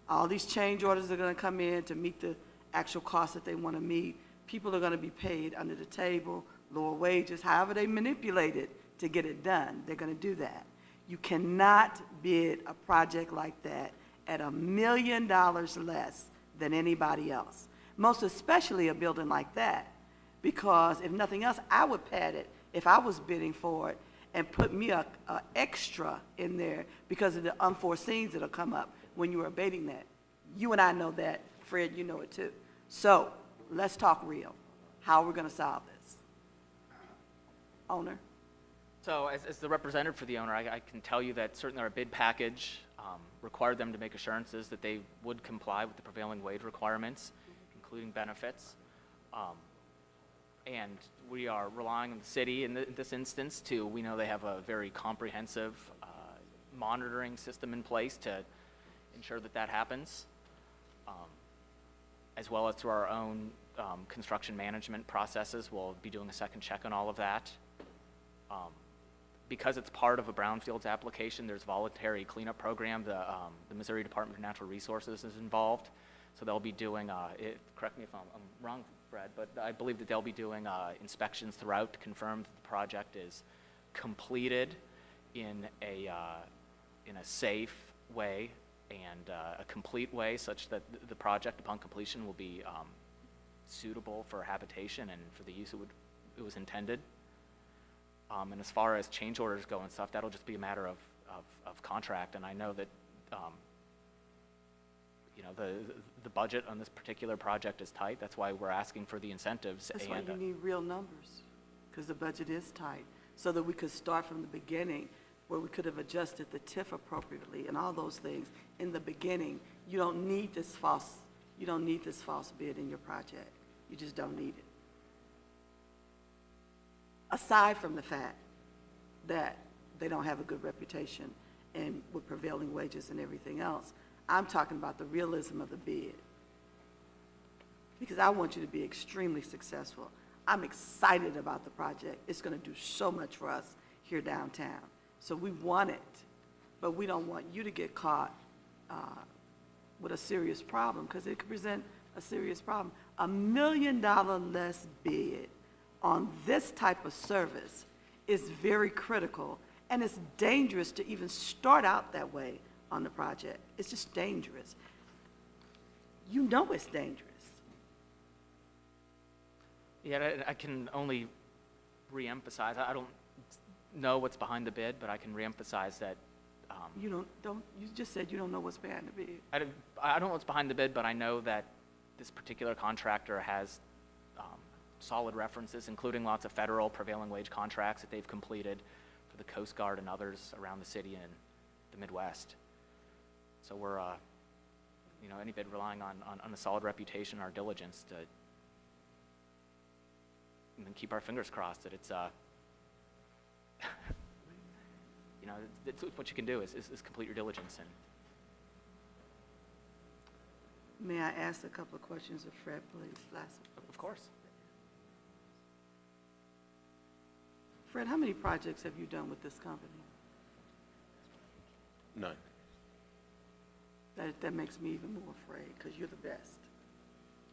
all these change orders are gonna come in to meet the actual costs that they wanna meet. People are gonna be paid under the table, lower wages, however they manipulate it to get it done, they're gonna do that. You cannot bid a project like that at $1 million less than anybody else. Most especially a building like that, because if nothing else, I would pad it if I was bidding for it and put me a extra in there because of the unforeseens that'll come up when you're abating that. You and I know that, Fred, you know it too. So, let's talk real. How are we gonna solve this? Owner? So as the representative for the owner, I can tell you that certainly our bid package required them to make assurances that they would comply with the prevailing wage requirements, including benefits. And we are relying on the city in this instance to, we know they have a very comprehensive monitoring system in place to ensure that that happens, as well as through our own construction management processes. We'll be doing a second check on all of that. Because it's part of a brownfields application, there's voluntary cleanup program. The Missouri Department of Natural Resources is involved. So they'll be doing, correct me if I'm wrong, Brad, but I believe that they'll be doing inspections throughout to confirm that the project is completed in a safe way and a complete way, such that the project upon completion will be suitable for habitation and for the use it was intended. And as far as change orders go and stuff, that'll just be a matter of contract. And I know that, the budget on this particular project is tight. That's why we're asking for the incentives. That's why you need real numbers, because the budget is tight, so that we could start from the beginning, where we could have adjusted the TIF appropriately and all those things in the beginning. You don't need this false bid in your project. You just don't need it. Aside from the fact that they don't have a good reputation and with prevailing wages and everything else, I'm talking about the realism of the bid. Because I want you to be extremely successful. I'm excited about the project. It's gonna do so much for us here downtown. So we want it, but we don't want you to get caught with a serious problem, because it could present a serious problem. $1 million less bid on this type of service is very critical, and it's dangerous to even start out that way on the project. It's just dangerous. You know it's dangerous. Yeah, I can only reemphasize, I don't know what's behind the bid, but I can reemphasize that. You just said you don't know what's behind the bid. I don't know what's behind the bid, but I know that this particular contractor has solid references, including lots of federal prevailing wage contracts that they've completed for the Coast Guard and others around the city and the Midwest. So we're, you know, any bid relying on a solid reputation, our diligence to, and then keep our fingers crossed that it's, you know, it's what you can do is complete your diligence. And May I ask a couple of questions of Fred, please? Last. of course. Fred, how many projects have you done with this company? None. That makes me even more afraid, because you're the best.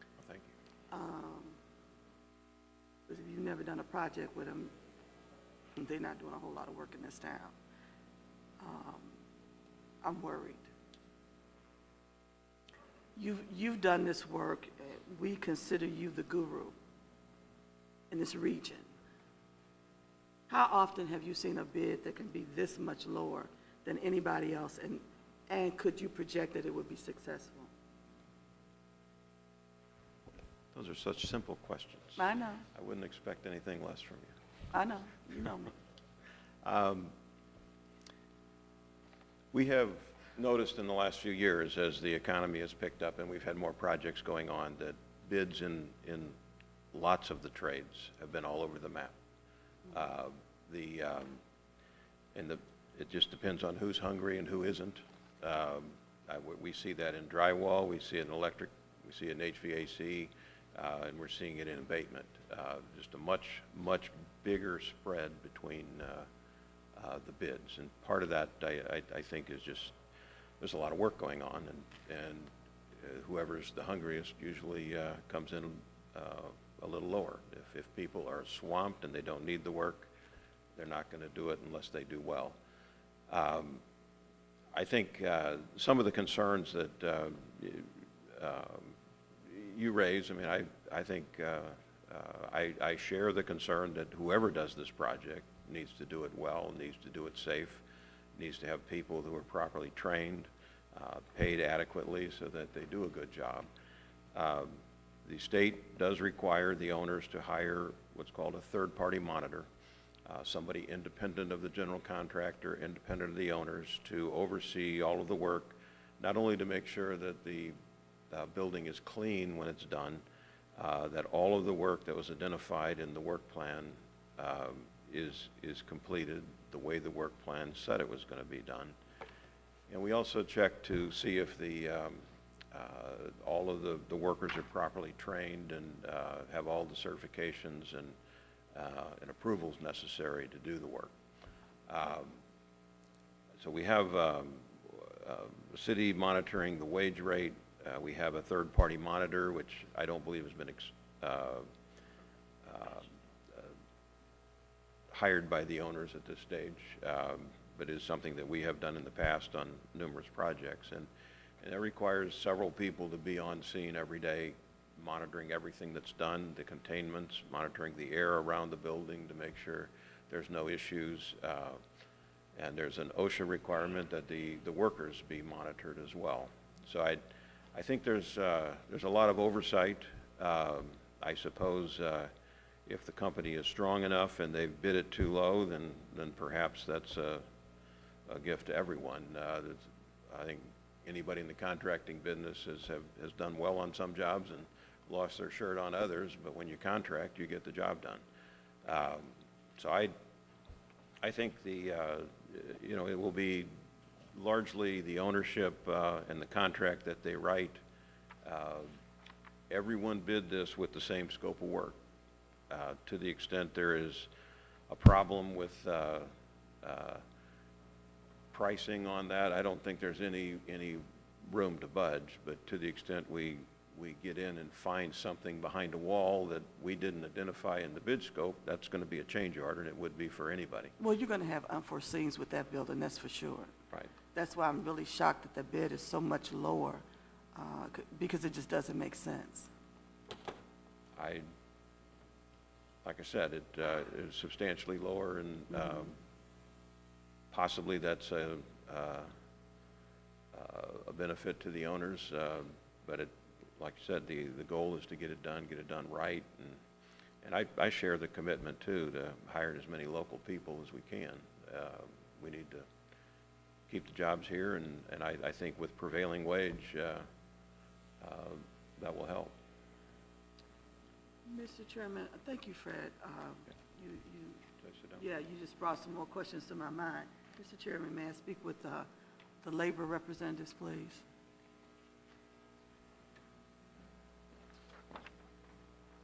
Well, thank you. Because if you've never done a project with them, they're not doing a whole lot of work in this town. I'm worried. You've done this work. We consider you the guru in this region. How often have you seen a bid that can be this much lower than anybody else, and could you project that it would be successful? Those are such simple questions. I know. I wouldn't expect anything less from you. I know. You know me. We have noticed in the last few years, as the economy has picked up and we've had more projects going on, that bids in lots of the trades have been all over the map. It just depends on who's hungry and who isn't. We see that in drywall, we see it in electric, we see it in HVAC, and we're seeing it in abatement. Just a much bigger spread between the bids. And part of that, I think, is just there's a lot of work going on, and whoever's the hungriest usually comes in a little lower. If people are swamped and they don't need the work, they're not going to do it unless they do well. I think some of the concerns that you raise, I mean, I think I share the concern that whoever does this project needs to do it well, needs to do it safe, needs to have people who are properly trained, paid adequately so that they do a good job. The state does require the owners to hire what's called a third-party monitor, somebody independent of the general contractor, independent of the owners, to oversee all of the work, not only to make sure that the building is clean when it's done, that all of the work that was identified in the work plan is completed the way the work plan said it was going to be done. And we also check to see if all of the workers are properly trained and have all the certifications and approvals necessary to do the work. So we have the city monitoring the wage rate. We have a third-party monitor, which I don't believe has been hired by the owners at this stage, but is something that we have done in the past on numerous projects. And it requires several people to be on scene every day, monitoring everything that's done, the containments, monitoring the air around the building to make sure there's no issues. And there's an OSHA requirement that the workers be monitored as well. So I think there's a lot of oversight. I suppose if the company is strong enough and they've bid it too low, then perhaps that's a gift to everyone. I think anybody in the contracting business has done well on some jobs and lost their shirt on others, but when you contract, you get the job done. So I think it will be largely the ownership and the contract that they write. Everyone bid this with the same scope of work. To the extent there is a problem with pricing on that, I don't think there's any room to budge, but to the extent we get in and find something behind a wall that we didn't identify in the bid scope, that's going to be a change order, and it would be for anybody. Well, you're going to have unforeseens with that building, that's for sure. Right. That's why I'm really shocked that the bid is so much lower, because it just doesn't make sense. Like I said, it is substantially lower, and possibly that's a benefit to the owners, but like I said, the goal is to get it done right, And I share the commitment, too, to hire as many local people as we can. We need to keep the jobs here, and I think with prevailing wage, that will help. Mr. Chairman, thank you, Fred. You, Should I sit down? yeah, you just brought some more questions to my mind. Mr. Chairman, may I speak with the labor representatives, please?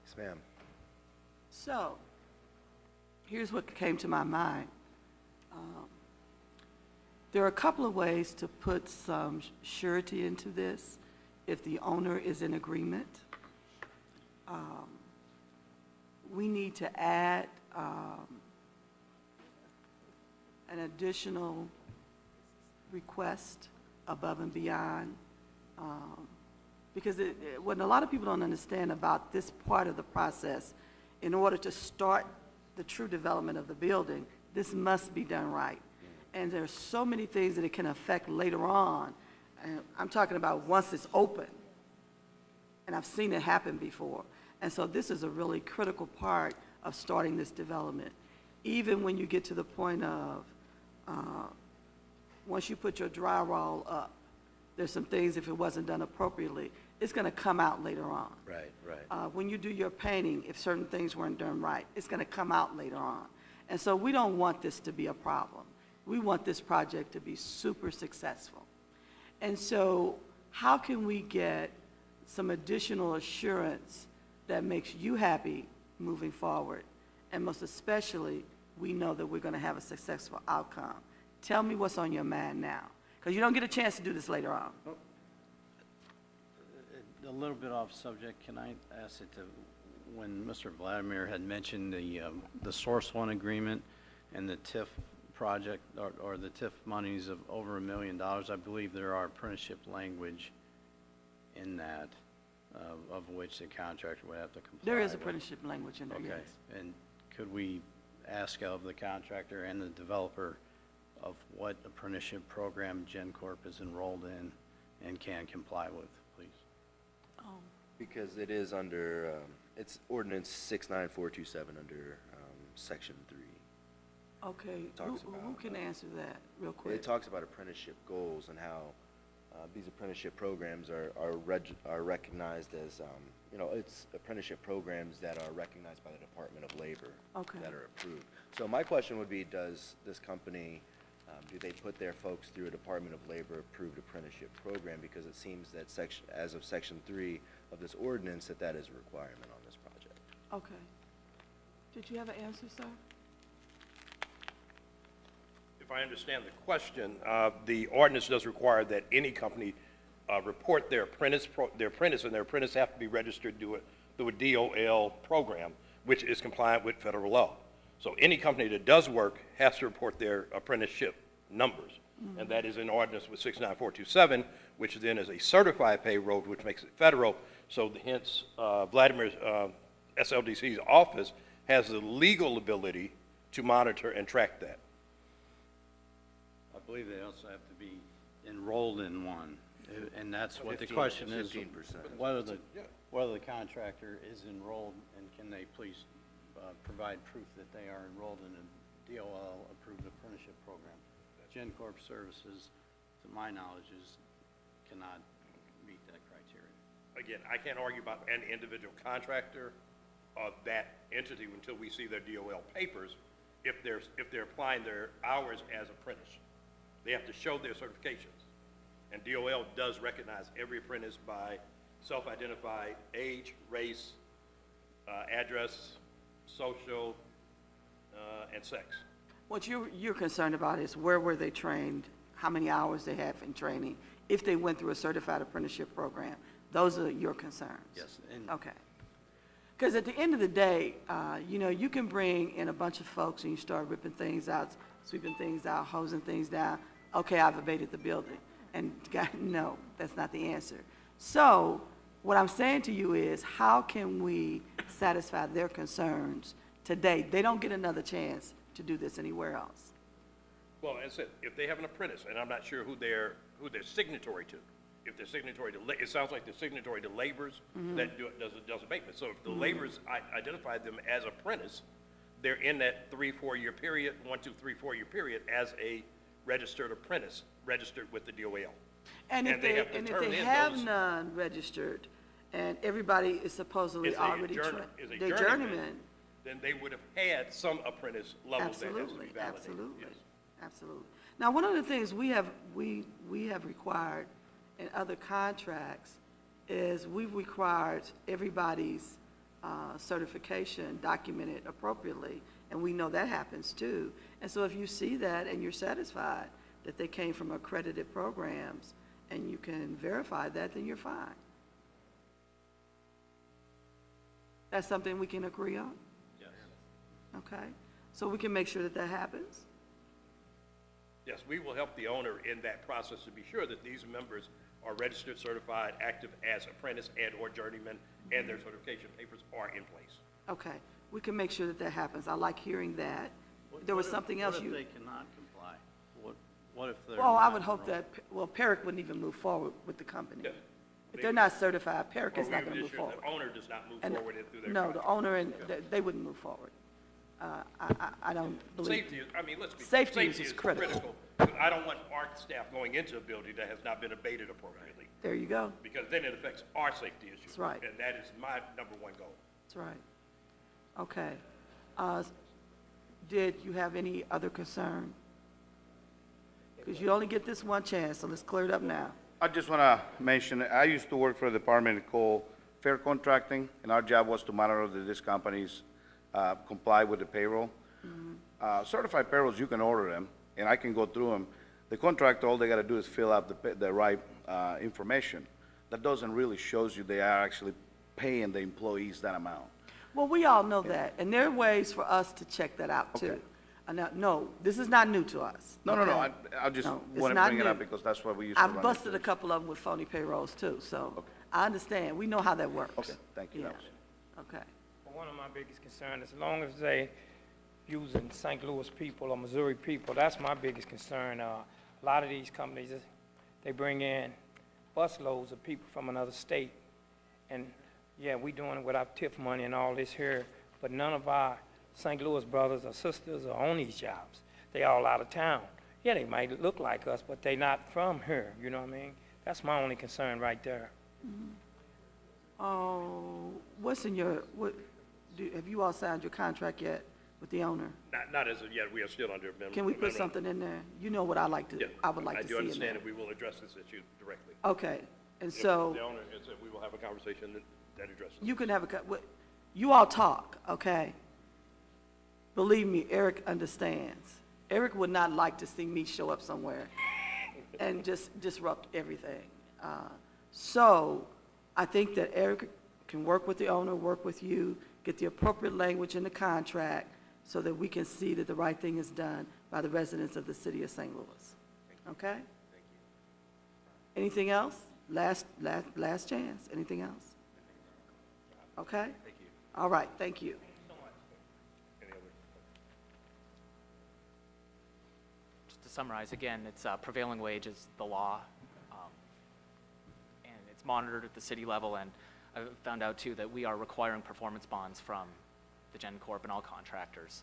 Yes, ma'am. So, here's what came to my mind. There are a couple of ways to put some surety into this if the owner is in agreement. We need to add an additional request above and beyond, because what a lot of people don't understand about this part of the process, in order to start the true development of the building, this must be done right. And there's so many things that it can affect later on. And I'm talking about once it's open, and I've seen it happen before. And so this is a really critical part of starting this development. Even when you get to the point of, once you put your drywall up, there's some things, if it wasn't done appropriately, it's gonna come out later on. Right, right. When you do your painting, if certain things weren't done right, it's gonna come out later on. And so we don't want this to be a problem. We want this project to be super successful. And so how can we get some additional assurance that makes you happy moving forward? And most especially, we know that we're gonna have a successful outcome. Tell me what's on your mind now, because you don't get a chance to do this later on. A little bit off subject, can I ask it to, when Mr. Vladimir had mentioned the Source One agreement and the TIF project, or the TIF monies of over $1 million, I believe there are apprenticeship language in that, of which the contractor would have to comply There is with. apprenticeship language in there, yes. Okay, and could we ask of the contractor and the developer of what apprenticeship program GenCorp is enrolled in and can comply with, please? Because it is under, it's ordinance 69427 under section 3. Okay, Talks who about, can answer that real quick? It talks about apprenticeship goals and how these apprenticeship programs are recognized as, it's apprenticeship programs that are recognized by the Department of Labor. Okay. That are approved. So my question would be, does this company, do they put their folks through a Department of Labor approved apprenticeship program? Because it seems that as of section 3 of this ordinance, that is a requirement on this project. Okay. Did you have an answer, sir? If I understand the question, the ordinance does require that any company report their apprentice, and their apprentice have to be registered through a DOL program, which is compliant with federal law. So any company that does work has to report their apprenticeship numbers. And that is in ordinance with 69427, which then is a certified payroll, which makes it federal. So hence, Vladimir's SLDC's office has the legal ability to monitor and track that. I believe they also have to be enrolled in one, and that's what the 15%. question is. 15%. Whether the contractor is enrolled, and can they please provide proof that they are enrolled in a DOL-approved apprenticeship program? GenCorp Services, to my knowledge, cannot meet that criteria. Again, I can't argue about an individual contractor or that entity until we see their DOL papers, if they're applying their hours as apprentice. They have to show their certifications. And DOL does recognize every apprentice by self-identified age, race, address, social, and sex. What you're concerned about is where were they trained, how many hours they have in training, if they went through a certified apprenticeship program. Those are your concerns? Yes, and Okay. Because at the end of the day, you can bring in a bunch of folks and you start ripping things out, sweeping things out, hosing things down. Okay, I've abated the building. And no, that's not the answer. So what I'm saying to you is, how can we satisfy their concerns today? They don't get another chance to do this anywhere else. Well, as I said, if they have an apprentice, and I'm not sure who they're signatory to, if they're signatory to, it sounds like they're signatory to laborers Mm-hmm. that does abatement. So if the laborers identified them as apprentice, they're in that 3-4 year period, 1, 2, 3, 4 year period as a registered apprentice, registered with the DOL. And if they have to and if turn they in have those- none registered, and everybody is supposedly Is a already they're journeymen. then they would have had some apprentice level that has to Absolutely, be validated. absolutely, Yes. absolutely. Now, one of the things we have required in other contracts is we've required everybody's certification documented appropriately, and we know that happens too. And so if you see that and you're satisfied that they came from accredited programs and you can verify that, then you're fine. That's something we can agree on? Yes. Okay? So we can make sure that that happens? Yes, we will help the owner in that process to be sure that these members are registered, certified, active as apprentice and/or journeyman, and their certification papers are in place. Okay, we can make sure that that happens. I like hearing that. There was something else you... What if they cannot comply? What if they're... Well, I not would hope enrolled? that, well, Perrick wouldn't even move forward with the company. Yes. If they're not certified, Perrick Or is we not would going to move ensure forward. the owner does not move And- forward through their No, project. the owner and, they wouldn't move forward. I don't believe... Safety is, I mean, let's be. Safety is critical. I don't want our staff going into a building that has not been abated appropriately, There you go. because then it affects our safety issues. That's right. And that is my number one goal. That's right. Okay. Did you have any other concern? Because you only get this one chance, so let's clear it up now. I just want to mention, I used to work for a department called Fair Contracting, and our job was to monitor that these companies comply with the payroll. Certified payrolls, you can order them, and I can go through them. The contractor, all they got to do is fill out the right information. That doesn't really shows you they are actually paying the employees that amount. Well, we all know that, and there are ways for us to check that out, too. Okay. No, this is not new to us. No, okay? I just No, it's want to not bring it up new. because that's what we used to run I've busted into. a couple of them with phony payrolls, too, so Okay. I understand. We know how that works. Okay, thank you. Yeah. That was- Okay. But one of my biggest concerns, as long as they using St. Louis people or Missouri people, that's my biggest concern. A lot of these companies, they bring in busloads of people from another state. And, yeah, we doing it with our TIF money and all this here, but none of our St. Louis brothers or sisters are on these jobs. They all out of town. Yeah, they might look like us, but they not from here, you know what I mean? That's my only concern right there. Oh, what's in your, have you all signed your contract yet with the owner? Not as of yet, we are still under amendment. Can we put something in there? You know what I like to, Yeah, I would like to see I in do understand, there. and we will address this issue directly. Okay, and If so... the owner, we will have a conversation that addresses it. You can have you all talk, okay? Believe me, Eric understands. Eric would not like to see me show up somewhere and just disrupt everything. So I think that Eric can work with the owner, work with you, get the appropriate language in the contract so that we can see that the right thing is done by the residents of the city of St. Louis. Okay? Anything else? Last chance. Anything else? Okay? Thank you. All right, thank you. Any other? Just to summarize, again, it's prevailing wage is the law, and it's monitored at the city level, and I found out too that we are requiring performance bonds from the Gen Corp and all contractors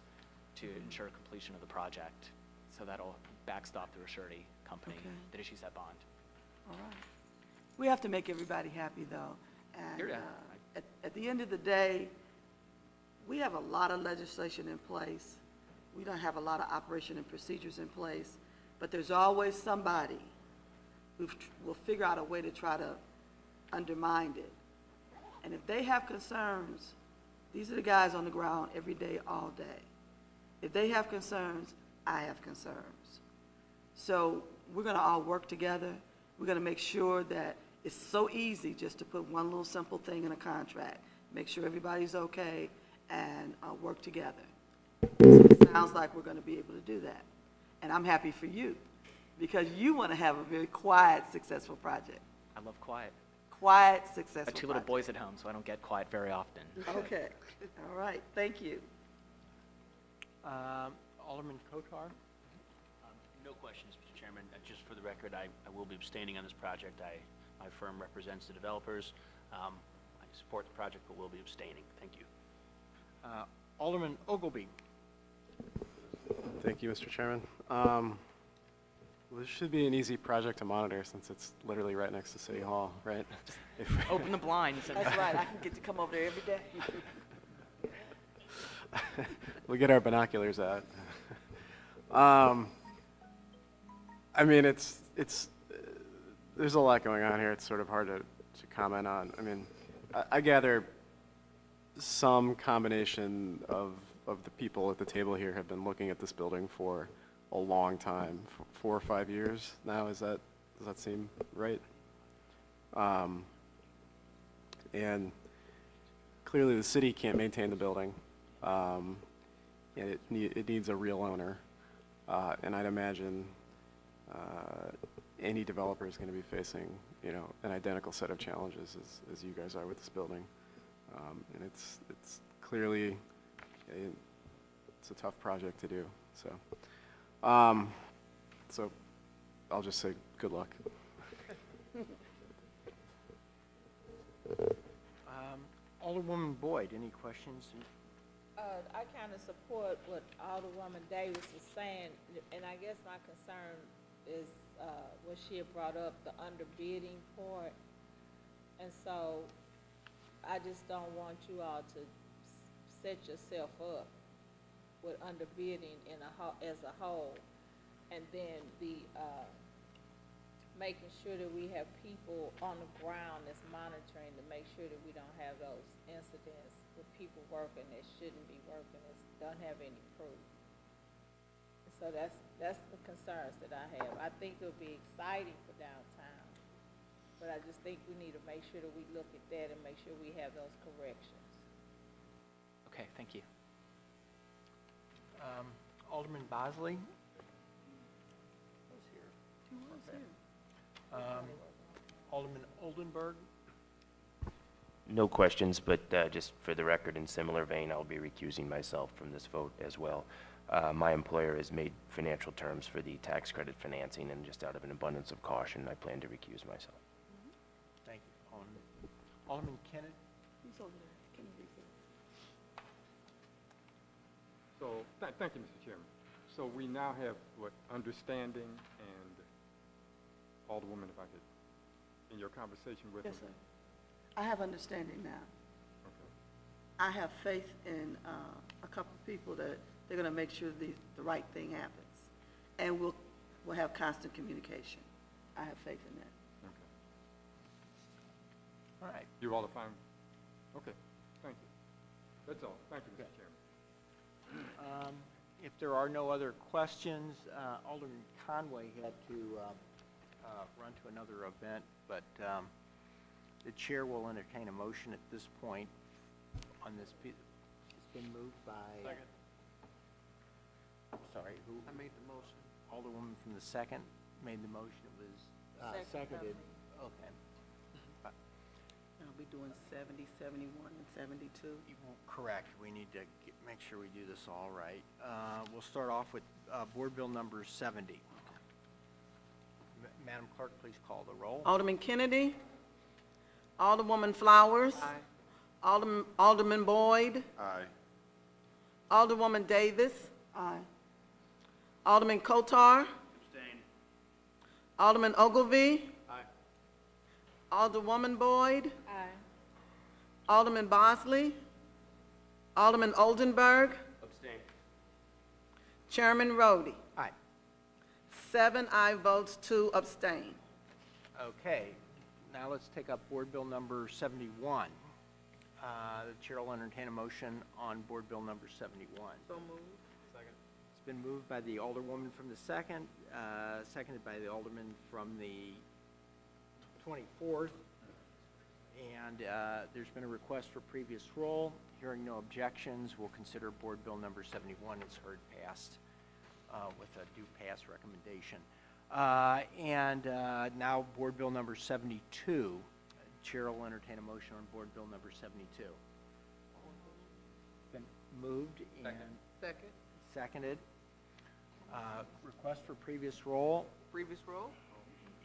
to ensure completion of the project. So that'll backstop the surety company Okay. that issues that bond. All right. We have to make everybody happy, though. And Here, at the end of the day, we have a lot of legislation in place. We don't have a lot of operation and procedures in place, but there's always somebody who will figure out a way to try to undermine it. And if they have concerns, these are the guys on the ground every day, all day. If they have concerns, I have concerns. So we're going to all work together. We're going to make sure that it's so easy just to put one little simple thing in a contract, make sure everybody's okay, and work together. So it sounds like we're going to be able to do that. And I'm happy for you, because you want to have a very quiet, successful project. I love quiet. Quiet, I successful have two little project. boys at home, so I don't get quiet very often. Okay, all right, thank you. Alderman Kotar? No questions, Mr. Chairman. Just for the record, I will be abstaining on this project. I My firm represents the developers. I support the project, but will be abstaining. Thank you. Alderman Ogilvy. Thank you, Mr. Chairman. Well, this should be an easy project to monitor since it's literally right next to City Hall, right? Open the blinds. That's right, I can get to come over there every day. We'll get our binoculars out. I mean, there's a lot going on here. It's sort of hard to comment on. I mean, I gather some combination of the people at the table here have been looking at this building for a long time, 4 or 5 years now. Does that seem right? And clearly the city can't maintain the building. And it needs a real owner. And I'd imagine any developer is going to be facing, an identical set of challenges as you guys are with this building. And it's clearly, it's a tough project to do. So I'll just say good luck. Alderwoman Boyd, any questions? I kind of support what Alderwoman Davis was saying, and I guess my concern is what she had brought up, the underbidding part. And so I just don't want you all to set yourself up with underbidding as a whole, and then be making sure that we have people on the ground that's monitoring to make sure that we don't have those incidents with people working that shouldn't be working, that don't have any proof. So that's the concerns that I have. I think it'll be exciting for downtown, but I just think we need to make sure that we look at that and make sure we have those corrections. Okay, thank you. Alderman Bosley? Alderman Oldenburg? No questions, but just for the record, in similar vein, I'll be recusing myself from this vote as well. My employer has made financial terms for the tax credit financing, and just out of an abundance of caution, I plan to recuse myself. Thank you, Alderman Kennedy? He's over there. Kennedy's there. So, thank you, Mr. Chairman. So we now have, understanding, and Alderwoman, if I could, in your conversation with Yes, him. sir. I have understanding now. Okay. I have faith in a couple of people that they're going to make sure the right thing happens. And we'll have constant communication. I have faith in that. Okay. All right. You all are fine? Okay, thank you. That's all. Thank you, Mr. Chairman. If there are no other questions, Alderman Conway had to run to another event, but the chair will entertain a motion at this point on this. It's been moved by... Second. Sorry, who? I made the motion. Alderwoman from the second made the motion. It was seconded. Okay. I'll be doing 70, 71, and 72. Correct. We need to make sure we do this all right. We'll start off with Board Bill number 70. Madam Clerk, please call the roll. Alderman Kennedy. Alderwoman Flowers. Aye. Alderman Boyd. Aye. Alderwoman Davis. Aye. Alderman Kotar. Abstain. Alderman Ogilvy. Aye. Alderwoman Boyd. Aye. Alderman Bosley. Alderman Oldenburg. Abstain. Chairman Roddy. Aye. 7 aye votes, 2 abstain. Okay. Now let's take up Board Bill number 71. The chair will entertain a motion on Board Bill number 71. So moved. It's been moved by the Alderwoman from the second, seconded by the Alderman from the 24th. And there's been a request for previous roll. Hearing no objections, we'll consider Board Bill number 71 as heard passed with a due pass recommendation. Now Board Bill number 72. Chair will entertain a motion on Board Bill number 72. Been moved and seconded. Request for previous roll. Previous roll?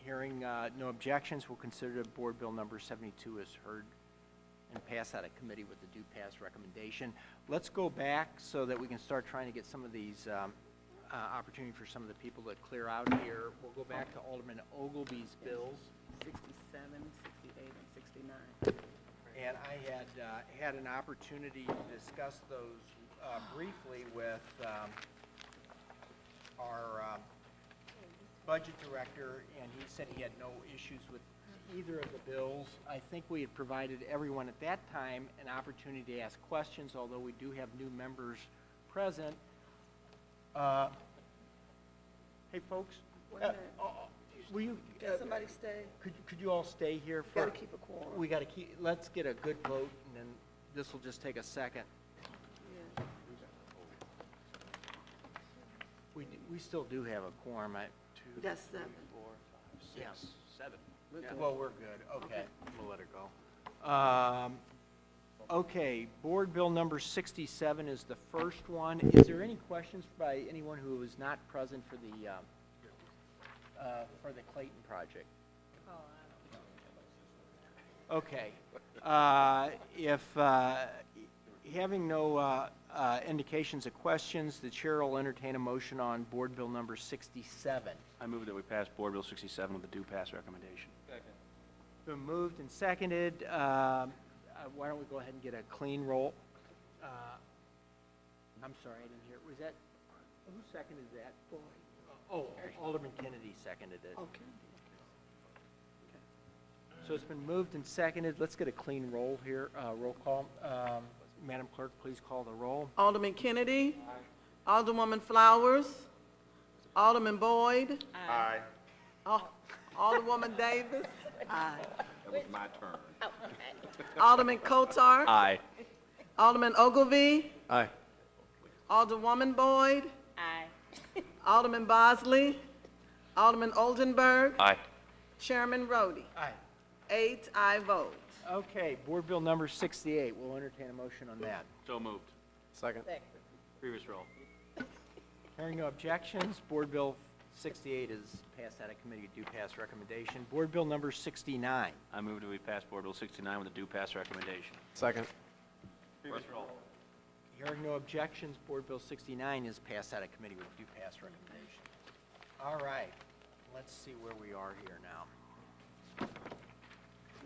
Hearing no objections, we'll consider Board Bill number 72 as heard and pass out of committee with the do pass recommendation. Let's go back so that we can start trying to get some of these opportunity for some of the people to clear out here. We'll go back to Alderman Ogilvy's bills. 67, 68, and 69. And I had an opportunity to discuss those briefly with our budget director, and he said he had no issues with either of the bills. I think we had provided everyone at that time an opportunity to ask questions, although we do have new members present. Hey, folks. Wait a minute. Will you? Can somebody stay? Could you all stay here for? Gotta keep a quorum. We gotta keep. Let's get a good vote, and then this will just take a second. Yeah. We still do have a quorum. That's 7. 4, 5, 6, 7. We're good. Well, we're good. Okay, we'll let it go. Okay, Board Bill number 67 is the first one. Is there any questions by anyone who was not present for the Clayton project? Okay. If having no indications of questions, the chair will entertain a motion on Board Bill number 67. I move that we pass Board Bill 67 with a do pass recommendation. Been moved and seconded. Why don't we go ahead and get a clean roll? I'm sorry, I didn't hear. Was that, who seconded that? Oh, Alderman Kennedy seconded it. Okay. So it's been moved and seconded. Let's get a clean roll here, roll call. Madam Clerk, please call the roll. Alderman Kennedy. Aye. Alderwoman Flowers. Alderman Boyd. Aye. Alderwoman Davis. Aye. That was my turn. Alderman Kotar. Aye. Alderman Ogilvy. Aye. Alderwoman Boyd. Aye. Alderman Bosley. Alderman Oldenburg. Aye. Chairman Rhodey. Aye. 8 aye votes. Okay, Board Bill number 68. We'll entertain a motion on that. So moved. Second. Previous roll. Hearing no objections, Board Bill 68 is passed out of committee with due pass recommendation. Board Bill number 69. I move that we pass Board Bill 69 with a do pass recommendation. Second. Previous roll. Hearing no objections, Board Bill 69 is passed out of committee with due pass recommendation. All right, let's see where we are here now. We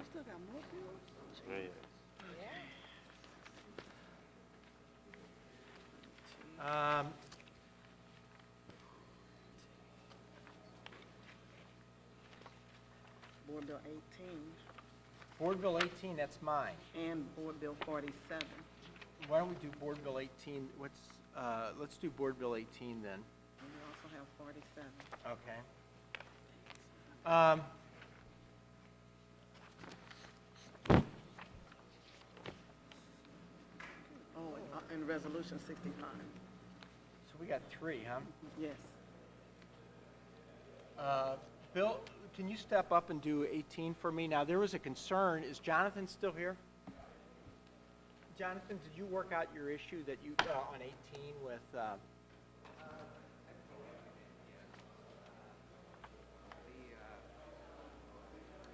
still got more bills? Board Bill 18 Board Bill 18, that's mine. and Board Bill 47. Why don't we do Board Bill 18? Let's do Board Bill 18 then. And we also have 47. Okay. Oh, and Resolution 65. So we got 3, huh? Yes. Bill, can you step up and do 18 for me? Now, there was a concern. Is Jonathan still here? Jonathan, did you work out your issue that you, on 18 with,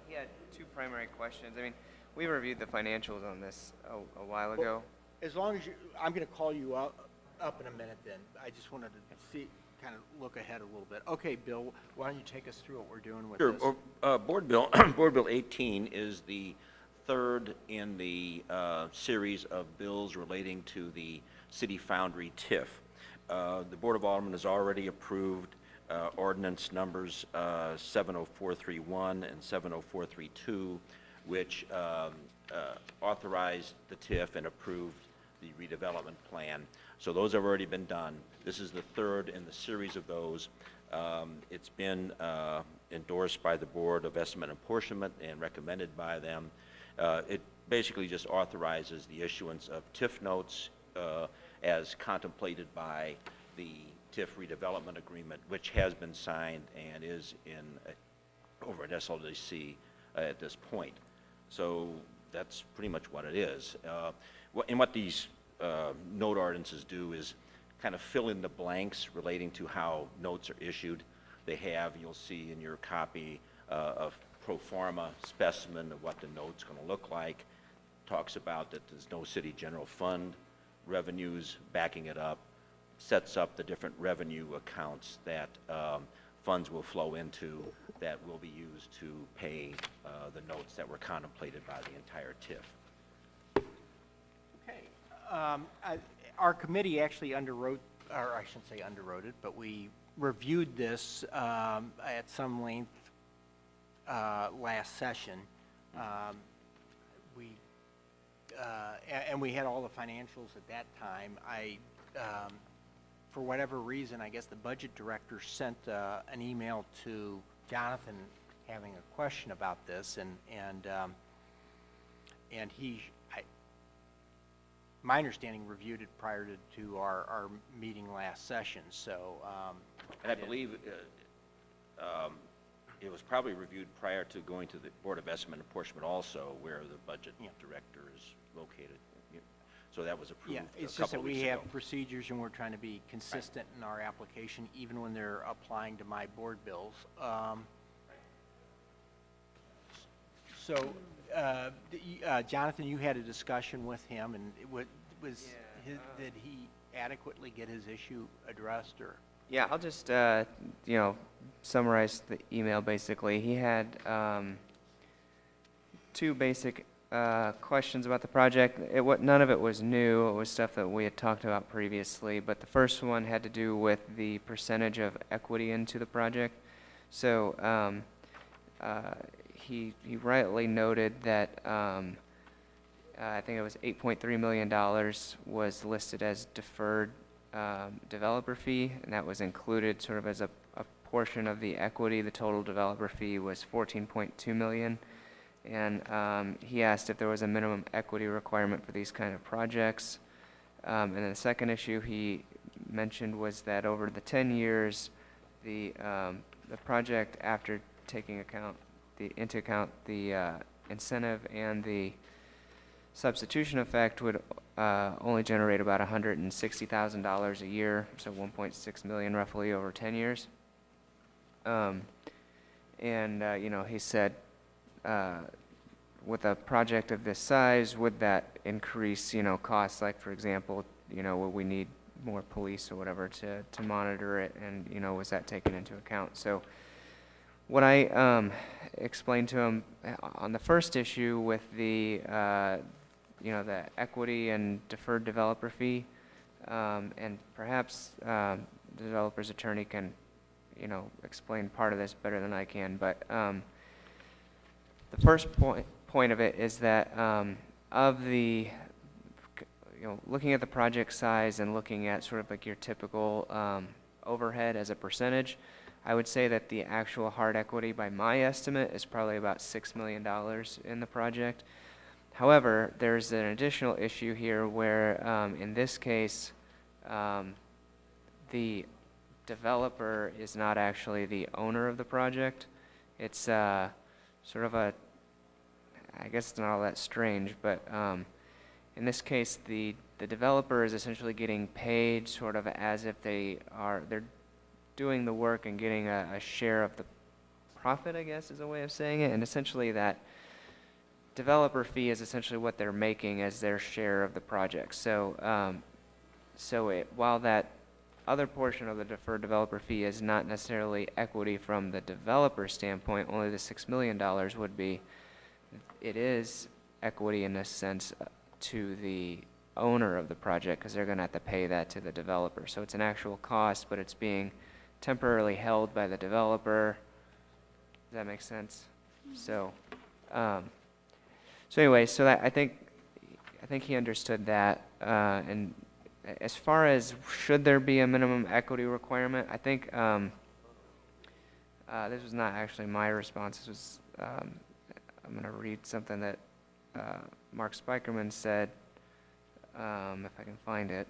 He had 2 primary questions. I mean, we reviewed the financials on this a while ago. as long as you, I'm going to call you up in a minute then. I just wanted to see, kind of look ahead a little bit. Okay, Bill, why don't you take us through what we're doing with this? Sure. Board Bill, Board Bill 18 is the third in the series of bills relating to the City Foundry TIF. The Board of Aldermen has already approved ordinance numbers 70431 and 70432, which authorized the TIF and approved the redevelopment plan. So those have already been done. This is the third in the series of those. It's been endorsed by the Board of Estimate and Apportionment and recommended by them. It basically just authorizes the issuance of TIF notes as contemplated by the TIF redevelopment agreement, which has been signed and is over at SLDC at this point. So that's pretty much what it is. And what these note ordinances do is kind of fill in the blanks relating to how notes are issued. They have, you'll see in your copy, a pro forma specimen of what the note's going to look like. Talks about that there's no city general fund revenues backing it up, sets up the different revenue accounts that funds will flow into that will be used to pay the notes that were contemplated by the entire TIF. Okay. Our committee actually underwrote, or I shouldn't say underwrote it, but we reviewed this at some length last session. And we had all the financials at that time. For whatever reason, I guess the budget director sent an email to Jonathan having a question about this, and he, my understanding, reviewed it prior to our meeting last session. So, and I believe it was probably reviewed prior to going to the Board of Estimate and Apportionment also, where the budget director is located. So that was approved yeah, a it's just that couple of we weeks have ago. procedures, and we're trying to be consistent in our application, even when they're applying to my board bills. So, Jonathan, you had a discussion with him, and did he adequately get his issue addressed, or? Yeah, I'll just, summarize the email basically. He had two basic questions about the project. None of it was new. It was stuff that we had talked about previously, but the first one had to do with the percentage of equity into the project. So he rightly noted that I think it was $8.3 million was listed as deferred developer fee, and that was included sort of as a portion of the equity. The total developer fee was $14.2 million. And he asked if there was a minimum equity requirement for these kind of projects. And then the second issue he mentioned was that over the 10 years, the project, after taking into account the incentive and the substitution effect, would only generate about $160,000 a year, so $1.6 million roughly over 10 years. He said, with a project of this size, would that increase, costs? Like, for example, would we need more police or whatever to monitor it? And, was that taken into account? So what I explained to him on the first issue with the, the equity and deferred developer fee, and perhaps the developer's attorney can, explain part of this better than I can, but the first point of it is that of the, looking at the project size and looking at sort of like your typical overhead as a percentage, I would say that the actual hard equity, by my estimate, is probably about $6 million in the project. However, there's an additional issue here where, in this case, the developer is not actually the owner of the project. It's sort of a, I guess it's not all that strange, but in this case, the developer is essentially getting paid sort of as if they're doing the work and getting a share of the profit, I guess is a way of saying it. And essentially that developer fee is essentially what they're making as their share of the project. So, while that other portion of the deferred developer fee is not necessarily equity from the developer standpoint, only the $6 million would be, it is equity in a sense to the owner of the project, because they're going to have to pay that to the developer. So it's an actual cost, but it's being temporarily held by the developer. Does that make sense? So, anyway, so that I think he understood that. And as far as should there be a minimum equity requirement, I think this was not actually my response. This was I'm going to read something that Mark Spikerman said, if I can find it.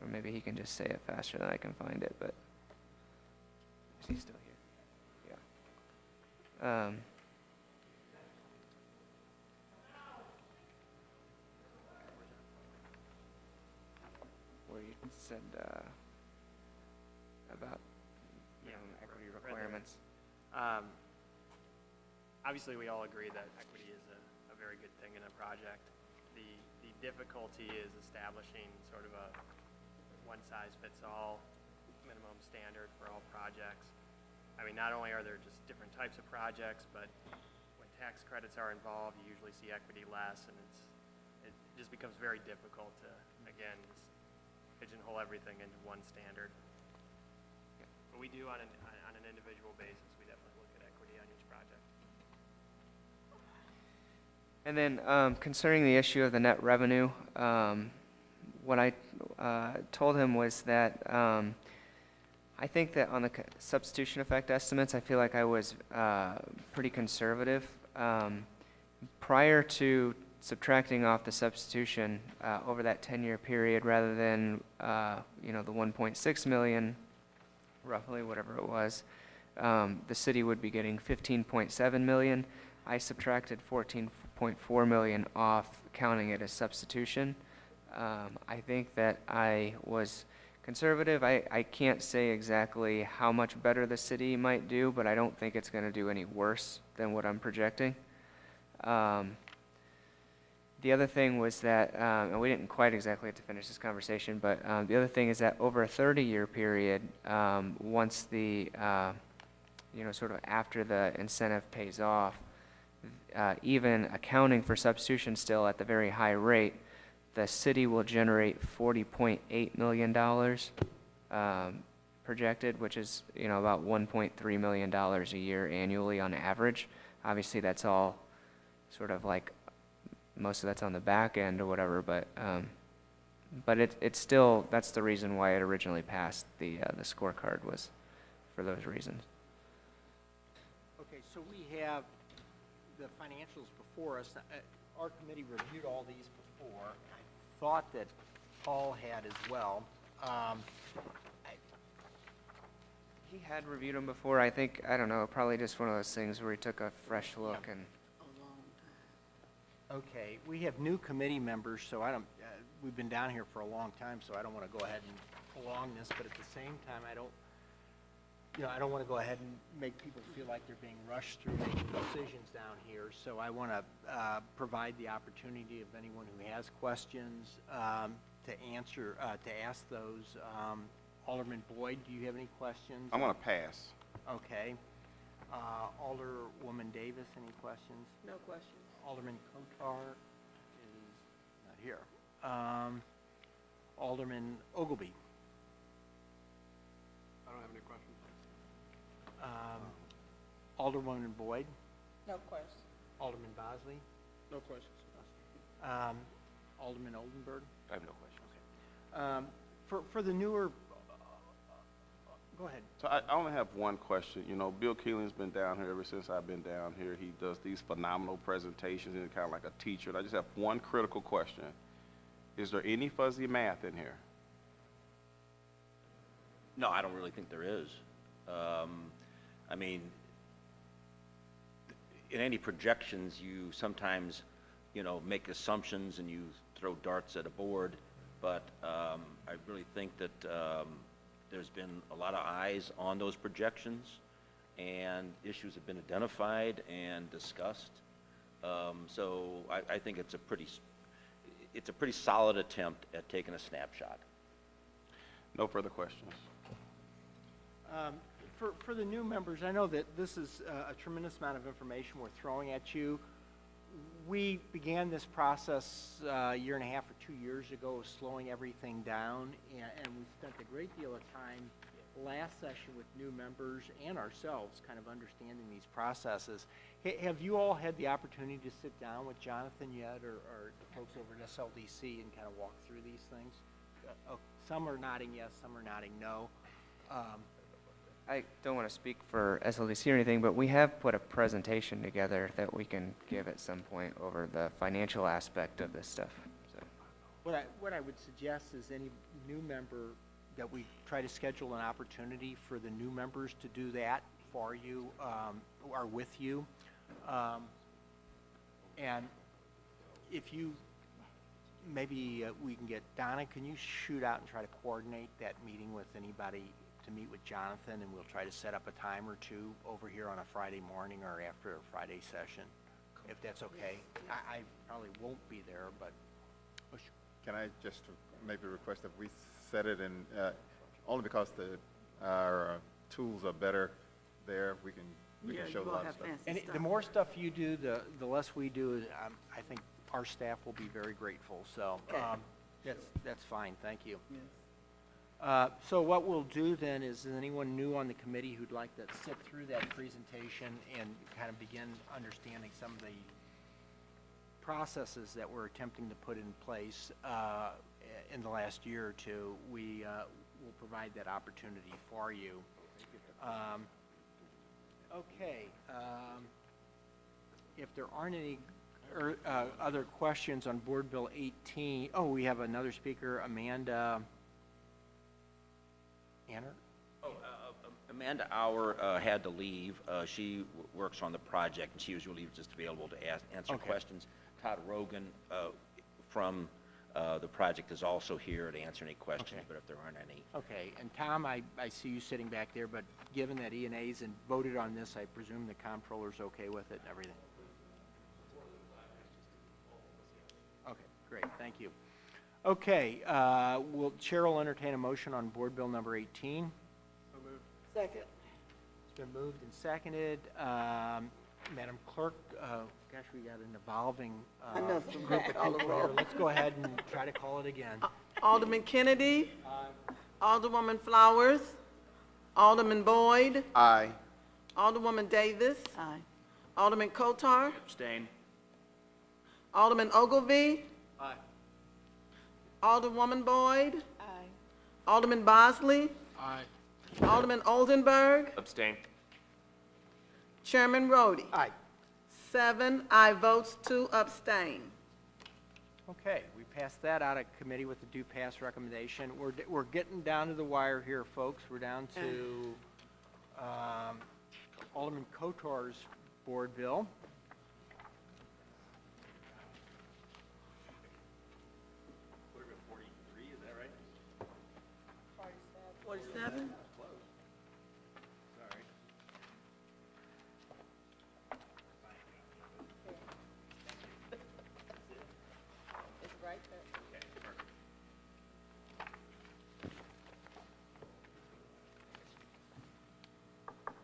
Or maybe he can just say it faster than I can find it, but is he still here? Yeah. Where you said about Obviously, we all agree that equity is a very good thing in a project. The difficulty is establishing sort of a one-size-fits-all minimum standard for all projects. I mean, not only are there just different types of projects, but when tax credits are involved, you usually see equity less, and it just becomes very difficult to, again, just pigeonhole everything into one standard. But we do, on an individual basis, we definitely look at equity on each project. And then concerning the issue of the net revenue, what I told him was that I think that on the substitution effect estimates, I feel like I was pretty conservative. Prior to subtracting off the substitution over that 10-year period, rather than the 1.6 million, roughly whatever it was, the city would be getting 15.7 million. I subtracted 14.4 million off, counting it as substitution. I think that I was conservative. I can't say exactly how much better the city might do, but I don't think it's going to do any worse than what I'm projecting. The other thing was that, and we didn't quite exactly have to finish this conversation, but the other thing is that over a 30-year period, once the, sort of after the incentive pays off, even accounting for substitution still at the very high rate, the city will generate $40.8 million projected, which is, about $1.3 million a year annually on average. Obviously, that's all sort of like, most of that's on the back end or whatever, but it's still, that's the reason why it originally passed the scorecard, was for those reasons. Okay, so we have the financials before us. Our committee reviewed all these before. I thought that Paul had as well. He had reviewed them before. I think, I don't know, probably just one of those things where he took a fresh look and. Okay, we have new committee members, so we've been down here for a long time, so I don't want to go ahead and prolong this, but at the same time, I don't want to go ahead and make people feel like they're being rushed through making decisions down here. So I want to provide the opportunity of anyone who has questions to ask those. Alderman Boyd, do you have any questions? I'm going to pass. Okay. Alderwoman Davis, any questions? No questions. Alderman Kotar is not here. Alderman Ogilvy. I don't have any questions. Alderwoman Boyd. No question. Alderman Bosley. No questions. Alderman Oldenburg. I have no questions. For the newer, go ahead. So I only have one question. Bill Keeling's been down here ever since I've been down here. He does these phenomenal presentations and kind of like a teacher. And I just have one critical question. Is there any fuzzy math in here? No, I don't really think there is. I mean, in any projections, you sometimes, make assumptions and you throw darts at a board, but I really think that there's been a lot of eyes on those projections, and issues have been identified and discussed. So I think it's a pretty solid attempt at taking a snapshot. No further questions. For the new members, I know that this is a tremendous amount of information we're throwing at you. We began this process a year and a half or 2 years ago of slowing everything down, and we spent a great deal of time last session with new members and ourselves kind of understanding these processes. Have you all had the opportunity to sit down with Jonathan yet, or the folks over at SLDC, and kind of walk through these things? Some are nodding yes, some are nodding no. I don't want to speak for SLDC or anything, but we have put a presentation together that we can give at some point over the financial aspect of this stuff. So. What I would suggest is any new member that we try to schedule an opportunity for the new members to do that for you, or with you. And if you, maybe we can get, Donna, can you shoot out and try to coordinate that meeting with anybody to meet with Jonathan, and we'll try to set up a time or two over here on a Friday morning or after a Friday session, if that's okay. I probably won't be there, but Can I just maybe request that we set it in, only because our tools are better there, we can show a lot of stuff. and the more stuff you do, the less we do. I think our staff will be very grateful. So that's fine. Thank you. So what we'll do then is anyone new on the committee who'd like to sit through that presentation and kind of begin understanding some of the processes that we're attempting to put in place in the last year or two, we will provide that opportunity for you. Okay. If there aren't any other questions on Board Bill 18, oh, we have another speaker, Amanda Anner? Amanda Auer had to leave. She works on the project, and she was really just available to answer questions. Todd Rogan from the project is also here to answer any questions, but if there aren't any. Okay, and Tom, I see you sitting back there, but given that E&A's and voted on this, I presume the comptroller's okay with it and everything? Okay, great, thank you. Okay, Chair will entertain a motion on Board Bill number 18. Second. It's been moved and seconded. Madam Clerk, gosh, we got an evolving I know, group of call the people roll. here. Let's go ahead and try to call it again. Alderman Kennedy. Alderwoman Flowers. Alderman Boyd. Aye. Alderwoman Davis. Aye. Alderman Kotar. Abstain. Alderman Ogilvy. Aye. Alderwoman Boyd. Aye. Alderman Bosley. Aye. Alderman Oldenburg. Abstain. Chairman Rhodey. Aye. 7 aye votes, 2 abstain. Okay, we passed that out of committee with the due pass recommendation. We're getting down to the wire here, folks. We're down to Alderman Kotar's board bill. Board Bill 43, is that right? 47? Sorry. It's right there.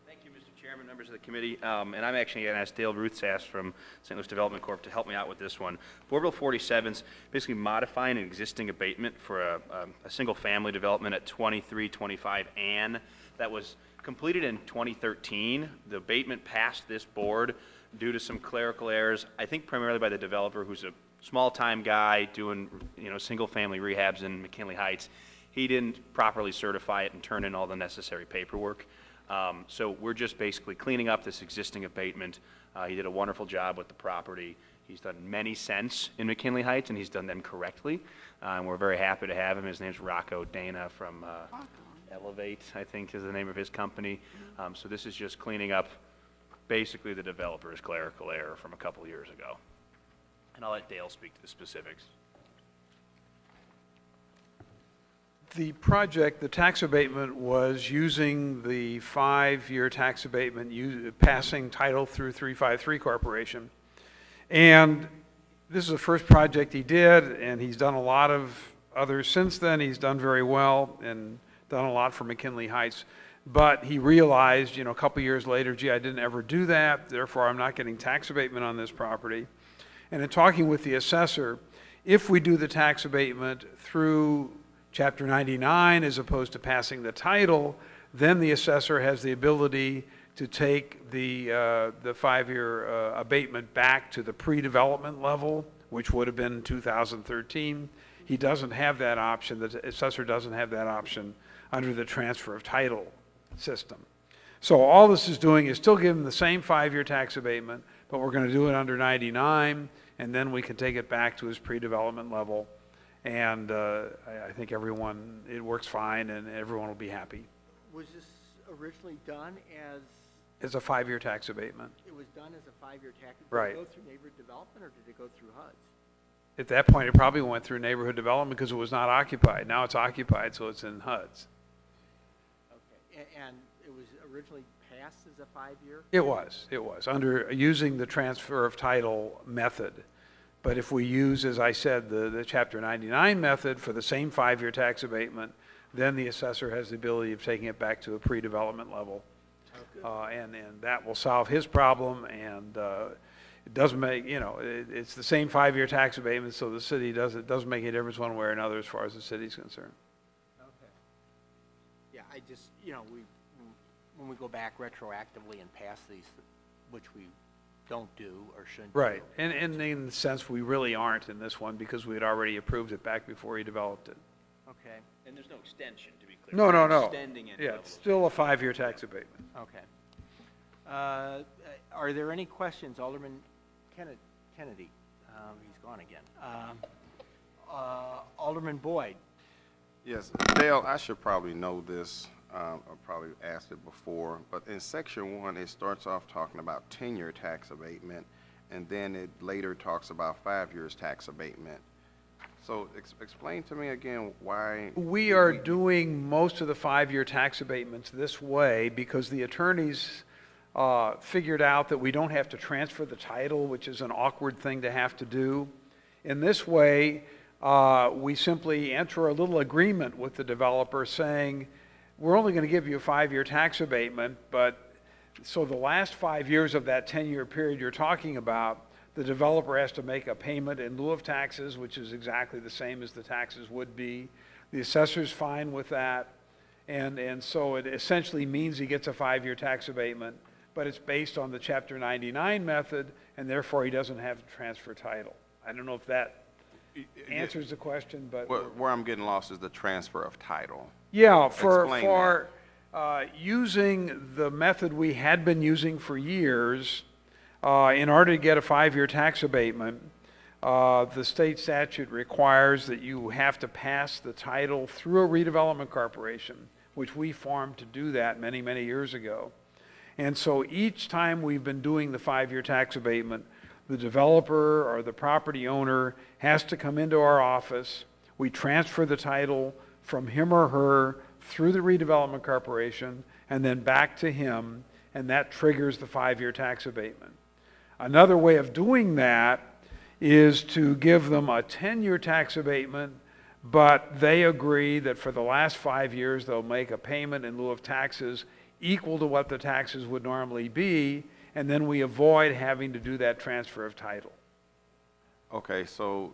Thank you, Mr. Chairman, members of the committee. And I'm actually going to ask Dale Ruthsass from St. Louis Development Corp. to help me out with this one. Board Bill 47 is basically modifying an existing abatement for a single-family development at 2325 Ann that was completed in 2013. The abatement passed this board due to some clerical errors, I think primarily by the developer, who's a small-time guy doing, single-family rehabs in McKinley Heights. He didn't properly certify it and turn in all the necessary paperwork. So we're just basically cleaning up this existing abatement. He did a wonderful job with the property. He's done many cents in McKinley Heights, and he's done them correctly. And we're very happy to have him. His name's Rocco Dana from Elevate, I think is the name of his company. So this is just cleaning up basically the developer's clerical error from a couple years ago. And I'll let Dale speak to the specifics. The project, the tax abatement, was using the 5-year tax abatement, passing title through 353 Corporation. And this is the first project he did, and he's done a lot of others since then. He's done very well and done a lot for McKinley Heights. But he realized, a couple years later, gee, I didn't ever do that, therefore I'm not getting tax abatement on this property. And in talking with the assessor, if we do the tax abatement through Chapter 99 as opposed to passing the title, then the assessor has the ability to take the 5-year abatement back to the pre-development level, which would have been 2013. He doesn't have that option. The assessor doesn't have that option under the transfer of title system. So all this is doing is still giving the same 5-year tax abatement, but we're going to do it under 99, and then we can take it back to his pre-development level. And I think it works fine, and everyone will be happy. Was this originally done as? It's a 5-year tax abatement. It was done as a 5-year tax? Right. Did it go through neighborhood development, or did it go through HUDs? At that point, it probably went through neighborhood development because it was not occupied. Now it's occupied, so it's in HUDs. Okay. And it was originally passed as a 5-year? It was, under, using the transfer of title method. But if we use, as I said, the Chapter 99 method for the same 5-year tax abatement, then the assessor has the ability of taking it back to a pre-development level. And that will solve his problem, and it doesn't make, it's the same 5-year tax abatement, so the city it doesn't make any difference one way or another as far as the city's concerned. Okay. Yeah, I just, when we go back retroactively and pass these, which we don't do or shouldn't do. Right, and in the sense, we really aren't in this one, because we had already approved it back before he developed it. Okay, And there's no extension, to be clear. No, We're no. Extending it. Yeah, it's still a 5-year tax abatement. okay. Are there any questions? Alderman Kennedy, he's gone again. Alderman Boyd. Yes, Dale, I should probably know this, or probably asked it before, but in section 1, it starts off talking about 10-year tax abatement, and then it later talks about 5 years tax abatement. So explain to me again why. We are doing most of the 5-year tax abatements this way because the attorneys figured out that we don't have to transfer the title, which is an awkward thing to have to do. In this way, we simply enter a little agreement with the developer saying, we're only going to give you a 5-year tax abatement, but so the last 5 years of that 10-year period you're talking about, the developer has to make a payment in lieu of taxes, which is exactly the same as the taxes would be. The assessor's fine with that, and so it essentially means he gets a 5-year tax abatement, but it's based on the Chapter 99 method, and therefore he doesn't have to transfer title. I don't know if that answers the question, but... Where I'm getting lost is the transfer of title. Yeah, Explain for using the method we had been using for years, in order to get a 5-year tax abatement, the state statute requires that you have to pass the title through a redevelopment corporation, which we formed to do that many, many years ago. And so each time we've been doing the 5-year tax abatement, the developer or the property owner has to come into our office. We transfer the title from him or her through the redevelopment corporation and then back to him, and that triggers the 5-year tax abatement. Another way of doing that is to give them a 10-year tax abatement, but they agree that for the last 5 years they'll make a payment in lieu of taxes equal to what the taxes would normally be, and then we avoid having to do that transfer of title. Okay, so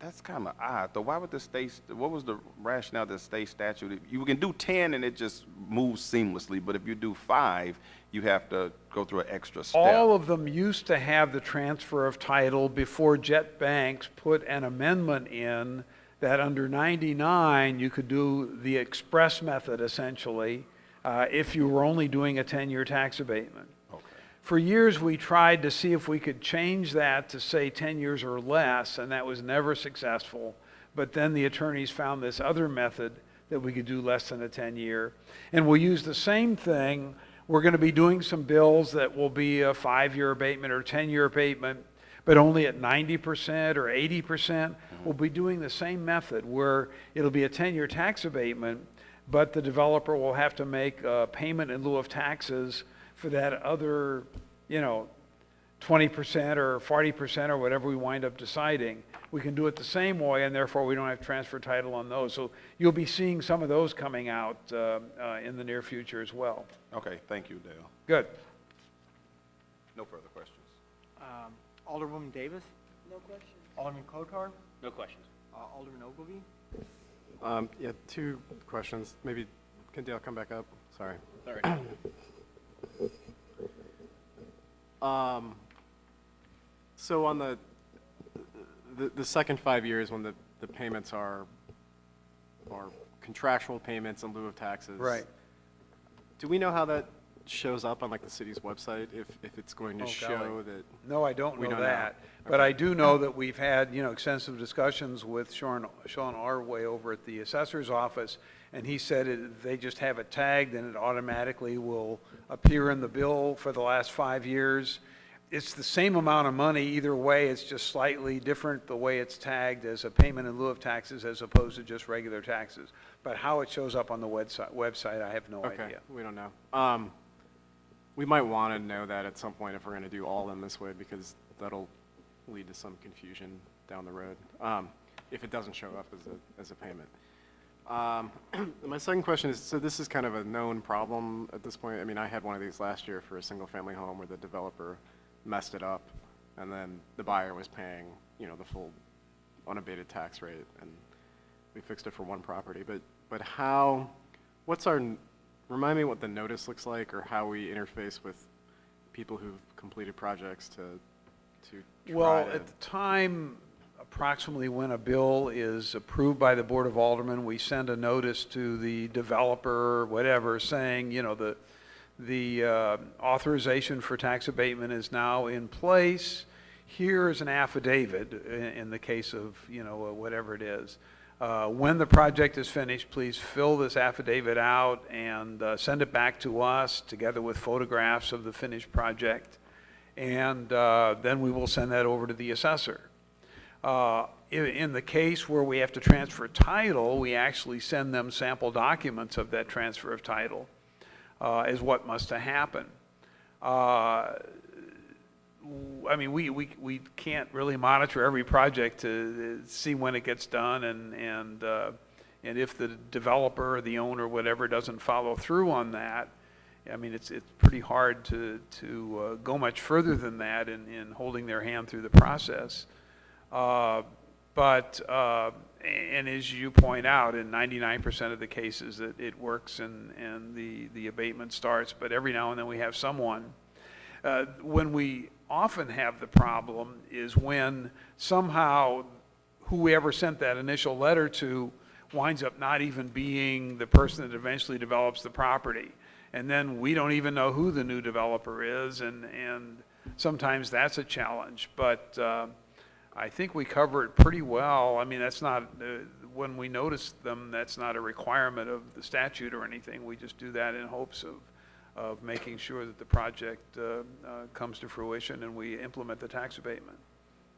that's kind of odd, though. Why would the state, what was the rationale of the state statute? You can do 10 and it just moves seamlessly, but if you do 5, you have to go through an extra step. All of them used to have the transfer of title before Jet Banks put an amendment in that under 99 you could do the express method essentially if you were only doing a 10-year tax abatement. Okay. For years we tried to see if we could change that to say 10 years or less, and that was never successful. But then the attorneys found this other method that we could do less than a 10-year. And we'll use the same thing. We're going to be doing some bills that will be a 5-year abatement or 10-year abatement, but only at 90% or 80%. We'll be doing the same method where it'll be a 10-year tax abatement, but the developer will have to make a payment in lieu of taxes for that other, 20% or 40% or whatever we wind up deciding. We can do it the same way, and therefore we don't have transfer title on those. So you'll be seeing some of those coming out in the near future as well. Okay, thank you, Dale. Good. No further questions. Alderwoman Davis? No questions. Alderman Kotar? No questions. Alderman Ogilvie? Yeah, 2 questions. Maybe, can Dale come back up? Sorry. Sorry. So on the second 5 years when the payments are contractual payments in lieu of taxes. Right. Do we know how that shows up on like the city's website, if it's going to show that? No, I don't We know don't that. know. But I do know that we've had, extensive discussions with Sean Arway over at the assessor's office, and he said they just have it tagged and it automatically will appear in the bill for the last 5 years. it's the same amount of money either way, it's just slightly different the way it's tagged as a payment in lieu of taxes as opposed to just regular taxes. But how it shows up on the website, I have no Okay, idea. we don't know. We might want to know that at some point if we're going to do all of them this way, because that'll lead to some confusion down the road, if it doesn't show up as a payment. My second question is, so this is kind of a known problem at this point. I mean, I had one of these last year for a single-family home where the developer messed it up, and then the buyer was paying, the full unabated tax rate, and we fixed it for one property. But how, remind me what the notice looks like, or how we interface with people who've completed projects to try Well, to... at the time, approximately when a bill is approved by the Board of Aldermen, we send a notice to the developer, whatever, saying, the authorization for tax abatement is now in place. Here is an affidavit in the case of, whatever it is. When the project is finished, please fill this affidavit out and send it back to us together with photographs of the finished project. And then we will send that over to the assessor. In the case where we have to transfer title, we actually send them sample documents of that transfer of title as what must happen. I mean, we can't really monitor every project to see when it gets done, and if the developer or the owner, whatever, doesn't follow through on that, I mean, it's pretty hard to go much further than that in holding their hand through the process. And as you point out, in 99% of the cases it works and the abatement starts, but every now and then we have someone. When we often have the problem is when somehow whoever sent that initial letter to winds up not even being the person that eventually develops the property. And then we don't even know who the new developer is, and sometimes that's a challenge. But I think we cover it pretty well. I mean, that's not, when we notice them, that's not a requirement of the statute or anything. We just do that in hopes of making sure that the project comes to fruition and we implement the tax abatement.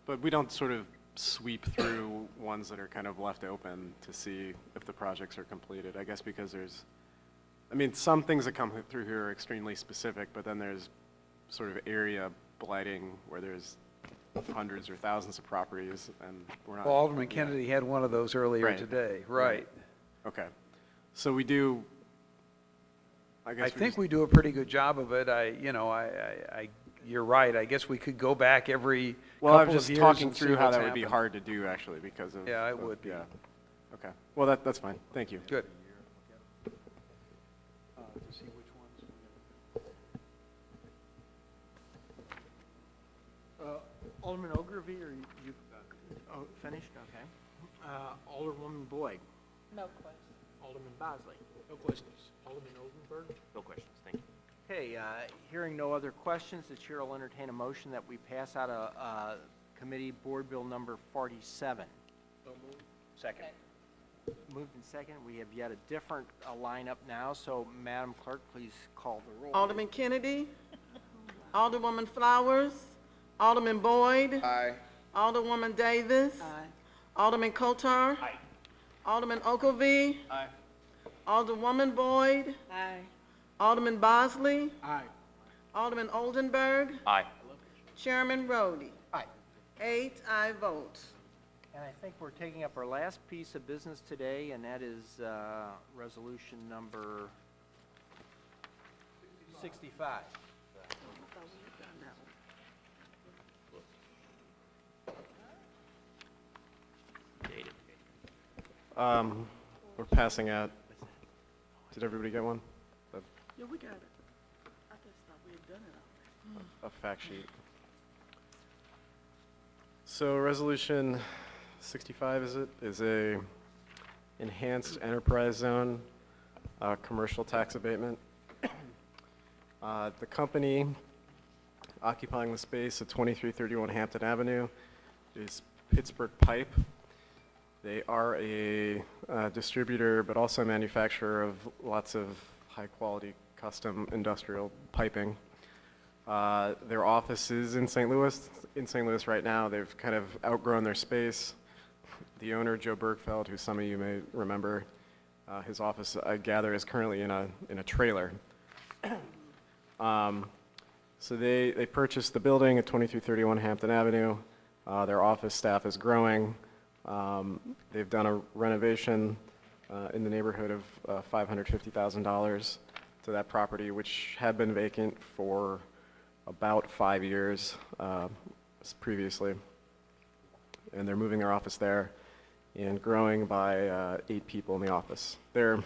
But we don't sort of sweep through ones that are kind of left open to see if the projects are completed, I guess, because some things that come through here are extremely specific, but then there's sort of area blighting where there's hundreds or thousands of properties, and we're not... Well, Alderman Kennedy had one of those earlier today, right. Okay. So we do, I think we do a pretty good job of it. You're right. I guess we could go back every well, couple I'm just of years talking and see through how what's that would be happened. hard to do, actually, because of... Yeah, it would be. Yeah. Okay. Well, that's fine. Thank you. Good. To see which ones. Alderman Ogilvy, are you finished? Okay. Alderwoman Boyd. No question. Alderman Bosley. No questions. Alderman Oldenburg. No questions, thank you. Okay, hearing no other questions, the chair will entertain a motion that we pass out a committee board bill number 47. Second. Moved and second. We have yet a different lineup now, so Madam Clerk, please call the roll. Alderman Kennedy, Alderwoman Flowers, Alderman Boyd. Aye. Alderwoman Davis. Aye. Alderman Kotar. Aye. Alderman Ogilvy. Aye. Alderwoman Boyd. Aye. Alderman Bosley. Aye. Alderman Oldenburg. Aye. Chairman Rhodey. Aye. 8 aye votes. And I think we're taking up our last piece of business today, and that is resolution number 65. Dated. We're passing out. Did everybody get one? Yeah, we got it. I just thought we had done it already. A fact sheet. So resolution 65, is a enhanced enterprise zone commercial tax abatement. The company occupying the space at 2331 Hampton Avenue is Pittsburgh Pipe. They are a distributor, but also a manufacturer of lots of high-quality custom industrial piping. Their office is in St. Louis. In St. Louis right now, they've kind of outgrown their space. The owner, Joe Bergfeld, who some of you may remember, his office, I gather, is currently in a trailer. So they purchased the building at 2331 Hampton Avenue. Their office staff is growing. They've done a renovation in the neighborhood of $550,000 to that property, which had been vacant for about 5 years previously. And they're moving their office there and growing by 8 people in the office. Their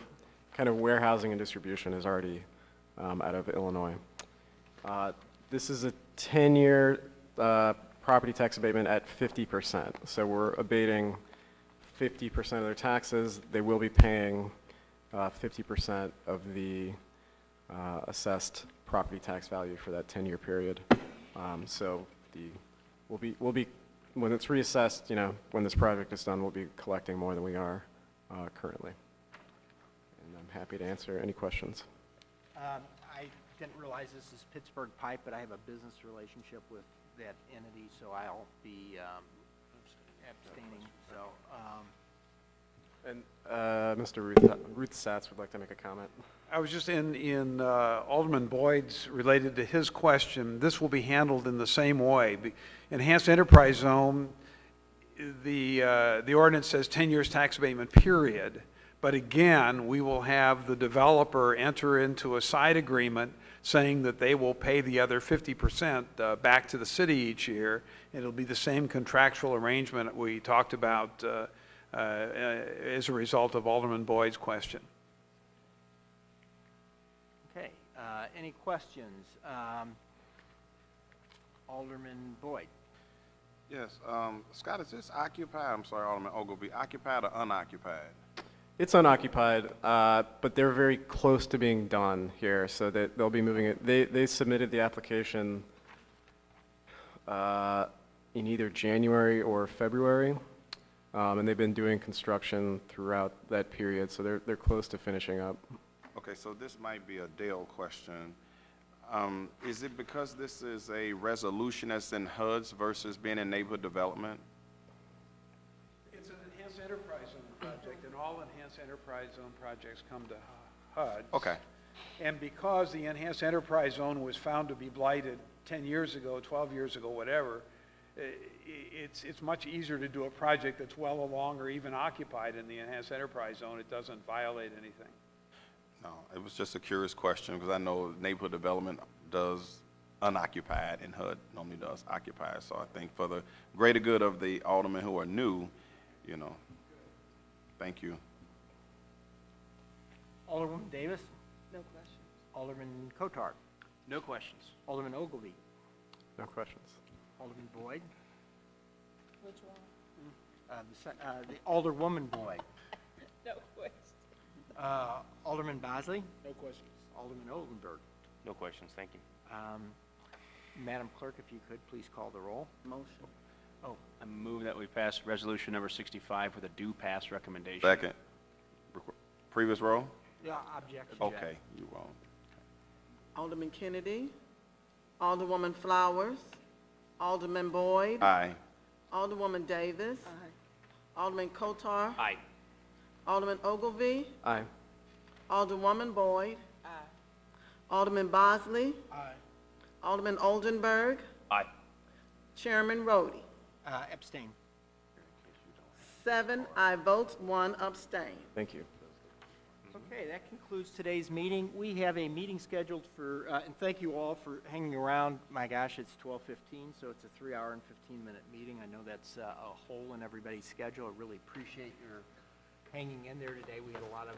kind of warehousing and distribution is already out of Illinois. This is a 10-year property tax abatement at 50%. So we're abating 50% of their taxes. They will be paying 50% of the assessed property tax value for that 10-year period. So we'll be when it's reassessed, you know, when this project is done, we'll be collecting more than we are currently. And I'm happy to answer any questions. I didn't realize this is Pittsburgh Pipe, but I have a business relationship with that entity, so I'll be abstaining. So, And Mr. Ruth Satz would like to make a comment. I was just in Alderman Boyd's, related to his question, this will be handled in the same way. The enhanced enterprise zone, the ordinance says 10 years tax abatement period. But again, we will have the developer enter into a side agreement saying that they will pay the other 50% back to the city each year. It'll be the same contractual arrangement we talked about as a result of Alderman Boyd's question. okay, any questions? Alderman Boyd. Yes, Scott, is this occupied, I'm sorry, Alderman Ogilvy, occupied or unoccupied? It's unoccupied, but they're very close to being done here, so that they'll be moving it. They submitted the application in either January or February, and they've been doing construction throughout that period, so they're close to finishing up. Okay, so this might be a Dale question. Is it because this is a resolution that's in HUD's versus being in neighborhood development? It's an enhanced enterprise zone project, and all enhanced enterprise zone projects come to HUD. Okay. And because the enhanced enterprise zone was found to be blighted 10 years ago, 12 years ago, whatever, it's much easier to do a project that's well along or even occupied in the enhanced enterprise zone. It doesn't violate anything. No, it was just a curious question because I know neighborhood development does unoccupied and HUD normally does occupied. So I think for the greater good of the aldermen who are new, you know, thank you. Alderwoman Davis. No questions. Alderman Cotard. No questions. Alderman Ogilvy. No questions. Alderman Boyd. Which one? The Alderwoman Boyd. No question. Alderman Bosley. No questions. Alderman Oldenburg. No questions, thank you. Madam Clerk, if you could please call the roll. Motion. Oh, I move that we pass resolution number 65 with a due pass recommendation. Second. Previous row? yeah, objection. Okay, you won't. Alderman Kennedy, Alderwoman Flowers, Alderman Boyd, Aye. Alderwoman Davis, Alderman Kotar, Aye. Alderman Ogilvy, Aye. Alderwoman Boyd, Aye. Alderman Bosley, Aye. Alderman Oldenburg, Aye. Chairman Rhodey. Abstain. 7 aye votes, 1 abstain. Thank you. Okay, that concludes today's meeting. We have a meeting scheduled for, and thank you all for hanging around. My gosh, it's 12:15, so it's a 3-hour and 15-minute meeting. I know that's a hole in everybody's schedule. I really appreciate your hanging in there today. We had a lot of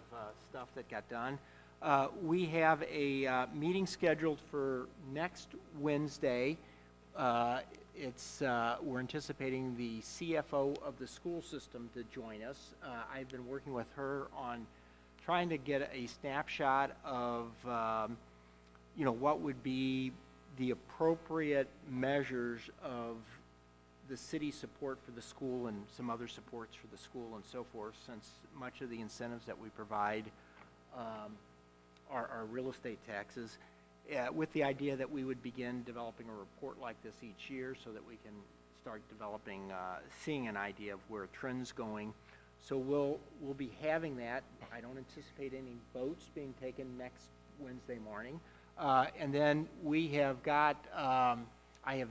stuff that got done. We have a meeting scheduled for next Wednesday. We're anticipating the CFO of the school system to join us. I've been working with her on trying to get a snapshot of, what would be the appropriate measures of the city support for the school and some other supports for the school and so forth, since much of the incentives that we provide are real estate taxes. with the idea that we would begin developing a report like this each year so that we can start developing, seeing an idea of where trends going. So we'll be having that. I don't anticipate any votes being taken next Wednesday morning. And then we have got, I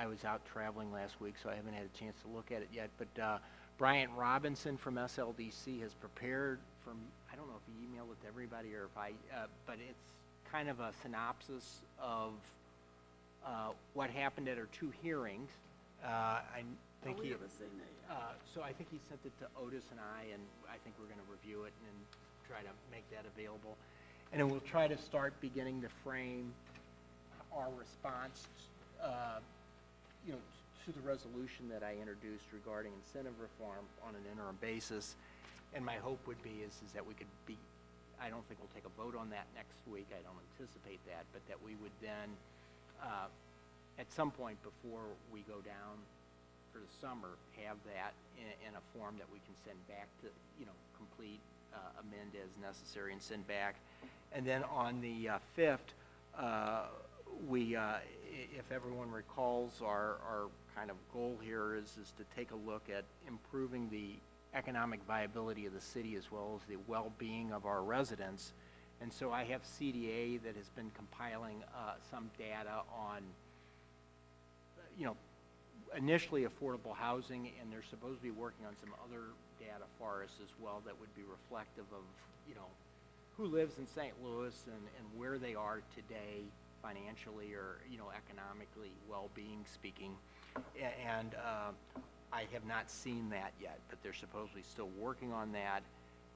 was out traveling last week, so I haven't had a chance to look at it yet, but Bryant Robinson from SLDC has prepared from, I don't know if he emailed it to everybody or if but it's kind of a synopsis of what happened at our 2 hearings. I think we he, haven't seen that yet. so I think he sent it to Otis and I think we're going to review it and try to make that available. And then we'll try to start beginning to frame our response, to the resolution that I introduced regarding incentive reform on an interim basis. And my hope would be is that we could be, I don't think we'll take a vote on that next week. I don't anticipate that, but that we would then, at some point before we go down for the summer, have that in a form that we can send back to, complete, amend as necessary and send back. And then on the 5th, if everyone recalls, our kind of goal here is to take a look at improving the economic viability of the city as well as the well-being of our residents. And so I have CDA that has been compiling some data on, initially affordable housing, and they're supposed to be working on some other data for us as well that would be reflective of, who lives in St. Louis and where they are today financially or, economically well-being speaking. And I have not seen that yet, but they're supposedly still working on that.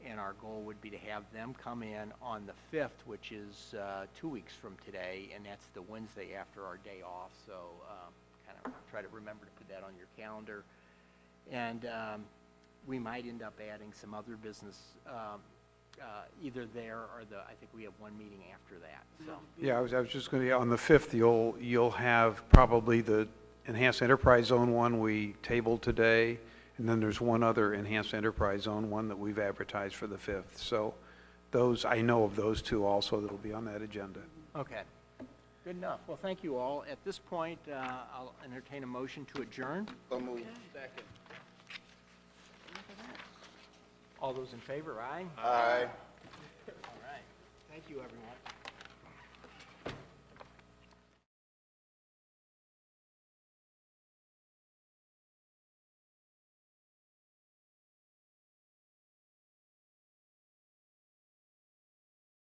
And our goal would be to have them come in on the 5th, which is 2 weeks from today, and that's the Wednesday after our day off. So kind of try to remember to put that on your calendar. And we might end up adding some other business either there or I think we have one meeting after that. So Yeah, I was just going to, on the 5th, you'll have probably the Enhanced Enterprise Zone one we tabled today, and then there's one other Enhanced Enterprise Zone one that we've advertised for the 5th. So I know of those 2 also that'll be on that agenda. okay, good enough. Well, thank you all. At this point, I'll entertain a motion to adjourn. Okay. All those in favor, aye? Aye. All right. Thank you, everyone.